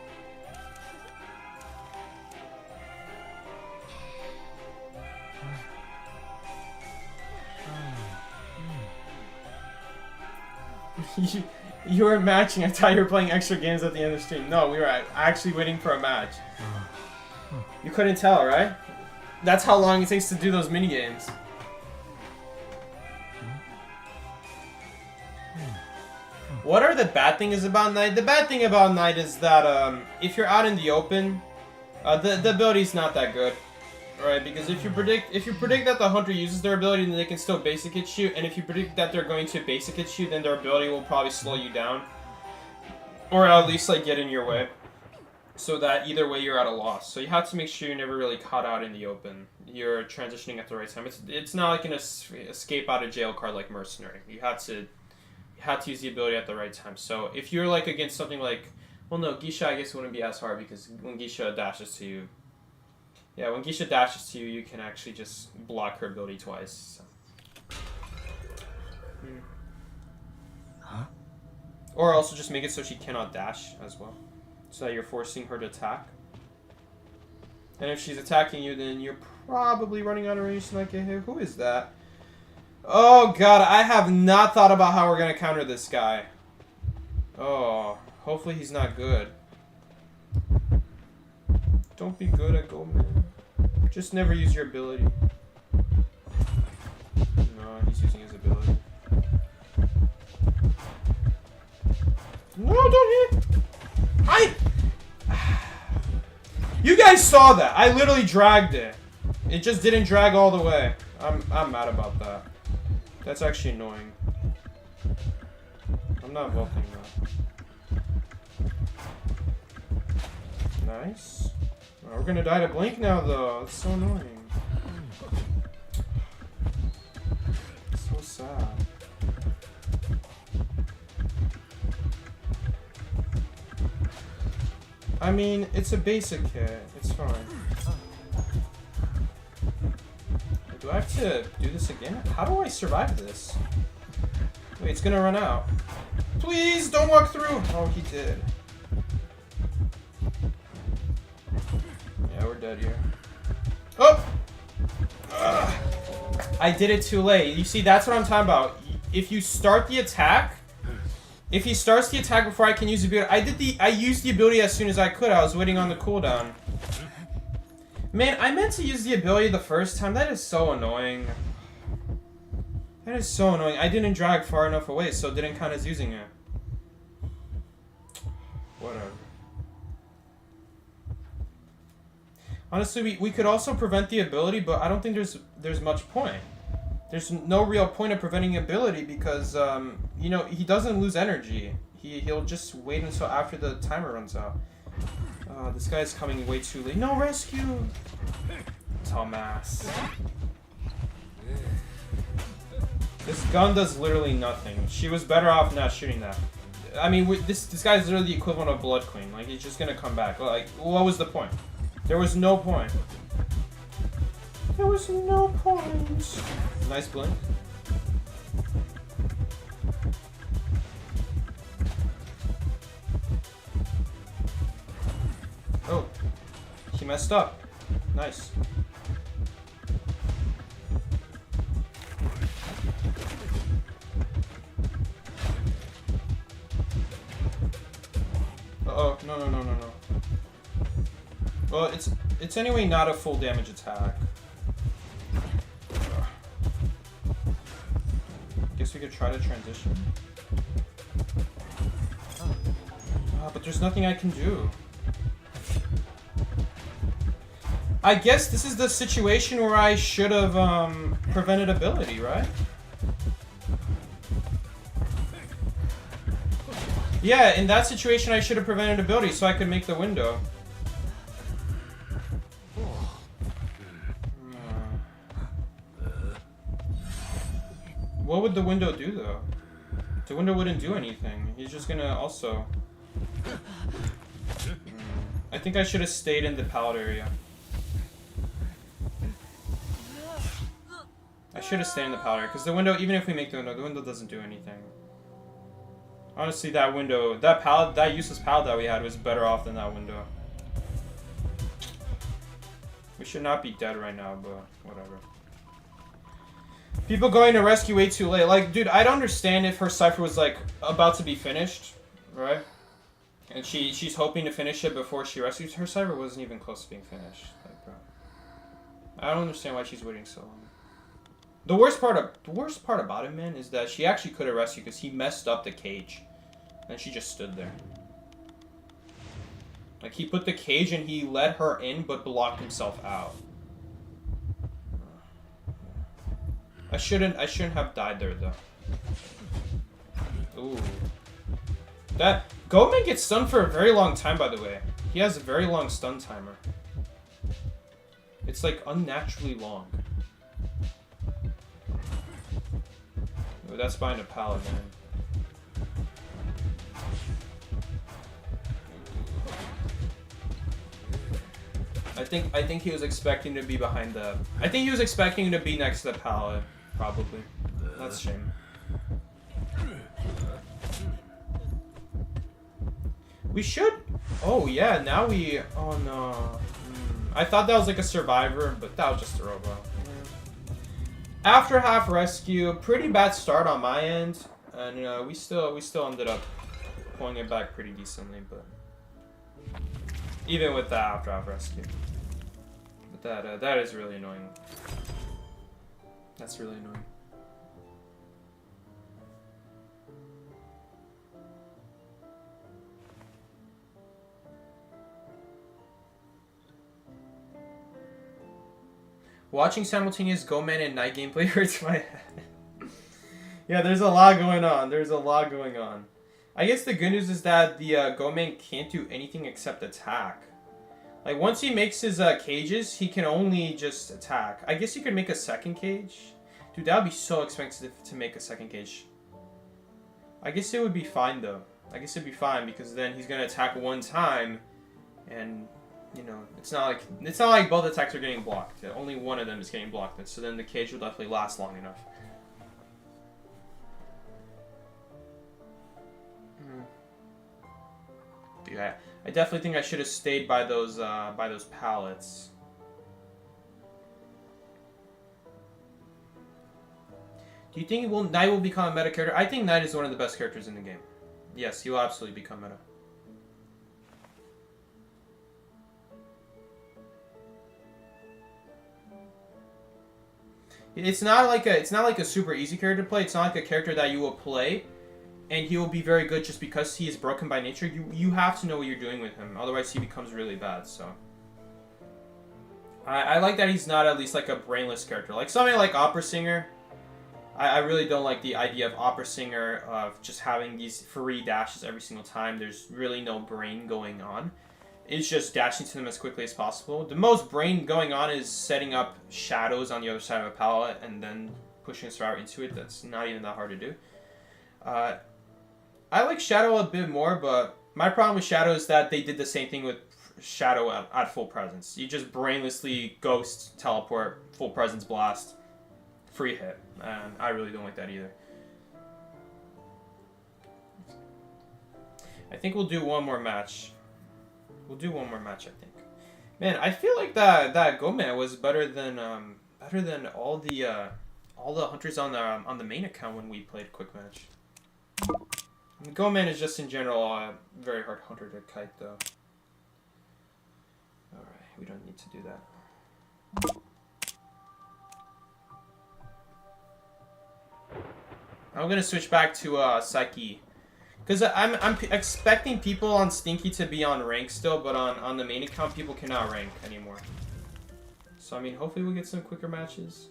You were matching. I thought you were playing extra games at the end of the stream. No, we were actually waiting for a match. You couldn't tell, right? That's how long it takes to do those mini games. What are the bad things about Night? The bad thing about Night is that if you're out in the open, the ability's not that good, right? Because if you predict that the hunter uses their ability, then they can still basic hit you, and if you predict that they're going to basic hit you, then their ability will probably slow you down, or at least like get in your way, so that either way you're at a loss. So you have to make sure you're never really caught out in the open. You're transitioning at the right time. It's not like an escape out of jail card like Mercenary. You have to use the ability at the right time. So if you're like against something like, well, no, Geisha I guess wouldn't be as hard because when Geisha dashes to you, yeah, when Geisha dashes to you, you can actually just block her ability twice. So. Huh? Or also just make it so she cannot dash as well, so that you're forcing her to attack. And if she's attacking you, then you're probably running out of range to not get hit. Who is that? Oh god, I have not thought about how we're gonna counter this guy. Oh, hopefully he's not good. Don't be good at go, man. Just never use your ability. No, he's using his ability. No, don't hit! You guys saw that. I literally dragged it. It just didn't drag all the way. I'm mad about that. That's actually annoying. I'm not voting that. Nice. Oh, we're gonna die to blink now, though. It's so annoying. So sad. I mean, it's a basic hit. It's fine. Do I have to do this again? How do I survive this? Wait, it's gonna run out. Please, don't walk through! Oh, he did. Yeah, we're dead here. Oh! Ugh. I did it too late. You see, that's what I'm talking about. If you start the attack... If he starts the attack before I can use the ability... I used the ability as soon as I could. I was waiting on the cooldown. Man, I meant to use the ability the first time. That is so annoying. That is so annoying. I didn't drag far enough away, so it didn't count as using it. Whatever. Honestly, we could also prevent the ability, but I don't think there's much point. There's no real point of preventing ability because, you know, he doesn't lose energy. He'll just wait until after the timer runs out. This guy's coming way too late. No rescue! Thomas. This gun does literally nothing. She was better off not shooting that. I mean, this guy's literally the equivalent of Blood Queen. Like, he's just gonna come back. Like, what was the point? There was no point. There was no point. Nice blink. Oh, he messed up. Nice. Uh-oh, no. Well, it's anyway not a full damage attack. Guess we could try to transition. But there's nothing I can do. I guess this is the situation where I should have prevented ability, right? Yeah, in that situation I should have prevented ability so I could make the window. What would the window do, though? The window wouldn't do anything. He's just gonna also... I think I should have stayed in the pallet area. I should have stayed in the pallet area, because the window, even if we make the window doesn't do anything. Honestly, that window, that useless pallet that we had was better off than that window. We should not be dead right now, but whatever. People going to rescue way too late. Like, dude, I'd understand if her cipher was, like, about to be finished, right? And she's hoping to finish it before she rescues. Her cipher wasn't even close to being finished. Like, bro. I don't understand why she's waiting so long. The worst part about it, man, is that she actually could have rescued because he messed up the cage. And she just stood there. Like, he put the cage and he let her in, but blocked himself out. I shouldn't have died there, though. Ooh. That... Goldman gets stunned for a very long time, by the way. He has a very long stun timer. It's, like, unnaturally long. Ooh, that's behind a pallet, man. I think he was expecting to be behind the... I think he was expecting to be next to the pallet, probably. That's a shame. We should... Oh, yeah, now we... Oh, no. I thought that was like a survivor, but that was just a robot. After half rescue, pretty bad start on my end, and we still ended up pulling it back pretty decently, but even with that after half rescue, but that is really annoying. That's really annoying. Watching simultaneous Go-Man and Night gameplay hurts my head. Yeah, there's a lot going on. There's a lot going on. I guess the good news is that the Go-Man can't do anything except attack. Like, once he makes his cages, he can only just attack. I guess you could make a second cage. Dude, that would be so expensive to make a second cage. I guess it would be fine, though. I guess it'd be fine, because then he's going to attack one time, and... you know, it's not like both attacks are getting blocked. Only one of them is getting blocked, so then the cage will definitely last long enough. Yeah, I definitely think I should have stayed by those pallets. Do you think Knight will become a meta character? I think Knight is one of the best characters in the game. Yes, he will absolutely become meta. It's not like a super easy character to play. It's not like a character that you will play and he will be very good just because he is broken by nature. You have to know what you're doing with him, otherwise he becomes really bad. So I like that he's not at least like a brainless character. Like something like Opera Singer, I really don't like the idea of Opera Singer of just having these free dashes every single time. There's really no brain going on. It's just dashing to them as quickly as possible. The most brain going on is setting up shadows on the other side of a pallet and then pushing a survivor into it. That's not even that hard to do. I like Shadow a bit more, but my problem with Shadow is that they did the same thing with Shadow at full presence. You just brainlessly ghost, teleport, full presence blast, free hit. And I really don't like that either. I think we'll do one more match. We'll do one more match, I think. Man, I feel like that Go-Man was better than all the hunters on the main account when we played quick match. Go-Man is just in general a very hard hunter to kite, though. All right, we don't need to do that. I'm gonna switch back to Psyche. Because I'm expecting people on Stinky to be on rank still, but on the main account, people cannot rank anymore. So, I mean, hopefully we'll get some quicker matches.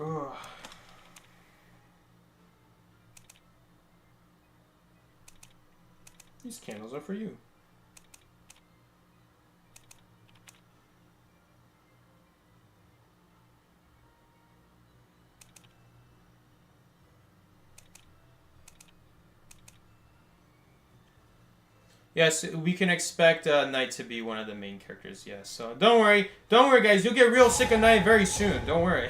Oh. These candles are for you. Yes, we can expect Knight to be one of the main characters, yes. So don't worry guys, you'll get real sick of Knight very soon, don't worry.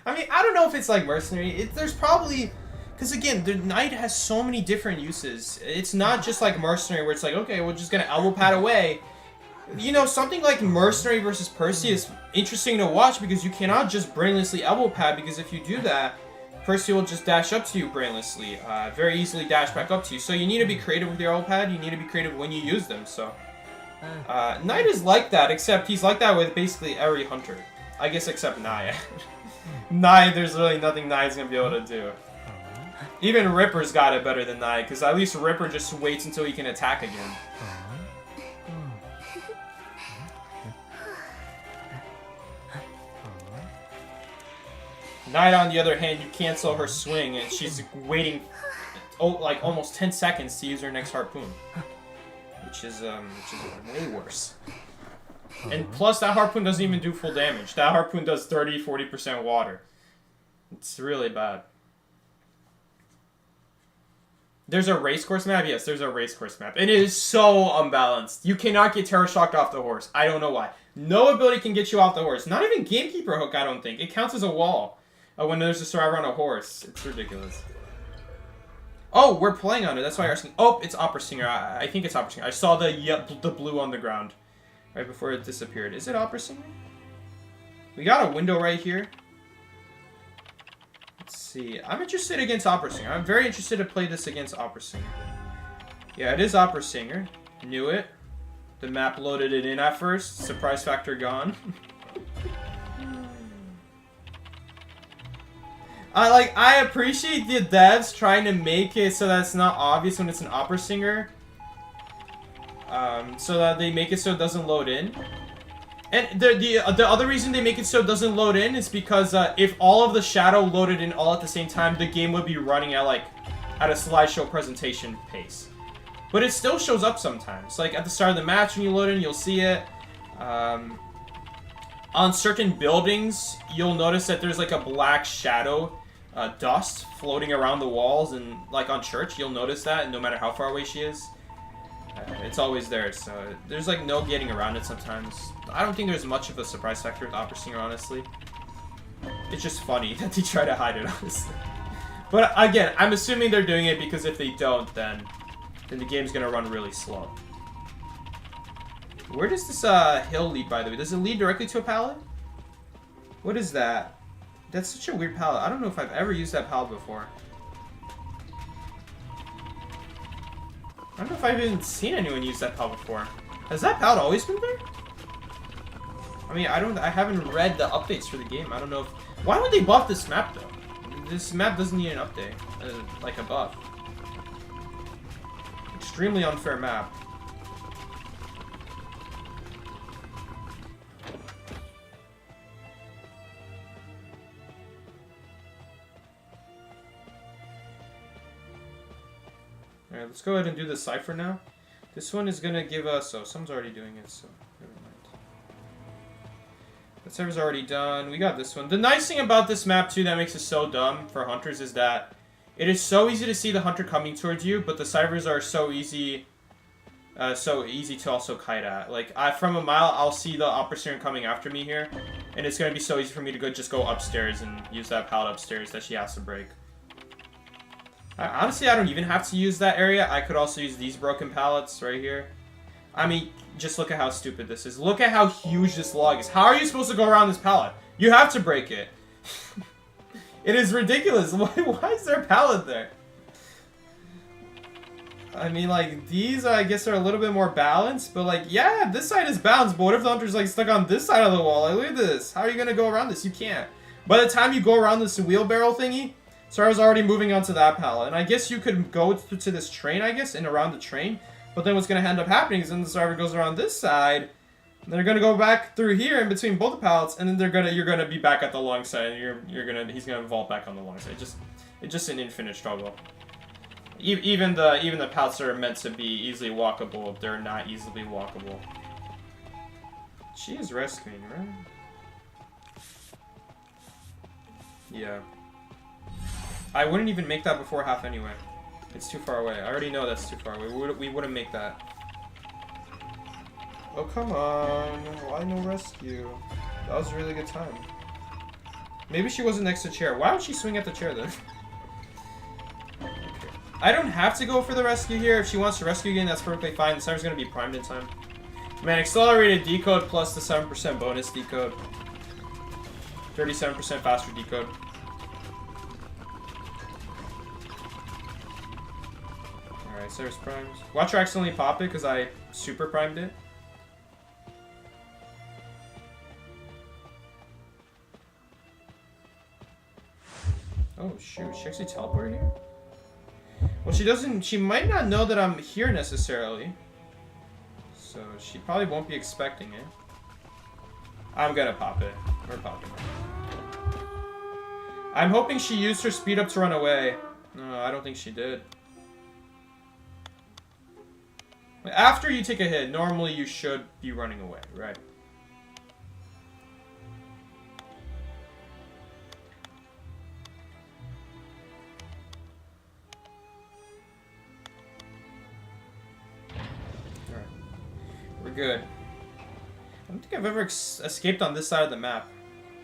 I mean, I don't know if it's like Mercenary, there's probably, because again, the Knight has so many different uses. It's not just like Mercenary where it's like, okay, we're just gonna elbow pad away. You know, something like Mercenary versus Percy is interesting to watch because you cannot just brainlessly elbow pad, because if you do that, Percy will just dash up to you brainlessly, very easily dash back up to you. So you need to be creative with your elbow pad, you need to be creative when you use them, so. Knight is like that, except he's like that with basically every hunter. I guess except Naya. Naya, there's really nothing Naya's gonna be able to do. Even Ripper's got it better than Naya, because at least Ripper just waits until he can attack again. Naya, on the other hand, you cancel her swing, and she's waiting like almost 10 seconds to use her next harpoon. Which is way worse. And plus, that harpoon doesn't even do full damage. That harpoon does 30-40% water. It's really bad. There's a racecourse map? Yes, there's a racecourse map. And it is so unbalanced. You cannot get Terror Shocked off the horse. I don't know why. No ability can get you off the horse. Not even Gamekeeper Hook, I don't think. It counts as a wall when there's a survivor on a horse. It's ridiculous. Oh, we're playing on it. That's why you're asking. Oh, it's Opera Singer. I think it's Opera Singer. I saw the blue on the ground right before it disappeared. Is it Opera Singer? We got a window right here. Let's see. I'm interested against Opera Singer. I'm very interested to play this against Opera Singer. Yeah, it is Opera Singer. Knew it. The map loaded it in at first. Surprise factor gone. I appreciate the devs trying to make it so that it's not obvious when it's an Opera Singer. So that they make it so it doesn't load in. And the other reason they make it so it doesn't load in is because if all of the shadow loaded in all at the same time, the game would be running at a slideshow presentation pace. But it still shows up sometimes. Like at the start of the match when you load in, you'll see it. On certain buildings, you'll notice that there's like a black shadow dust floating around the walls, and like on church, you'll notice that no matter how far away she is. It's always there, so there's like no getting around it sometimes. I don't think there's much of a surprise factor with Opera Singer, honestly. It's just funny that they try to hide it, honestly. But again, I'm assuming they're doing it because if they don't, then the game's gonna run really slow. Where does this hill lead, by the way? Does it lead directly to a pallet? What is that? That's such a weird pallet. I don't know if I've ever used that pallet before. I don't know if I've even seen anyone use that pallet before. Has that pallet always been there? I mean, I haven't read the updates for the game. I don't know if... Why would they buff this map, though? This map doesn't need an update. Like a buff. Extremely unfair map. Alright, let's go ahead and do the cipher now. This one is gonna give us... Oh, someone's already doing it, so never mind. The cipher's already done. We got this one. The nice thing about this map, too, that makes it so dumb for hunters is that it is so easy to see the hunter coming towards you, but the ciphers are so easy to also kite at. Like, from a mile, I'll see the Opera Singer coming after me here, and it's gonna be so easy for me to just go upstairs and use that pallet upstairs that she has to break. Honestly, I don't even have to use that area. I could also use these broken pallets right here. I mean, just look at how stupid this is. Look at how huge this log is. How are you supposed to go around this pallet? You have to break it. It is ridiculous. Why is there a pallet there? I mean, like, these, I guess, are a little bit more balanced. But, like, yeah, this side is balanced. But what if the hunter's, like, stuck on this side of the wall? Like, look at this. How are you going to go around this? You can't. By the time you go around this wheelbarrow thingy... So I was already moving onto that pallet. And I guess you could go to this train, I guess, and around the train. But then what's going to end up happening is then the survivor goes around this side. And they're going to go back through here in between both the pallets. And then you're going to be back at the long side. And he's going to vault back on the long side. It's just an infinite struggle. Even the pallets that are meant to be easily walkable, they're not easily walkable. She is rescuing, right? Yeah. I wouldn't even make that before half anyway. It's too far away. I already know that's too far away. We wouldn't make that. Oh, come on. Why no rescue? That was a really good time. Maybe she wasn't next to the chair. Why would she swing at the chair then? Okay. I don't have to go for the rescue here. If she wants to rescue again, that's perfectly fine. The server's going to be primed in time. Man, accelerated decode plus the 7% bonus decode. 37% faster decode. Alright, Sarah's primed. Watch her accidentally pop it because I super primed it. Oh shoot, she actually teleported here? Well, she might not know that I'm here necessarily. So she probably won't be expecting it. I'm gonna pop it. We're popping it. I'm hoping she used her speed up to run away. No, I don't think she did. After you take a hit, normally you should be running away, right? good. I don't think I've ever escaped on this side of the map.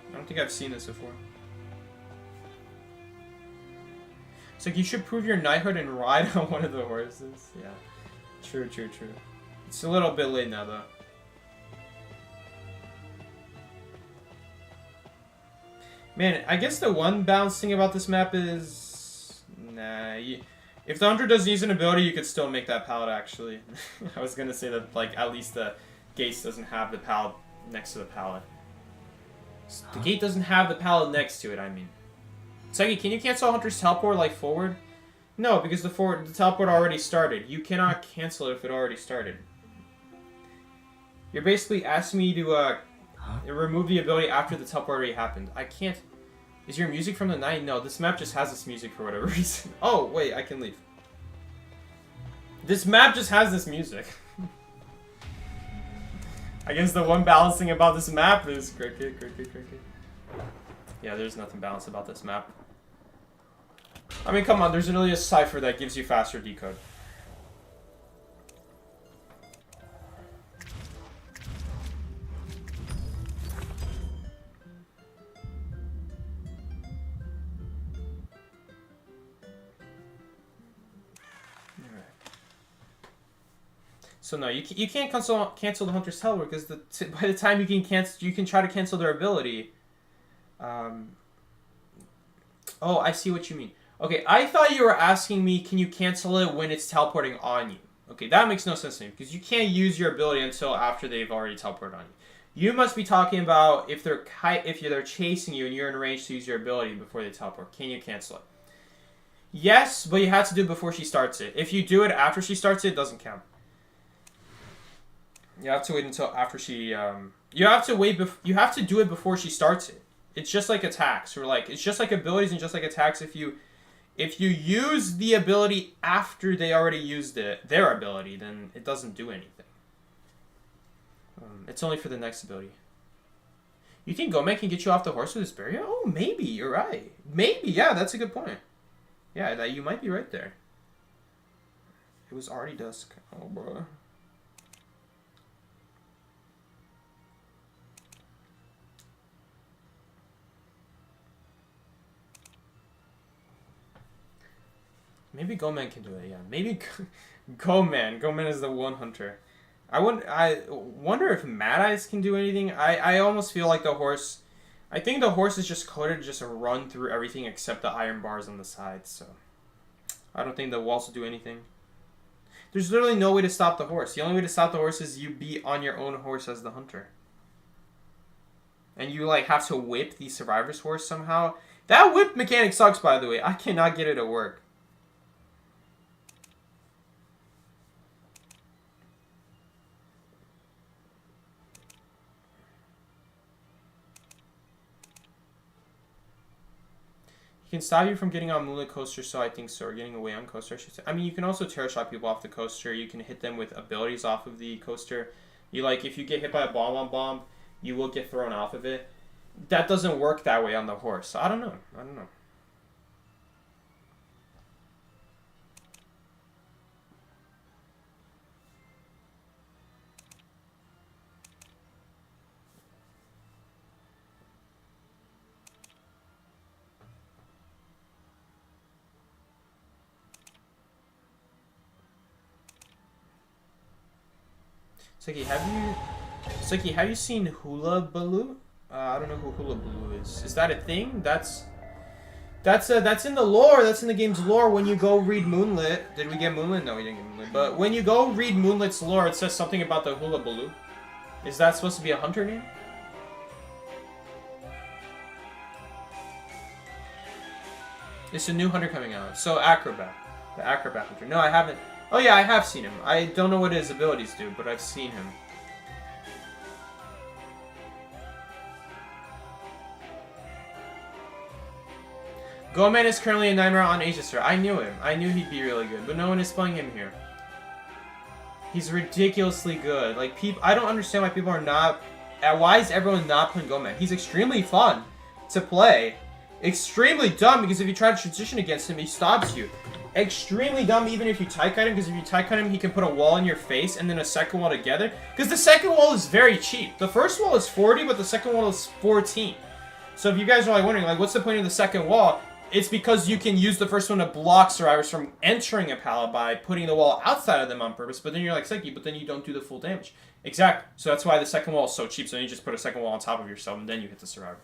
I don't think I've seen this before. It's like you should prove your knighthood and ride on one of the horses. Yeah. True, true, true. It's a little bit late now, though. Man, I guess the one balanced thing about this map is... Nah, if the hunter doesn't use an ability, you could still make that pallet, actually. I was gonna say that, like, at least the gate doesn't have the pallet next to the pallet. The gate doesn't have the pallet next to it, I mean. Seki, can you cancel Hunter's teleport, like, forward? No, because the teleport already started. You cannot cancel it if it already started. You're basically asking me to, remove the ability after the teleport already happened. I can't... Is your music from the night? No, this map just has this music for whatever reason. Oh, wait, I can leave. This map just has this music. I guess the one balancing about this map is cricket. Yeah, there's nothing balanced about this map. I mean, come on, there's literally a cipher that gives you faster decode. So no, you can't cancel the Hunter's teleport because by the time you can try to cancel their ability. Oh, I see what you mean. Okay, I thought you were asking me, can you cancel it when it's teleporting on you? Okay, that makes no sense to me because you can't use your ability until after they've already teleported on you. You must be talking about if they're chasing you and you're in range to use your ability before they teleport. Can you cancel it? Yes, but you have to do it before she starts it. If you do it after she starts it, it doesn't count. You have to wait until after she. You have to wait. You have to do it before she starts it. It's just like attacks, or like it's just like abilities and just like attacks. If you use the ability after they already used their ability, then it doesn't do anything. It's only for the next ability. You think Gomez can get you off the horse with his barrier? Oh, maybe you're right. Maybe, yeah, that's a good point. Yeah, that you might be right there. It was already dusk. Oh, bro. Maybe Gomez can do it, yeah. Maybe Gomez. Gomez is the one hunter. I wonder if Mad Eyes can do anything. I almost feel like the horse... I think the horse is just coded to just run through everything except the iron bars on the sides, so... I don't think the walls will do anything. There's literally no way to stop the horse. The only way to stop the horse is you be on your own horse as the hunter. And you, like, have to whip the survivor's horse somehow. That whip mechanic sucks, by the way. I cannot get it to work. He can stop you from getting on Moonlit Coaster, so I think so, or getting away on coaster, I should say. I mean, you can also terror shot people off the coaster. You can hit them with abilities off of the coaster. You, like, if you get hit by a bomb, you will get thrown off of it. That doesn't work that way on the horse. So I don't know. Seki, have you seen Hula Baloo? I don't know who Hula Baloo is. Is that a thing? That's in the lore. That's in the game's lore. When you go read Moonlit, did we get Moonlit? No, we didn't get Moonlit. But when you go read Moonlit's lore, it says something about the Hula Baloo. Is that supposed to be a hunter name? It's a new hunter coming out. So Acrobat, the Acrobat hunter. No, I haven't. Oh yeah, I have seen him. I don't know what his abilities do, but I've seen him. Goman is currently a 9-round on Asia Star. I knew him. I knew he'd be really good, but no one is playing him here. He's ridiculously good. Like, I don't understand why people are not... Why is everyone not playing Goman? He's extremely fun to play. Extremely dumb, because if you try to transition against him, he stops you. extremely dumb even if you tie kite him, because if you tie kite him, he can put a wall in your face and then a second wall together. Because the second wall is very cheap. The first wall is 40, but the second wall is 14. So if you guys are like wondering, like, what's the point of the second wall? It's because you can use the first one to block survivors from entering a pallet by putting the wall outside of them on purpose. But then you're like, Psyche, but then you don't do the full damage. Exactly. So that's why the second wall is so cheap. So you just put a second wall on top of yourself and then you hit the survivor.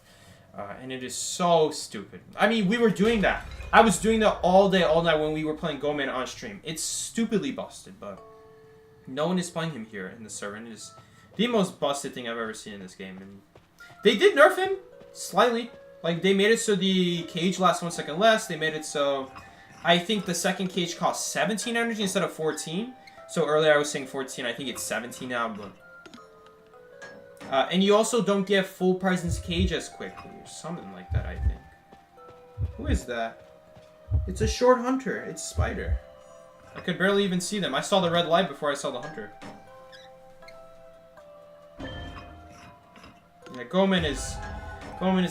And it is so stupid. I mean, we were doing that. I was doing that all day, all night when we were playing Goman on stream. It's stupidly busted, but no one is playing him here in the server. And it is the most busted thing I've ever seen in this game. And they did nerf him slightly. Like, they made it so the cage lasts 1 second less. They made it so I think the second cage costs 17 energy instead of 14. So earlier I was saying 14. I think it's 17 now. But and you also don't get full presence cage as quickly. Or something like that, I think. Who is that? It's a short hunter. It's Spider. I could barely even see them. I saw the red light before I saw the hunter. Yeah, Goman is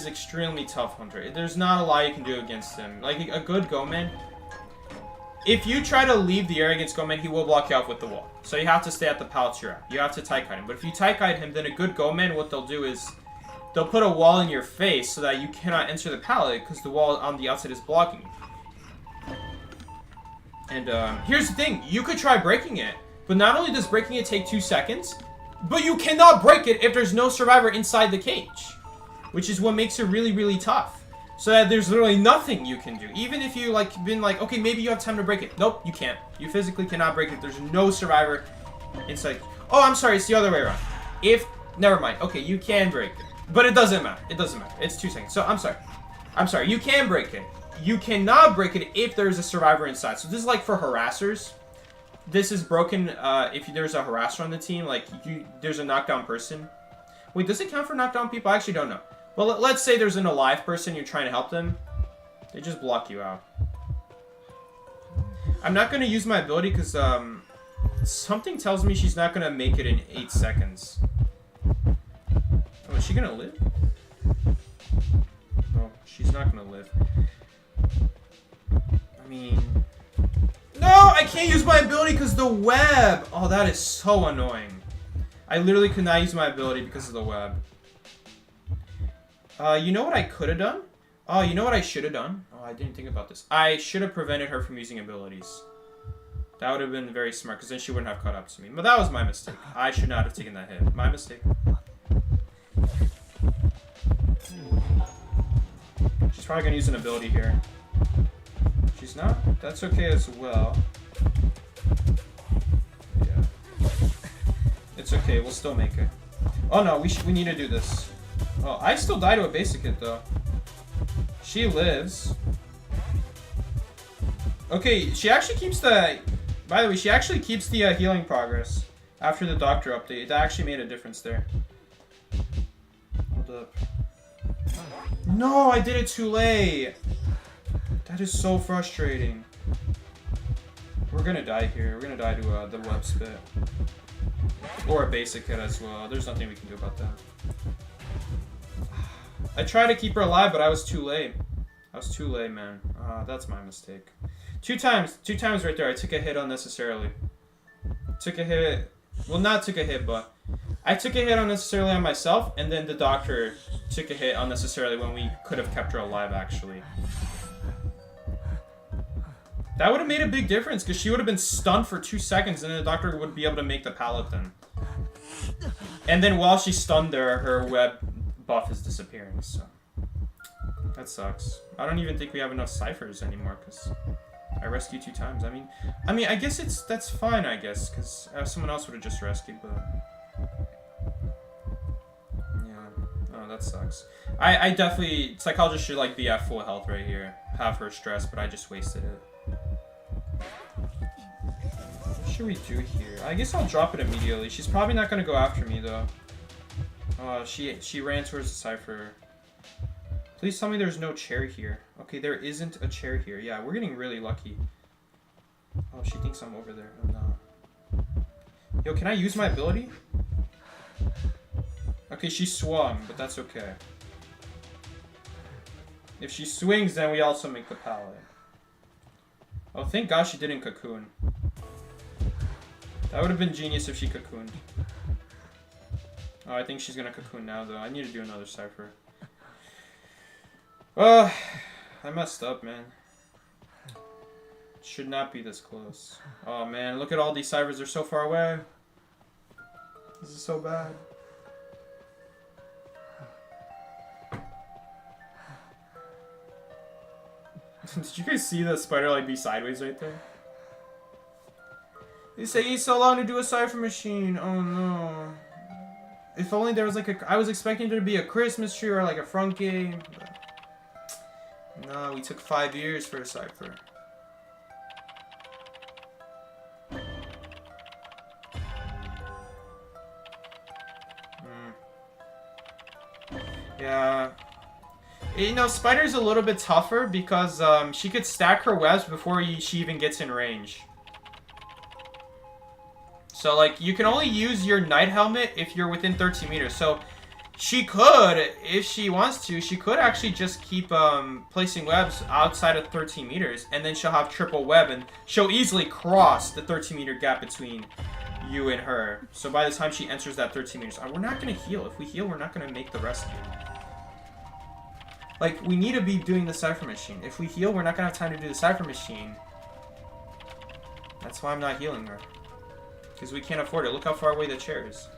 extremely tough hunter. There's not a lot you can do against him. Like, a good Goman, if you try to leave the area against Goman, he will block you off with the wall. So you have to stay at the pallets you're at. You have to tie kite him. But if you tie kite him, then a good Goman, what they'll do is they'll put a wall in your face so that you cannot enter the pallet because the wall on the outside is blocking you. And here's the thing. You could try breaking it. But not only does breaking it take 2 seconds, but you cannot break it if there's no survivor inside the cage. Which is what makes it really, really tough. So that there's literally nothing you can do. Even if you, like, been like, okay, maybe you have time to break it. Nope, you can't. You physically cannot break it. There's no survivor inside. Oh, I'm sorry. It's the other way around. Never mind. Okay, you can break it. But it doesn't matter. It doesn't matter. It's 2 seconds. So, I'm sorry. I'm sorry. You can break it. You cannot break it if there's a survivor inside. So, this is like for harassers. This is broken if there's a harasser on the team. Like, there's a knockdown person. Wait, does it count for knockdown people? I actually don't know. Well, let's say there's an alive person, you're trying to help them. They just block you out. I'm not going to use my ability because something tells me she's not going to make it in 8 seconds. Oh, is she going to live? No, she's not going to live. I mean... No, I can't use my ability because the web! Oh, that is so annoying. I literally could not use my ability because of the web. You know what I could have done? Oh, you know what I should have done? Oh, I didn't think about this. I should have prevented her from using abilities. That would have been very smart, because then she wouldn't have caught up to me. But that was my mistake. I should not have taken that hit. My mistake. She's probably going to use an ability here. She's not? That's okay as well. Yeah. It's okay. We'll still make it. Oh, no. We need to do this. Oh, I still die to a basic hit, though. She lives. Okay, she actually keeps the... By the way, she actually keeps the healing progress after the doctor update. That actually made a difference there. Hold up. No, I did it too late. That is so frustrating. We're gonna die here. We're gonna die to the web spit. Or a basic hit as well. There's nothing we can do about that. I tried to keep her alive, but I was too late. I was too late, man. That's my mistake. Two times right there. I took a hit unnecessarily. Took a hit. Well, not took a hit, but I took a hit unnecessarily on myself, and then the doctor took a hit unnecessarily when we could have kept her alive, actually. That would have made a big difference, because she would have been stunned for 2 seconds, and then the doctor would be able to make the pallet then. And then while she's stunned there, her web buff is disappearing, so that sucks. I don't even think we have enough ciphers anymore because I rescued 2 times. I mean, I guess that's fine, I guess, because someone else would have just rescued, but yeah, oh, that sucks. I definitely, it's like I'll just should like be at full health right here, have her stress, but I just wasted it. What should we do here? I guess I'll drop it immediately. She's probably not gonna go after me though. She ran towards the cipher. Please tell me there's no chair here. Okay, there isn't a chair here. Yeah, we're getting really lucky. Oh, she thinks I'm over there. I'm not. Yo, can I use my ability? Okay, she swung, but that's okay. If she swings, then we also make the pallet. Oh, thank God she didn't cocoon. That would have been genius if she cocooned. Oh, I think she's gonna cocoon now, though. I need to do another cipher. I messed up, man. Should not be this close. Oh, man. Look at all these ciphers. They're so far away. This is so bad. Did you guys see the spider like be sideways right there? It's taking so long to do a cipher machine. Oh no. If only there was like a... I was expecting there to be a Christmas tree or like a front game. But no, we took 5 years for a cipher. Yeah. You know, Spider's a little bit tougher because she could stack her webs before she even gets in range. So, like, you can only use your Knight Helmet if you're within 13 meters. So, she could, if she wants to, she could actually just keep placing webs outside of 13 meters. And then she'll have triple web, and she'll easily cross the 13-meter gap between you and her. So, by the time she enters that 13 meters... we're not going to heal. If we heal, we're not going to make the rescue. Like, we need to be doing the cipher machine. If we heal, we're not going to have time to do the cipher machine. That's why I'm not healing her. Because we can't afford it. Look how far away the chair is.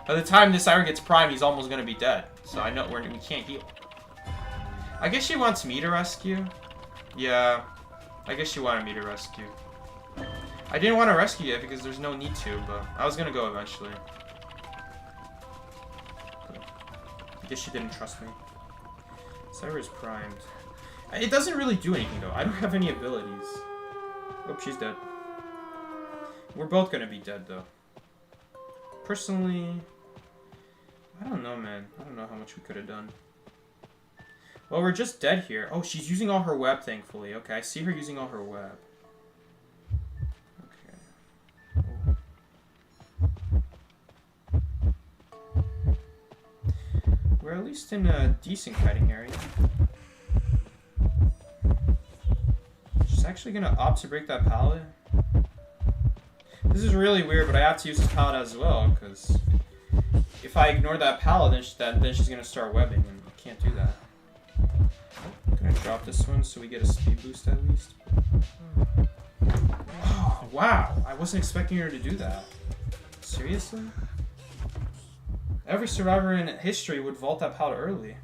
By the time this siren gets primed, he's almost going to be dead. So I know we can't heal. I guess she wants me to rescue. Yeah. I guess she wanted me to rescue. I didn't want to rescue yet because there's no need to, but I was going to go eventually. I guess she didn't trust me. Cyber is primed. It doesn't really do anything, though. I don't have any abilities. Oh, she's dead. We're both gonna be dead, though. Personally... I don't know, man. I don't know how much we could have done. Well, we're just dead here. Oh, she's using all her web, thankfully. Okay, I see her using all her web. Okay. We're at least in a decent kiting area. She's actually gonna opt to break that pallet. This is really weird, but I have to use this pallet as well, because if I ignore that pallet, then she's gonna start webbing, and I can't do that. I'm gonna drop this one so we get a speed boost at least. Oh, wow, I wasn't expecting her to do that. Seriously? Every survivor in history would vault that pallet early.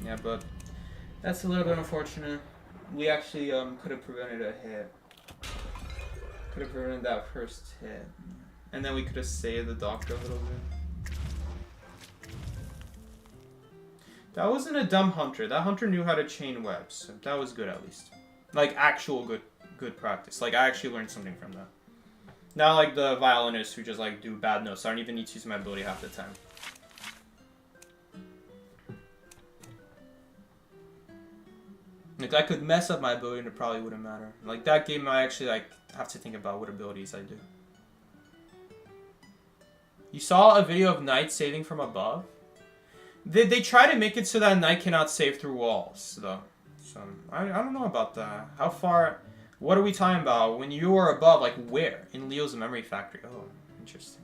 Yeah, but that's a little bit unfortunate. We actually could have prevented a hit. Could have prevented that first hit. And then we could have saved the doctor a little bit. That wasn't a dumb hunter. That hunter knew how to chain webs. So that was good at least. Like actual good practice. Like I actually learned something from that. Not like the violinists who just like do bad notes. I don't even need to use my ability half the time. Like, I could mess up my ability and it probably wouldn't matter. Like, that game, I actually, like, have to think about what abilities I do. You saw a video of Knight saving from above? They try to make it so that Knight cannot save through walls, though. So, I don't know about that. How far... What are we talking about? When you are above, like, where? In Leo's memory factory. Oh, interesting.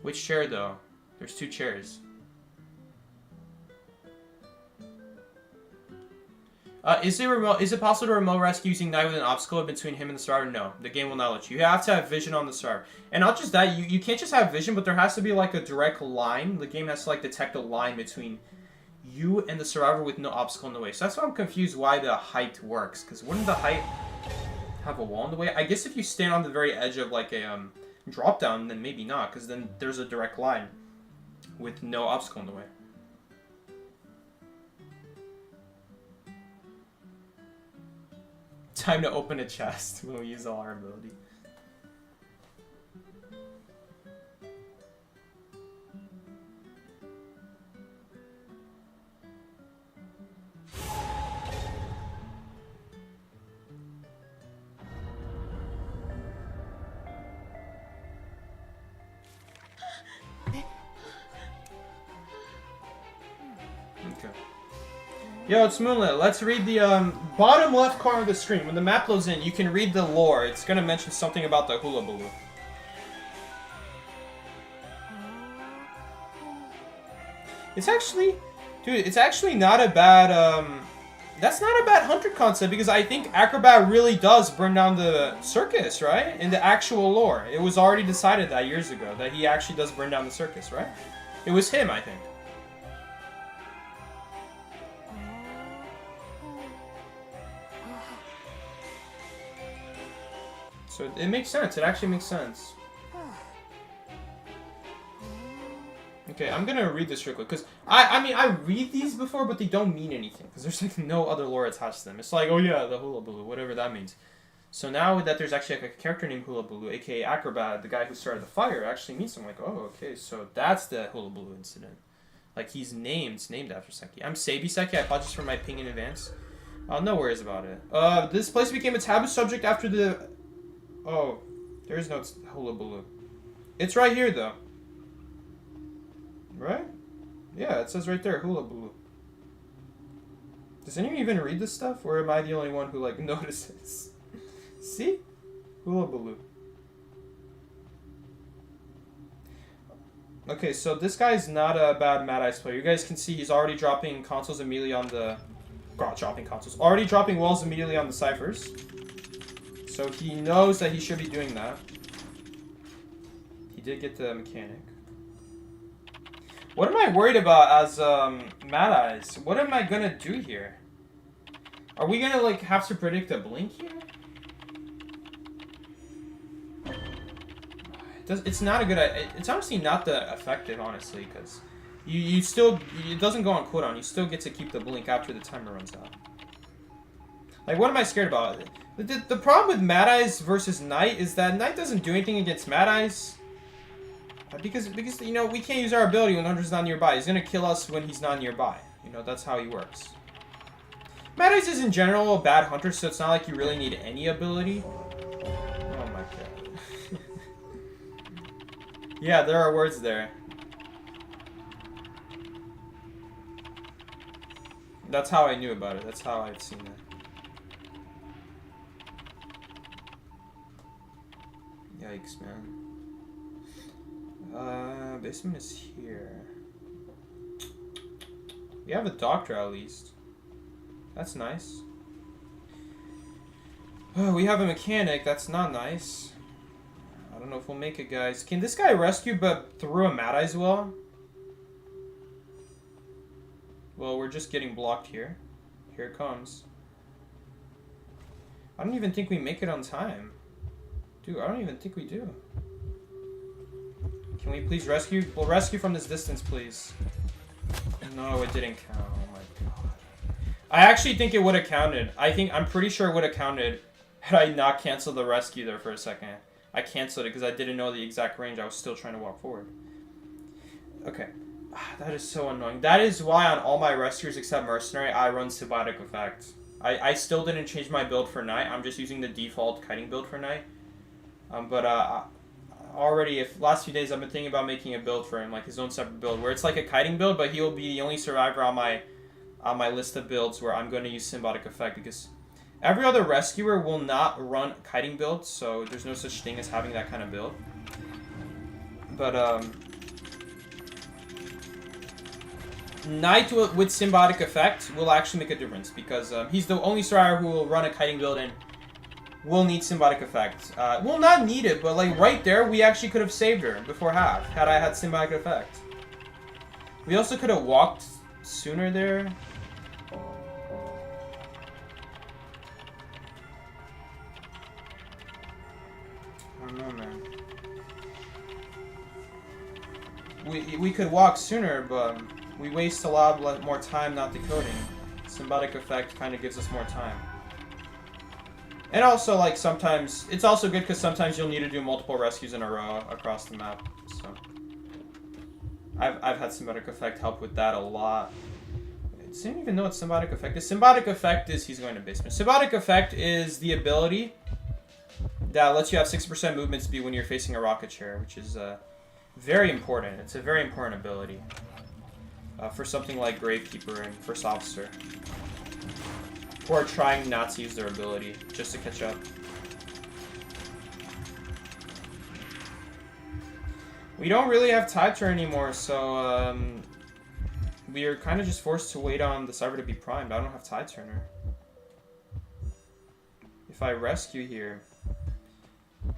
Which chair, though? There's 2 chairs. Is it possible to remote rescue using Knight with an obstacle between him and the survivor? No, the game will not let you. You have to have vision on the survivor. And not just that, you can't just have vision, but there has to be like a direct line. The game has to like detect a line between you and the survivor with no obstacle in the way. So that's why I'm confused why the height works. Because wouldn't the height have a wall in the way? I guess if you stand on the very edge of like a drop down, then maybe not. Because then there's a direct line with no obstacle in the way. Time to open a chest when we use all our ability. Yo, it's Moonlit. Let's read the bottom left corner of the screen. When the map loads in, you can read the lore. It's gonna mention something about the hula baloo. It's actually, dude, it's actually not a bad, that's not a bad hunter concept, because I think Acrobat really does burn down the circus, right? In the actual lore. It was already decided that years ago, that he actually does burn down the circus, right? It was him, I think. So it makes sense. It actually makes sense. Okay, I'm gonna read this real quick, because I mean, I read these before, but they don't mean anything, because there's like no other lore attached to them. It's like, oh yeah, the hula baloo, whatever that means. So now that there's actually like a character named Hula Baloo, aka Acrobat, the guy who started the fire, actually means something. Like, oh, okay, so that's the Hula Baloo incident. Like, he's named after Seki. I'm Sabi Seki, I apologize for my ping in advance. No worries about it. This place became a taboo subject after the... Oh, there is no Hula Baloo. It's right here, though. Right? Yeah, it says right there, Hula Baloo. Does anyone even read this stuff? Or am I the only one who, like, notices? See? Hula Baloo. Okay, so this guy's not a bad Mad Eyes player. You guys can see he's already dropping consoles immediately on the... Already dropping walls immediately on the ciphers. So he knows that he should be doing that. He did get the mechanic. What am I worried about as Mad Eyes? What am I gonna do here? Are we gonna like have to predict a blink here? It's not a good. It's honestly not that effective, honestly, because you still it doesn't go on cooldown. You still get to keep the blink after the timer runs out. Like, what am I scared about? The problem with Mad Eyes versus Knight is that Knight doesn't do anything against Mad Eyes. Because you know, we can't use our ability when Hunter's not nearby. He's gonna kill us when he's not nearby. You know, that's how he works. Mad Eyes is in general a bad hunter, so it's not like you really need any ability. Oh my god. Yeah, there are words there. That's how I knew about it. That's how I've seen it. Yikes, man. Basement is here. We have a doctor at least. That's nice. Oh, we have a mechanic. That's not nice. I don't know if we'll make it, guys. Can this guy rescue but through a Mad Eyes well? Well, we're just getting blocked here. Here it comes. I don't even think we make it on time. Dude, I don't even think we do. Can we please rescue? We'll rescue from this distance, please. No, it didn't count. Oh my god. I actually think it would have counted. I'm pretty sure it would have counted had I not canceled the rescue there for a second. I canceled it because I didn't know the exact range. I was still trying to walk forward. Okay. That is so annoying. That is why on all my rescuers except Mercenary, I run Symbiotic Effect. I still didn't change my build for Knight. I'm just using the default kiting build for Knight. Already, last few days I've been thinking about making a build for him, like his own separate build, where it's like a kiting build, but he will be the only survivor on my list of builds where I'm going to use Symbiotic Effect, because every other rescuer will not run kiting builds, so there's no such thing as having that kind of build. But Knight with Symbiotic Effect will actually make a difference, because he's the only survivor who will run a kiting build and will need Symbiotic Effect. Will not need it, but like right there, we actually could have saved her before half, had I had Symbiotic Effect. We also could have walked sooner there. I don't know, man. We could walk sooner, but we waste a lot more time not decoding. Symbiotic Effect kind of gives us more time. And also, like, sometimes... It's also good because sometimes you'll need to do multiple rescues in a row across the map, so... I've had Symbiotic Effect help with that a lot. Does anyone even know what Symbiotic Effect is? Symbiotic Effect is he's going to basement. Symbiotic Effect is the ability that lets you have 6% movement speed when you're facing a rocket chair, which is very important. It's a very important ability. for something like Gravekeeper and First Officer, who are trying not to use their ability just to catch up. We don't really have Tide Turn anymore, so we are kind of just forced to wait on the Cypher to be primed. I don't have Tide Turner. If I rescue here,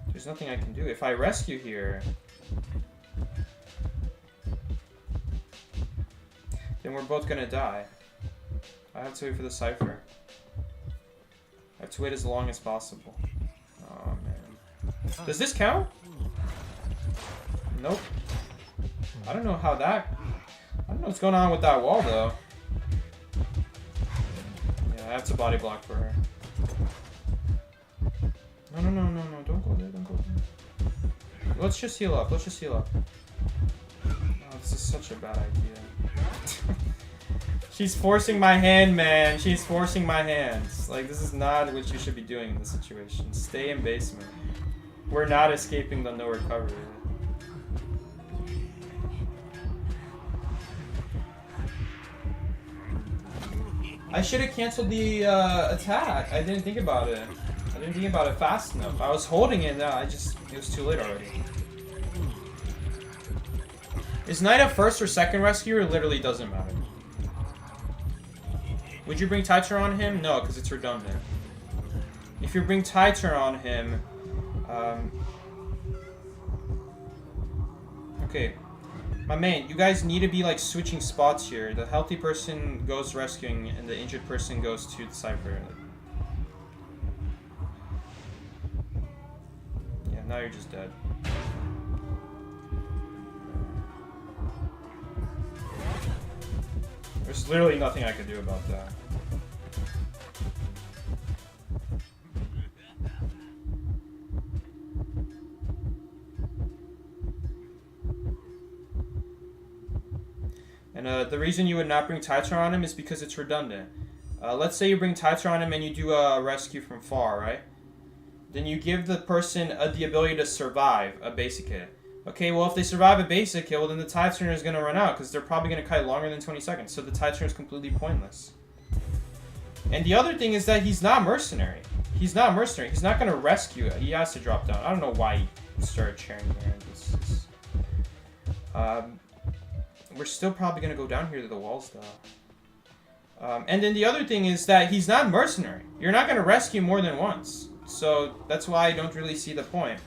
there's nothing I can do. If I rescue here, then we're both gonna die. I have to wait for the Cypher. I have to wait as long as possible. Oh man. Does this count? Nope. I don't know how that... I don't know what's going on with that wall though. Yeah, I have to body block for her. No, no, no, no, no. Don't go there, don't go there. Let's just heal up, let's just heal up. Oh, this is such a bad idea. She's forcing my hand, man. She's forcing my hands. Like, this is not what you should be doing in this situation. Stay in basement. We're not escaping the no recovery. I should have canceled the attack. I didn't think about it. I didn't think about it fast enough. I was holding it, it was too late already. Is Knight a first or second rescuer? It literally doesn't matter. Would you bring Titer on him? No, because it's redundant. If you bring Titer on him, okay. My man, you guys need to be like switching spots here. The healthy person goes rescuing and the injured person goes to the Cypher. Yeah, now you're just dead. There's literally nothing I could do about that. And the reason you would not bring Titer on him is because it's redundant. Let's say you bring Titer on him and you do a rescue from far, right? Then you give the person the ability to survive a basic hit. Okay, well if they survive a basic hit, well then the Tide Turner is going to run out because they're probably going to kite longer than 20 seconds. So the Tide Turner is completely pointless. And the other thing is that he's not mercenary. He's not mercenary. He's not going to rescue it. He has to drop down. I don't know why he started cheering there. We're still probably going to go down here to the walls though. And then the other thing is that he's not mercenary. You're not going to rescue more than once. So that's why I don't really see the point.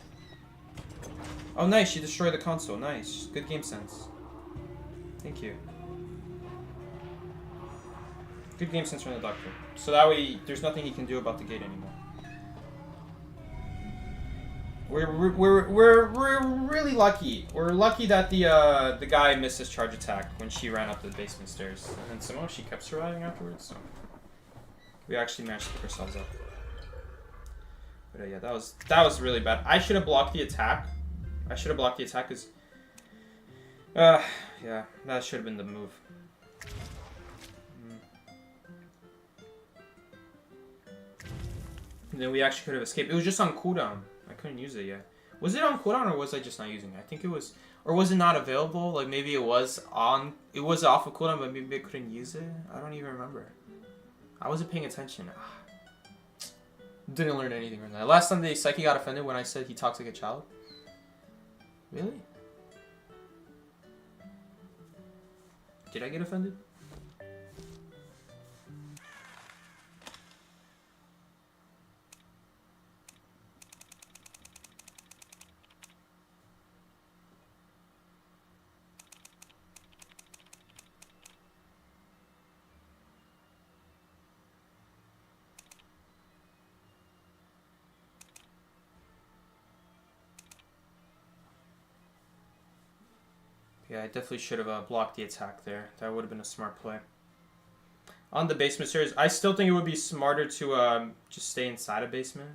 Oh, nice. She destroyed the console. Nice. Good game sense. Thank you. Good game sense from the doctor. So that way, there's nothing he can do about the gate anymore. We're really lucky. We're lucky that the guy missed his charge attack when she ran up the basement stairs. And then somehow she kept surviving afterwards, so... We actually managed to pick ourselves up. But yeah, that was really bad. I should have blocked the attack. I should have blocked the attack because... yeah, that should have been the move. And then we actually could have escaped. It was just on cooldown. I couldn't use it yet. Was it on cooldown or was I just not using it? I think it was... Or was it not available? Like maybe it was on... It was off of cooldown, but maybe I couldn't use it? I don't even remember. I wasn't paying attention. Didn't learn anything from that. Last time the Psyche got offended when I said he talks like a child. Really? Did I get offended? Yeah, I definitely should have blocked the attack there. That would have been a smart play. On the basement stairs, I still think it would be smarter to just stay inside a basement.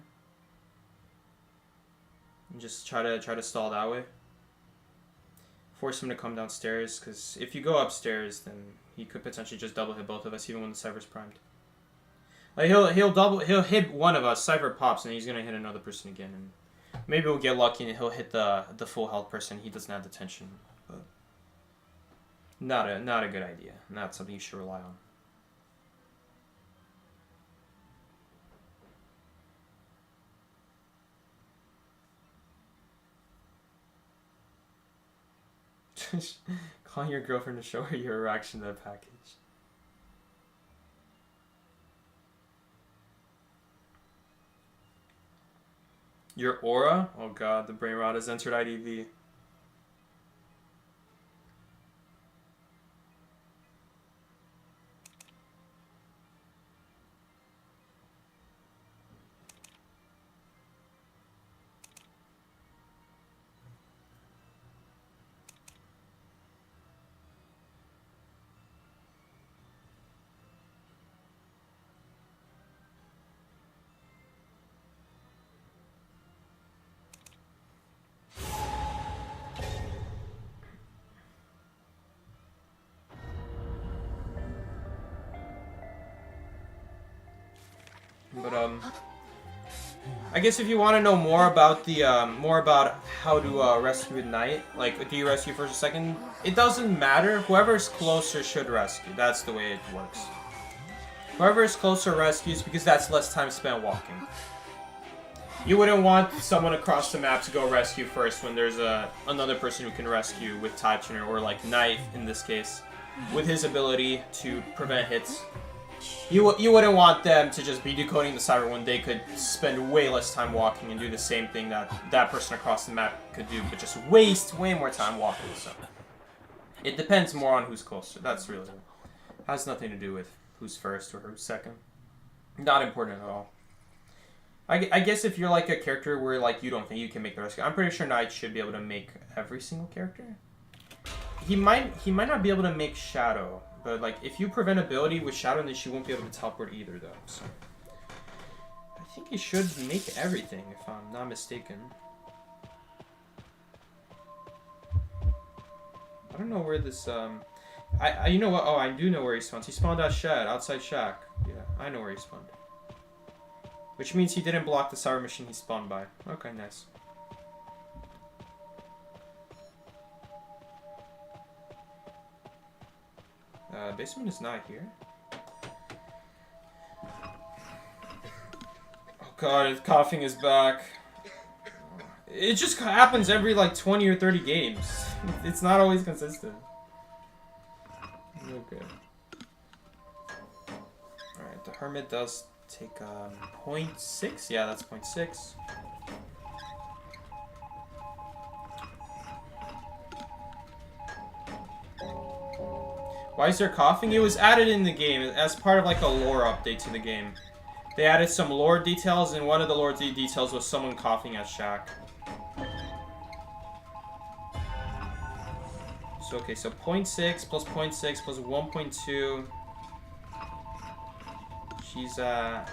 And just try to stall that way. Force him to come downstairs, because if you go upstairs, then he could potentially just double hit both of us, even when the Cypher's primed. Like he'll hit one of us, Cypher pops, and he's gonna hit another person again, and maybe we'll get lucky and he'll hit the full health person. He doesn't have the tension. But Not a good idea. Not something you should rely on. Calling your girlfriend to show her your reaction to the package. Your aura? Oh god, the brain rot has entered IDV. But I guess if you want to know more about the how to rescue at night, like do you rescue first or second? It doesn't matter. Whoever's closer should rescue. That's the way it works. Whoever is closer rescues because that's less time spent walking. You wouldn't want someone across the map to go rescue first when there's another person who can rescue with Tachiner or like Knife in this case, with his ability to prevent hits. You wouldn't want them to just be decoding the cyber when they could spend way less time walking and do the same thing that person across the map could do, but just waste way more time walking. So it depends more on who's closer. That's really has nothing to do with who's first or who's second. Not important at all. I guess if you're like a character where like you don't think you can make the rescue, I'm pretty sure Knight should be able to make every single character. He might not be able to make Shadow. But, like, if you prevent ability with Shadow, then she won't be able to teleport either, though. So, I think he should make everything, if I'm not mistaken. I don't know where this, you know what? Oh, I do know where he spawns. He spawned out Shed, outside Shack. Yeah, I know where he spawned. Which means he didn't block the Cyber Machine he spawned by. Okay, nice. Basement is not here. Oh god, his coughing is back. It just happens every like 20 or 30 games. It's not always consistent. Okay. Alright, the Hermit does take 0.6. Yeah, that's 0.6. Why is there coughing? It was added in the game as part of like a lore update to the game. They added some lore details, and one of the lore details was someone coughing at Shack. So okay, so 0.6 plus 0.6 plus 1.2. She's at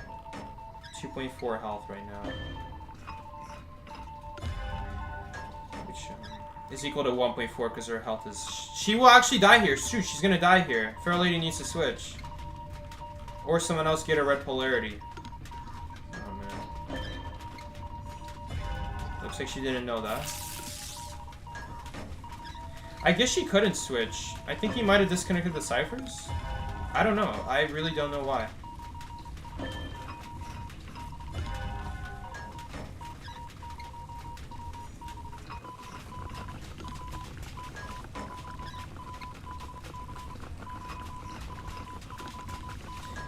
2.4 health right now. Which is equal to 1.4 because her health is... She will actually die here. Shoot, she's gonna die here. Fair Lady needs to switch. Or someone else get a red polarity. Oh, man. Looks like she didn't know that. I guess she couldn't switch. I think he might have disconnected the ciphers. I don't know. I really don't know why.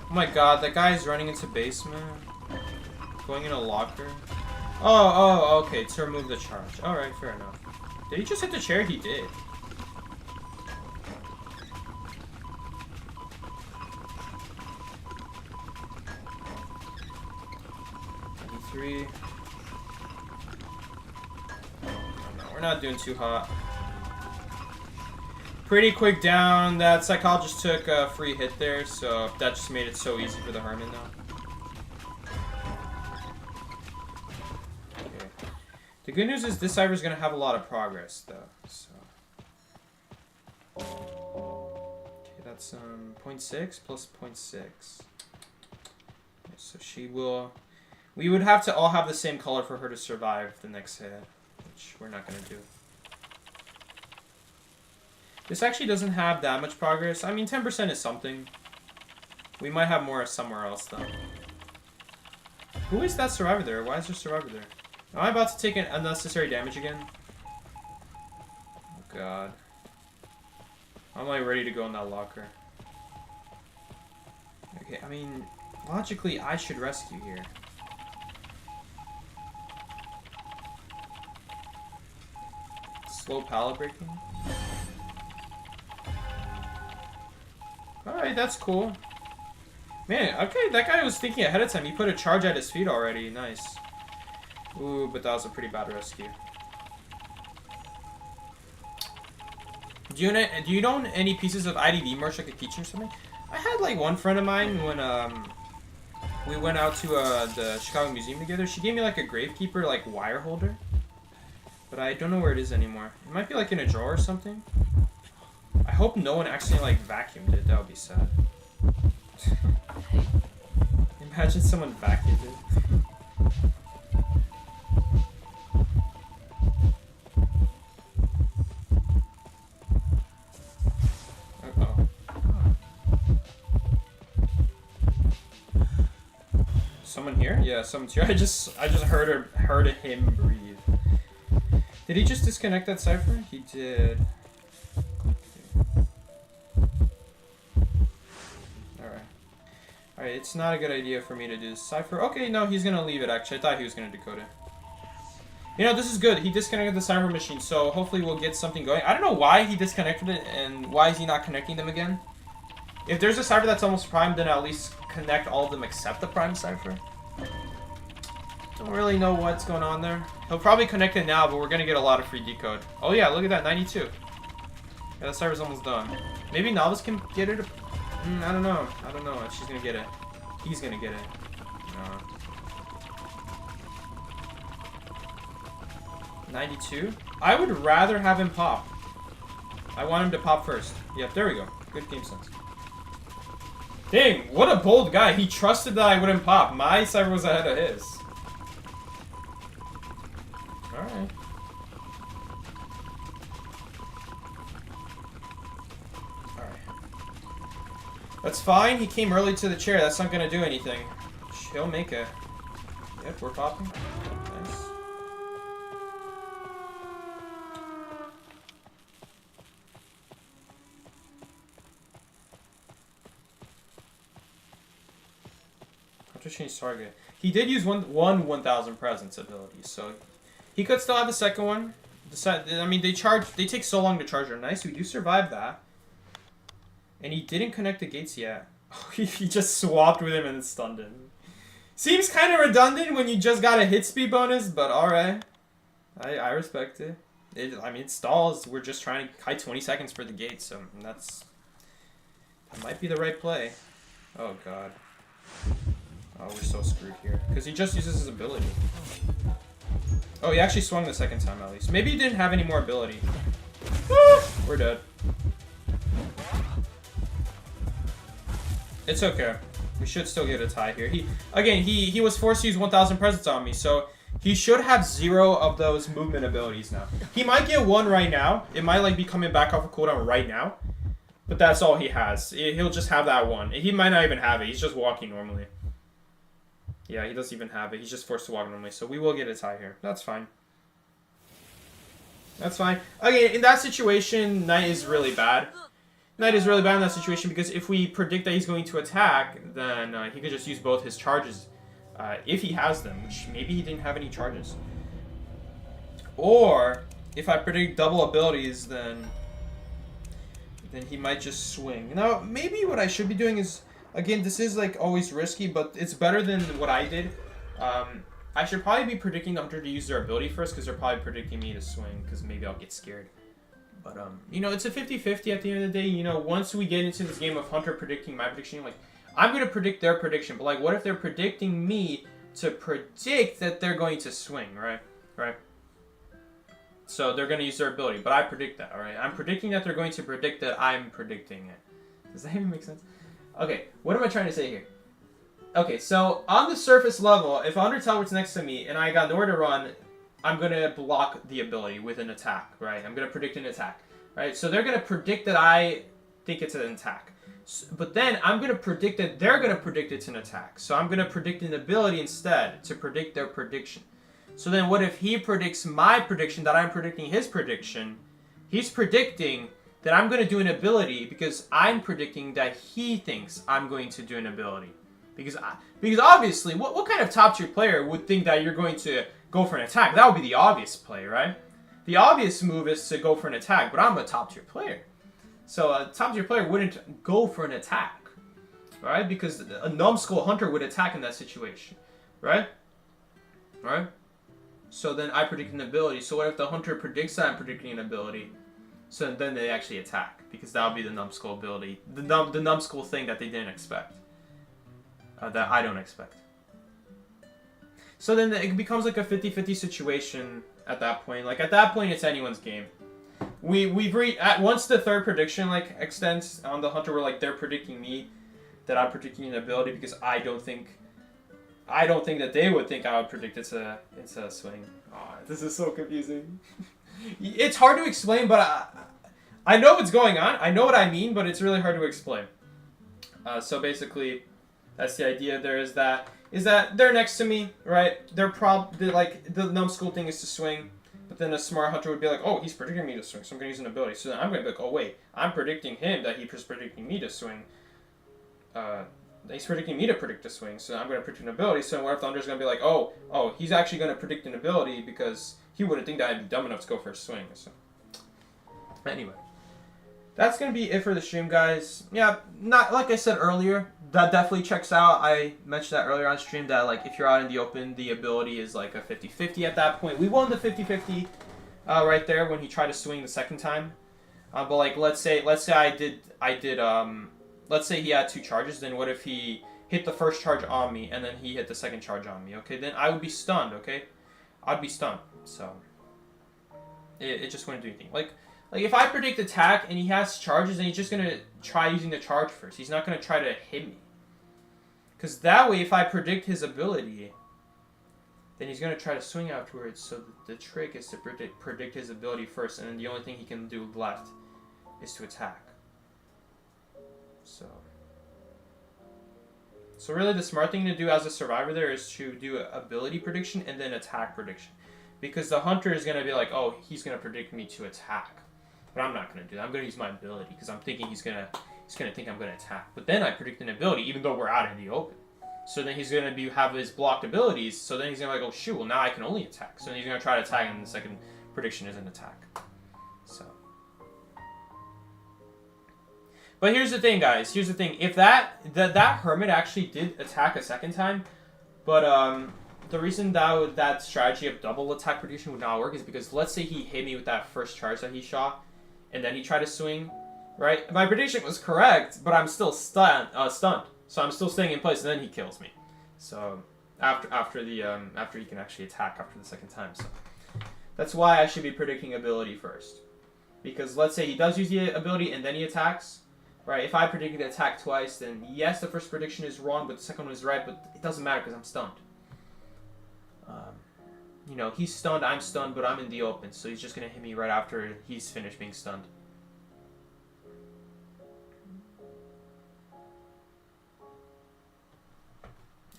Oh my god, that guy is running into basement. Going in a locker. Oh, okay, to remove the charge. Alright, fair enough. Did he just hit the chair? He did. Three. Oh, no, we're not doing too hot. Pretty quick down. That psychologist took a free hit there, so that just made it so easy for the Herman now. Okay. The good news is this cyber is going to have a lot of progress, though. So. Okay, that's 0.6 plus 0.6. So she will... We would have to all have the same color for her to survive the next hit, which we're not going to do. This actually doesn't have that much progress. I mean, 10% is something. We might have more somewhere else, though. Who is that survivor there? Why is there a survivor there? Am I about to take an unnecessary damage again? Oh, God. I'm like ready to go in that locker. Okay, I mean, logically, I should rescue here. Slow pallet breaking. Alright, that's cool. Man, okay, that guy was thinking ahead of time. He put a charge at his feet already. Nice. Ooh, but that was a pretty bad rescue. Do you own any pieces of IDV merch, like a keychain or something? I had like one friend of mine when we went out to the Chicago Museum together. She gave me like a Gravekeeper like wire holder, but I don't know where it is anymore. It might be like in a drawer or something. I hope no one actually like vacuumed it. That would be sad. Imagine someone vacuumed it. Uh-oh. Someone here? Yeah, someone's here. I just heard him breathe. Did he just disconnect that cipher? He did. Alright, it's not a good idea for me to do this cipher. Okay, no, he's gonna leave it actually. I thought he was gonna decode it. You know, this is good. He disconnected the cipher machine, so hopefully we'll get something going. I don't know why he disconnected it and why is he not connecting them again. If there's a cipher that's almost primed, then at least connect all of them except the prime cipher. Don't really know what's going on there. He'll probably connect it now, but we're gonna get a lot of free decode. Oh yeah, look at that, 92. Yeah, the cipher's almost done. Maybe Novice can get it. I don't know. I don't know if she's gonna get it. He's gonna get it. No. 92? I would rather have him pop. I want him to pop first. Yep, there we go. Good game sense. Dang, what a bold guy. He trusted that I wouldn't pop. My cipher was ahead of his. Alright. That's fine. He came early to the chair. That's not gonna do anything. He'll make it. Yep, we're popping. Nice. How to change target? He did use one 1,000 presence ability, so he could still have the second one. I mean, they take so long to charge her. Nice, we do survive that. And he didn't connect the gates yet. He just swapped with him and stunned him. Seems kind of redundant when you just got a hit speed bonus, but alright. I respect it. I mean, it stalls. We're just trying to kite 20 seconds for the gate, so that might be the right play. Oh, God. Oh, we're so screwed here. Because he just uses his ability. Oh, he actually swung the second time, at least. Maybe he didn't have any more ability. We're dead. It's okay. We should still get a tie here. He was forced to use 1,000 presence on me, so he should have 0 of those movement abilities now. He might get 1 right now. It might like be coming back off a cooldown right now, but that's all he has. He'll just have that 1. He might not even have it. He's just walking normally. Yeah, he doesn't even have it. He's just forced to walk normally, so we will get a tie here. That's fine. That's fine. Okay, in that situation, Knight is really bad. Knight is really bad in that situation because if we predict that he's going to attack, then he could just use both his charges if he has them, which maybe he didn't have any charges. Or if I predict double abilities, then he might just swing. Now, maybe what I should be doing is, again, this is like always risky, but it's better than what I did. I should probably be predicting the hunter to use their ability first because they're probably predicting me to swing because maybe I'll get scared. But, you know, it's a 50-50 at the end of the day. You know, once we get into this game of Hunter predicting my prediction, like, I'm going to predict their prediction. But, like, what if they're predicting me to predict that they're going to swing, right? Right? So, they're going to use their ability. But I predict that, all right? I'm predicting that they're going to predict that I'm predicting it. Does that even make sense? Okay, what am I trying to say here? Okay, so, on the surface level, if a Hunter teleports next to me and I got nowhere to run, I'm going to block the ability with an attack, right? I'm going to predict an attack. right? So they're going to predict that I think it's an attack. But then I'm going to predict that they're going to predict it's an attack. So I'm going to predict an ability instead to predict their prediction. So then what if he predicts my prediction that I'm predicting his prediction? He's predicting that I'm going to do an ability because I'm predicting that he thinks I'm going to do an ability. Because obviously, what kind of top tier player would think that you're going to go for an attack? That would be the obvious play, right? The obvious move is to go for an attack, but I'm a top tier player. So a top tier player wouldn't go for an attack, right? Because a numbskull hunter would attack in that situation, right? Right? So then I predict an ability. So what if the hunter predicts that I'm predicting an ability? So then they actually attack, because that would be the numbskull ability, the numbskull thing that they didn't expect, that I don't expect. So then it becomes like a 50-50 situation at that point. Like at that point, it's anyone's game. We've reached once the third prediction like extends on the hunter, where like they're predicting me that I'm predicting an ability, because I don't think that they would think I would predict it's a swing. Oh, this is so confusing. It's hard to explain, but I know what's going on. I know what I mean, but it's really hard to explain. So basically, that's the idea. There is that they're next to me, right? Like the numbskull thing is to swing. But then a smart hunter would be like, oh, he's predicting me to swing, so I'm going to use an ability. So then I'm going to be like, oh, wait, I'm predicting him that he's predicting me to swing. He's predicting me to predict a swing, so I'm going to predict an ability. So what if the hunter's going to be like, oh, he's actually going to predict an ability because he wouldn't think that I'd be dumb enough to go for a swing. So anyway, that's going to be it for the stream, guys. Yeah, not like I said earlier, that definitely checks out. I mentioned that earlier on stream that like if you're out in the open, the ability is like a 50-50 at that point. We won the 50-50 right there when he tried to swing the second time. But like let's say let's say he had 2 charges, then what if he hit the first charge on me and then he hit the second charge on me? Okay, then I would be stunned, okay? I'd be stunned. So it just wouldn't do anything. Like if I predict attack and he has charges, then he's just going to try using the charge first. He's not going to try to hit me. Because that way, if I predict his ability, then he's going to try to swing afterwards. So the trick is to predict his ability first, and then the only thing he can do left is to attack. So really the smart thing to do as a survivor there is to do ability prediction and then attack prediction. Because the hunter is going to be like, oh, he's going to predict me to attack. But I'm not going to do that. I'm going to use my ability because I'm thinking he's going to think I'm going to attack. But then I predict an ability even though we're out in the open. So then he's going to have his blocked abilities. So then he's going to be like, oh, shoot, well, now I can only attack. So then he's going to try to attack, and the second prediction is an attack. So. But here's the thing, guys. Here's the thing. If that hermit actually did attack a second time, but the reason that strategy of double attack prediction would not work is because let's say he hit me with that first charge that he shot, and then he tried to swing, right? My prediction was correct, but I'm still stunned. So I'm still staying in place, and then he kills me. So after he can actually attack after the second time. So that's why I should be predicting ability first, because let's say he does use the ability and then he attacks. Right, if I predicted the attack twice, then yes, the first prediction is wrong, but the second one is right, but it doesn't matter because I'm stunned. You know, he's stunned, I'm stunned, but I'm in the open, so he's just going to hit me right after he's finished being stunned.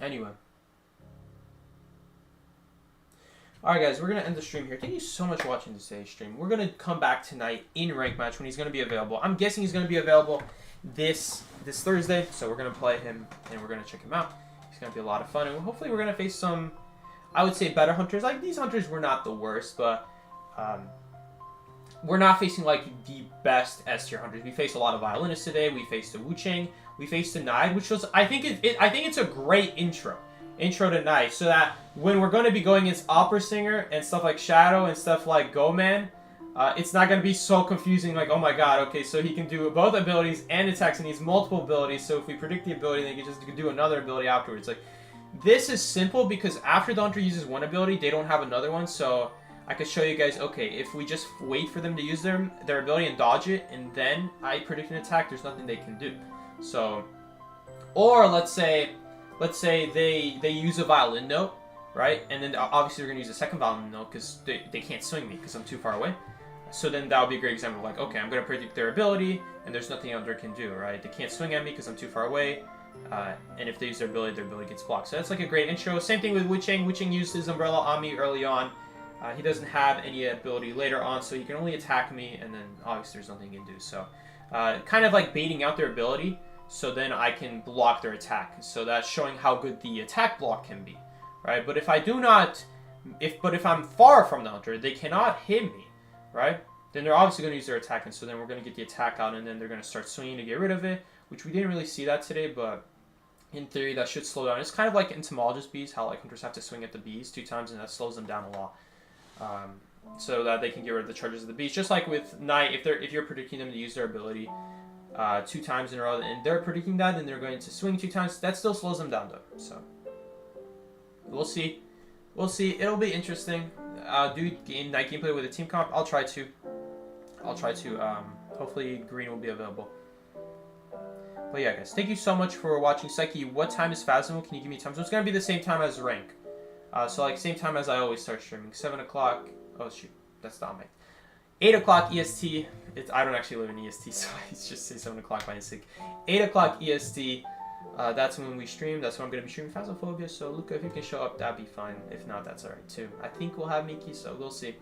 Anyway. Alright guys, we're going to end the stream here. Thank you so much for watching today's stream. We're going to come back tonight in rank match when he's going to be available. I'm guessing he's going to be available this Thursday, so we're going to play him and we're going to check him out. He's going to be a lot of fun, and hopefully we're going to face some, I would say, better hunters. Like, these hunters were not the worst, but we're not facing, like, the best S-tier hunters. We faced a lot of violinists today. We faced a Wu Chang. We faced a Nide, which was, I think it's a great intro to Night, so that when we're going to be going against Opera Singer and stuff like Shadow and stuff like Go Man, it's not going to be so confusing, like, oh my god, okay, so he can do both abilities and attacks, and he has multiple abilities, so if we predict the ability, then he can just do another ability afterwards. Like, this is simple because after the hunter uses one ability, they don't have another one, so I could show you guys, okay, if we just wait for them to use their ability and dodge it, and then I predict an attack, there's nothing they can do. So, or let's say they use a violin note, right? And then obviously they're going to use a second violin note because they can't swing me because I'm too far away. So then that would be a great example of like, okay, I'm going to predict their ability, and there's nothing Elder can do, right? They can't swing at me because I'm too far away, and if they use their ability gets blocked. So that's like a great intro. Same thing with Wu Chang. Wu Chang used his umbrella on me early on. He doesn't have any ability later on, so he can only attack me, and then obviously there's nothing he can do. So kind of like baiting out their ability, so then I can block their attack. So that's showing how good the attack block can be, right? But if I do not, if I'm far from the hunter, they cannot hit me, right? Then they're obviously going to use their attack, and so then we're going to get the attack out, and then they're going to start swinging to get rid of it, which we didn't really see that today, but in theory that should slow down. It's kind of like entomologist bees, how like hunters have to swing at the bees 2 times, and that slows them down a lot, so that they can get rid of the charges of the bees. Just like with Knight, if you're predicting them to use their ability 2 times in a row, and they're predicting that, then they're going to swing 2 times. That still slows them down though. So we'll see. We'll see. It'll be interesting. Do Night gameplay with a team comp. I'll try to. Hopefully green will be available. But yeah, guys, thank you so much for watching. Psyche, what time is Phasmo? Can you give me time? So it's gonna be the same time as rank. So like same time as I always start streaming. 7 o'clock. Oh shoot, that's Dominic. 8 o'clock EST. I don't actually live in EST, so I just say 7 o'clock by mistake. 8 o'clock EST. That's when we stream. That's when I'm going to be streaming Phasmophobia. So, Luca, if you can show up, that'd be fine. If not, that's alright too. I think we'll have Miki, so we'll see.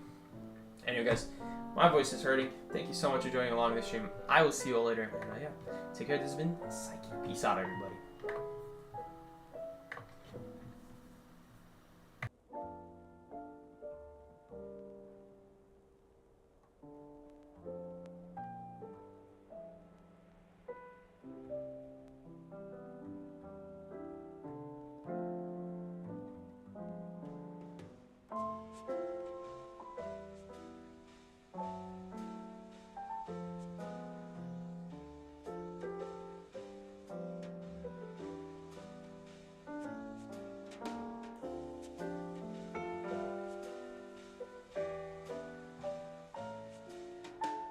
Anyway, guys, my voice is hurting. Thank you so much for joining along this stream. I will see you all later. And yeah, take care. This has been Psyche. Peace out, everybody.